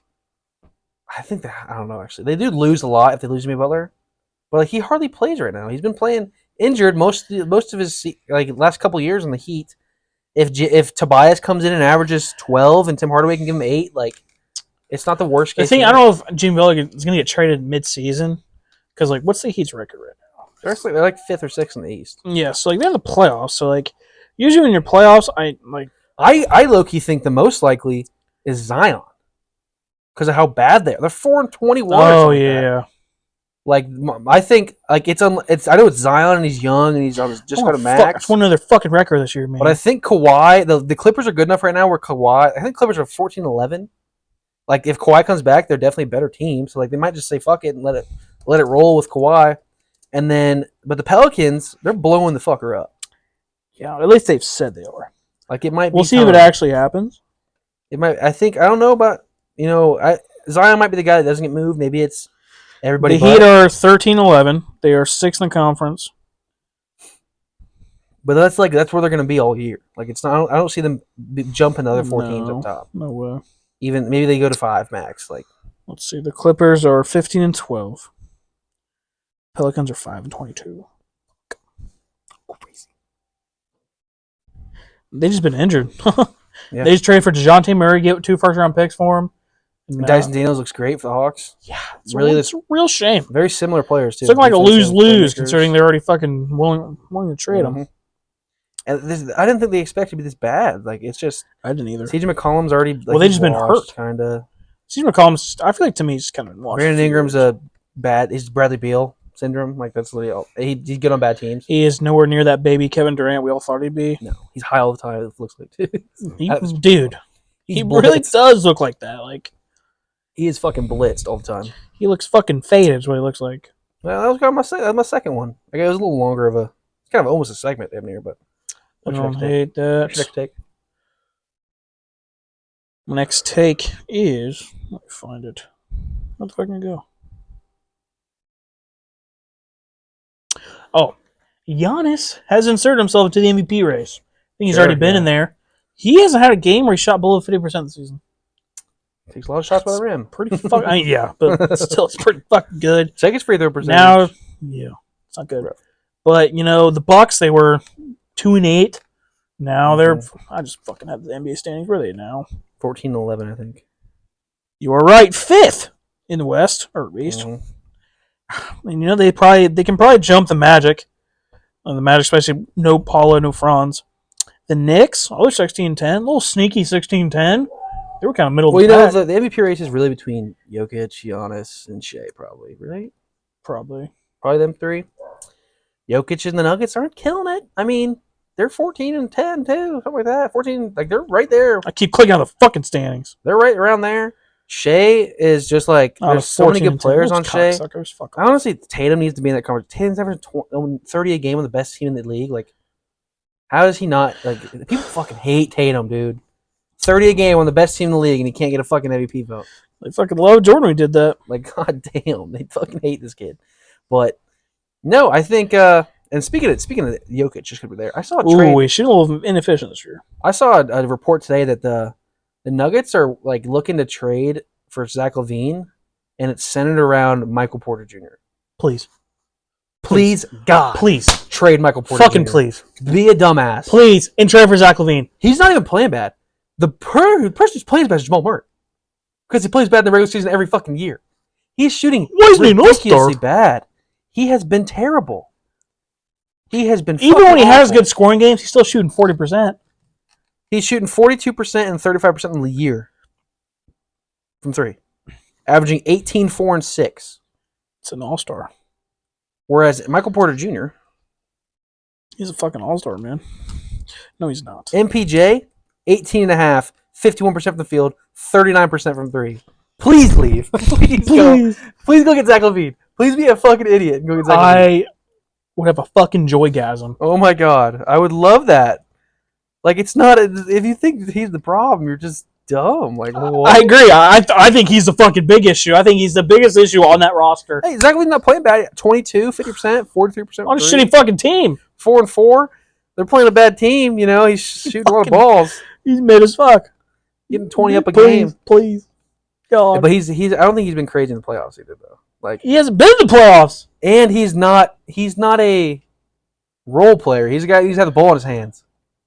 I don't know actually. They do lose a lot if they lose Jimmy Butler, but he hardly plays right now. He's been playing injured most of his last couple of years in the Heat. If Tobias comes in and averages 12 and Tim Hardaway can give him 8, it's not the worst case.
I don't know if Jimmy Butler is going to get traded mid-season because what's the Heat's record right now?
They're like 5th or 6th in the East.
Yeah, so they're in the playoffs. So usually in your playoffs,
I low-key think the most likely is Zion because of how bad they are. They're 4-21.
Oh yeah.
I think it's I know it's Zion and he's young and he's just got a max.
It's one of their fucking record this year, man.
But I think Kawhi, the Clippers are good enough right now where I think Clippers are 14-11. Like if Kawhi comes back, they're definitely a better team. So they might just say fuck it and let it roll with Kawhi. And then, but the Pelicans, they're blowing the fucker up.
Yeah, at least they've said they are.
It might.
We'll see if it actually happens.
It might. I don't know about Zion might be the guy that doesn't get moved. Maybe it's. Everybody
the Heat are 13-11. They are 6th in the conference.
But that's where they're going to be all year. It's not. I don't see them jumping another 4 teams up top.
No way.
Even maybe they go to 5 max.
Let's see. The Clippers are 15-12. Pelicans are 5-22. Crazy. They just been injured.
Yeah.
They just traded for DeJounte Murray, get 2 first-round picks for him,
And Dyson Daniels looks great for the Hawks.
Yeah, it's a real shame.
Very similar players too.
It's looking like a lose-lose considering they're already fucking willing to trade them.
And I didn't think they expected to be this bad. Like it's just
I didn't either.
CJ McCollum's already
they just been hurt,
kind of.
CJ McCollum's, I feel like to me, he's kind of washed.
Brandon Ingram's he's Bradley Beal syndrome. Like that's literally he's good on bad teams.
He is nowhere near that baby Kevin Durant we all thought he'd be.
No, he's high all the time. It looks like
dude. He really does look like that. Like
he is fucking blitzed all the time.
He looks fucking faded. Is what he looks like.
Well, that was kind of my second one. I guess it was a little longer of a. It's kind of almost a segment damn near, but.
I don't hate that.
Next take.
Next take is. Let me find it. Where the fuck can I go? Oh, Giannis has inserted himself into the MVP race. I think he's already been in there. He hasn't had a game where he shot below 50% this season.
Takes a lot of shots by the rim.
Pretty fucking. I mean, yeah, but still, it's pretty fucking good.
Check his free throw percentage.
Now, yeah, it's not good. Right. But the Bucks, they were 2-8. Now they're. I just fucking have the NBA standings. Where are they now?
14-11, I think.
You are right. 5th in the West or East. And they can probably jump the Magic. The Magic, especially no Paula, no Franz. The Knicks, they're 16-10, a little sneaky 16-10. They were kind of middle of the pack.
The MVP race is really between Jokic, Giannis, and Shea, probably, right?
Probably
them three. Jokic and the Nuggets aren't killing it. I mean, they're 14-10 too, something like that. 14, like they're right there.
I keep clicking on the fucking standings.
They're right around there. Shea is just like there's so many good players on Shea. Honestly, Tatum needs to be in that conversation. Tatum's averaging 30 a game on the best team in the league. Like, how is he not? Like, people fucking hate Tatum, dude. 30 a game on the best team in the league, and he can't get a fucking MVP vote.
They fucking love Jordan when he did that.
Like, god damn, they fucking hate this kid. But no, I think. And speaking of Jokic, just because we're there, I saw a trade.
Ooh, she's a little inefficient this year.
I saw a report today that the Nuggets are like looking to trade for Zach LaVine, and it's centered around Michael Porter Jr.
Please,
God,
please
trade Michael Porter.
Fucking
Jr.
please,
be a dumbass.
Please, and trade for Zach LaVine.
He's not even playing bad. The person who's playing bad is Jamal Murray, because he plays bad in the regular season every fucking year. He's shooting ridiculously bad. He has been terrible. He has been
even when he has good scoring games, he's still shooting 40%.
He's shooting 42% and 35% in the year from three, averaging 18, 4, and 6.
It's an all-star.
Whereas Michael Porter Jr.
He's a fucking all-star, man. No, he's not.
MPJ, 18.5, 51% from the field, 39% from three. Please leave. Please go get Zach LaVine. Please be a fucking idiot and go get Zach LaVine.
Would have a fucking joygasm.
Oh my god, I would love that. Like, it's not. If you think he's the problem, you're just dumb. Like, what?
I agree. I think he's the fucking big issue. I think he's the biggest issue on that roster.
Hey, Zach LaVine's not playing bad. 22, 50%, 43%.
On a shitty fucking team.
4-4. They're playing a bad team. He's shooting a lot of balls.
He's mid as fuck.
Getting 20 up a game.
Please. God.
But he's. I don't think he's been crazy in the playoffs either, though. Like,
he hasn't been in the playoffs.
And he's not a role player. He's a guy who's had the ball in his hands,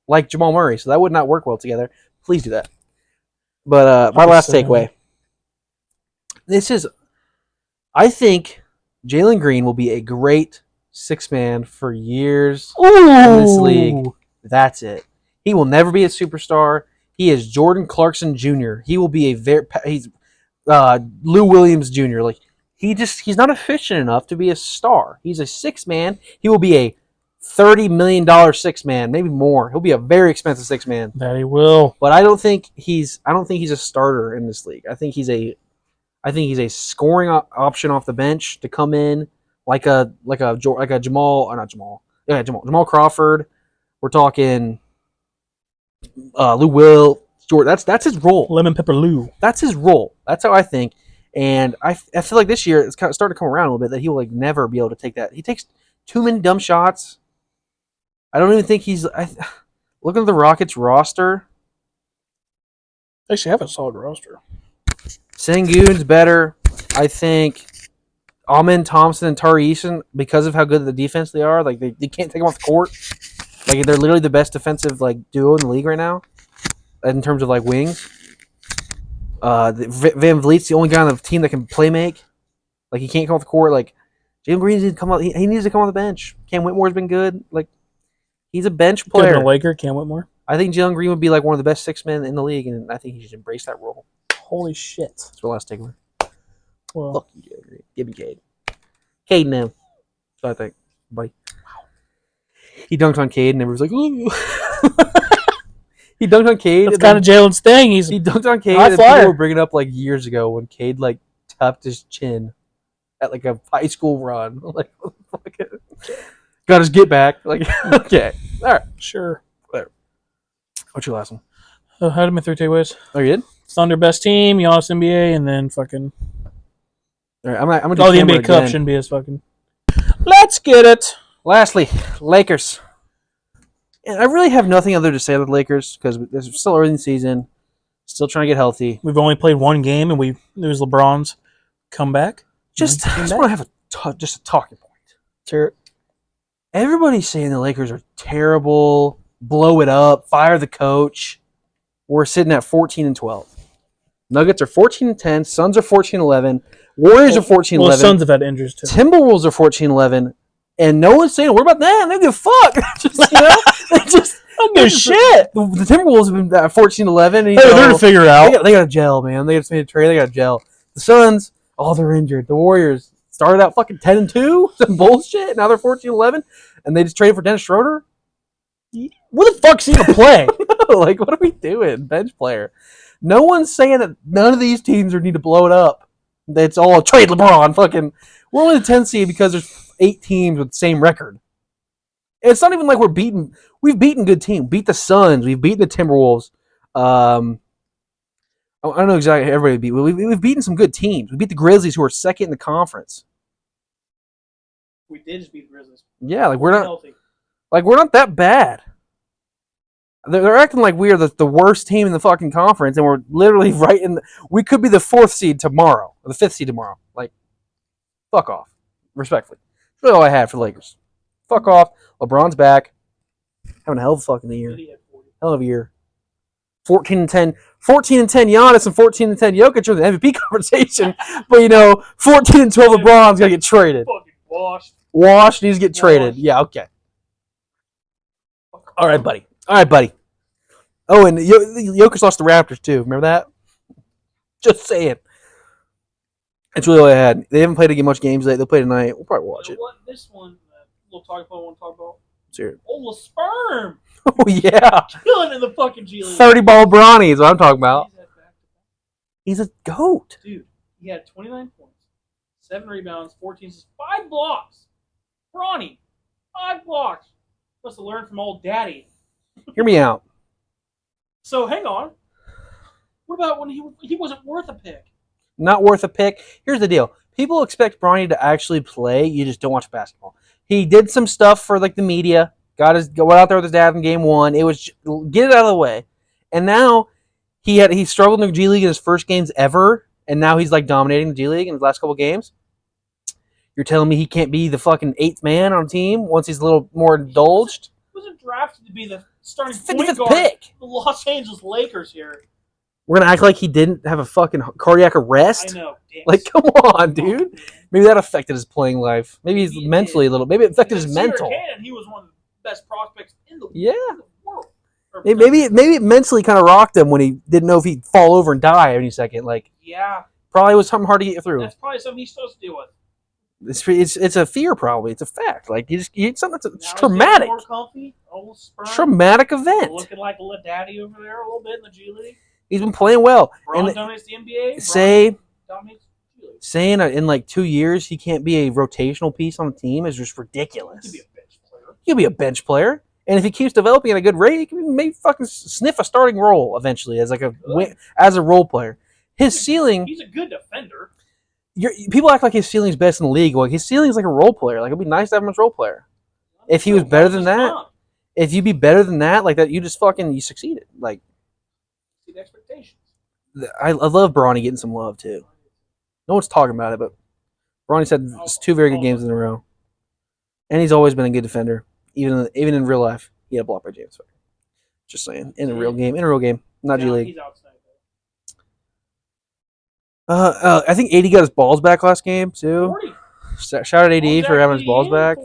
like Jamal Murray. So that would not work well together. Please do that. But my last takeaway. I think Jalen Green will be a great six-man for years in this league. That's it. He will never be a superstar. He is Jordan Clarkson Jr. He will be he's Lou Williams Jr. Like, he's not efficient enough to be a star. He's a six-man. He will be a $30 million six-man, maybe more. He'll be a very expensive six-man.
That he will.
But I don't think he's a starter in this league. I think he's a scoring option off the bench to come in like a Jamal, or not Jamal. Yeah, Jamal Crawford. We're talking Lou Will, Jordan. That's his role.
Lemon Pepper Lou.
That's his role. That's how I think. And I feel like this year it's kind of starting to come around a little bit that he will never be able to take that. He takes too many dumb shots. I don't even think he's. Looking at the Rockets roster,
they actually have a solid roster.
Sengun's better. I think Amin Thompson and Tari Eason, because of how good the defense they are, like they can't take them off the court. Like, they're literally the best defensive duo in the league right now, in terms of wings. Van Vliet's the only guy on the team that can play make. Like, he can't come off the court. Like, Jalen Green needs to come out. He needs to come off the bench. Cam Whitmore's been good. Like, he's a bench player.
Could have been a Laker, Cam Whitmore.
I think Jalen Green would be like one of the best 6 men in the league, and I think he should embrace that role.
Holy shit.
That's my last takeaway.
Well,
fuck you, Jalen Green. Give me Cade. Cade now. That's what I think, buddy. Wow. He dunked on Cade, and everyone's like, ooh. He dunked on Cade.
That's kind of Jalen's thing. He
dunked on Cade,
and
people were bringing up like years ago when Cade like tapped his chin at like a high school run. Like, got his get back. Like, okay, all right,
sure.
Whatever. What's your last one?
I had my 3 takeaways.
Oh, you did?
Thunder best team, Giannis NBA, and then fucking.
All right, I'm gonna do
the NBA Cup shouldn't be as fucking. Let's get it.
Lastly, Lakers. And I really have nothing other to say about the Lakers because it's still early in the season, still trying to get healthy.
We've only played one game, and it was LeBron's comeback.
I just want to have just a talking point.
Sure.
Everybody's saying the Lakers are terrible, blow it up, fire the coach. We're sitting at 14-12. Nuggets are 14-10. Suns are 14-11. Warriors are 14-11.
Well, the Suns have had injuries too.
Timberwolves are 14-11. And no one's saying, what about them? They don't give a fuck. They don't give a shit. The Timberwolves have been at 14-11.
Hey, they're to figure it out.
They got to gel, man. They just made a trade. They got to gel. The Suns, they're injured. The Warriors started out fucking 10-2. Some bullshit. Now they're 14-11. And they just traded for Dennis Schroeder.
Where the fuck's he going to play?
Like, what are we doing? Bench player. No one's saying that none of these teams need to blow it up. It's all trade LeBron. Fucking, we're only the 10th seed because there's 8 teams with the same record. It's not even like we've beaten good teams. Beat the Suns. We've beaten the Timberwolves. I don't know exactly how everybody beat. We've beaten some good teams. We beat the Grizzlies, who are second in the conference.
We did just beat the Grizzlies.
Yeah, like we're not that bad. They're acting like we are the worst team in the fucking conference, and we're literally right in we could be the 4th seed tomorrow, or the 5th seed tomorrow. Like, fuck off. Respectfully. That's really all I had for the Lakers. Fuck off. LeBron's back. Having a hell of a fucking year. Hell of a year. 14-10. 14-10 Giannis and 14-10 Jokic are the MVP conversation. But, 14-12 LeBron's got to get traded.
Fucking
Washed needs to get traded. Yeah, okay. All right, buddy. Oh, and Jokic lost the Raptors, too. Remember that? Just saying. That's really all I had. They haven't played much games today. They'll play tonight. We'll probably watch it.
This one, we'll talk about. I want to talk about.
Sure.
Oh, sperm.
Oh yeah.
Killing in the fucking G League.
30-ball Bronny is what I'm talking about. He's a goat.
Dude, he had 29 points, 7 rebounds, 14 assists, 5 blocks. Bronny, 5 blocks. Must have learned from old daddy.
Hear me out.
So hang on. What about when he wasn't worth a pick?
Not worth a pick. Here's the deal. People expect Bronny to actually play. You just don't watch basketball. He did some stuff for like the media. Went out there with his dad in game 1. It was get it out of the way. And now he struggled in the G League in his first games ever, and now he's like dominating the G League in his last couple games. You're telling me he can't be the fucking 8th man on a team once he's a little more indulged?
He wasn't drafted to be the starting
55th
point guard
pick.
The Los Angeles Lakers here.
We're going to act like he didn't have a fucking cardiac arrest?
I know. Damn.
Like, come on, dude. Maybe that affected his playing life. Maybe he's mentally a little. Maybe it affected his mental.
He was one of the best prospects in the world.
Maybe it mentally kind of rocked him when he didn't know if he'd fall over and die any second. Like,
yeah.
Probably was something hard to get through.
That's probably something he's supposed to deal with.
It's a fear, probably. It's a fact. Like, you need something that's traumatic.
More comfy, old sperm,
traumatic event.
Looking like a little daddy over there a little bit in the G League.
He's been playing well.
Bron dominates the NBA.
Saying in like 2 years he can't be a rotational piece on the team is just ridiculous.
He could be a bench player.
He'll be a bench player, and if he keeps developing at a good rate, he can maybe fucking sniff a starting role eventually as a role player. His ceiling.
He's a good defender.
People act like his ceiling's best in the league. Like his ceiling's like a role player. Like it'd be nice to have him as a role player. If he was better than that, if you'd be better than that, like that, you succeeded. Like.
Expectations.
I love Bronny getting some love too. No one's talking about it, but Bronny's had 2 very good games in a row, and he's always been a good defender, even in real life. He had a block by James. Just saying, in a real game, not G League. I think AD got his balls back last game too.
40.
Shout out AD for having his balls back.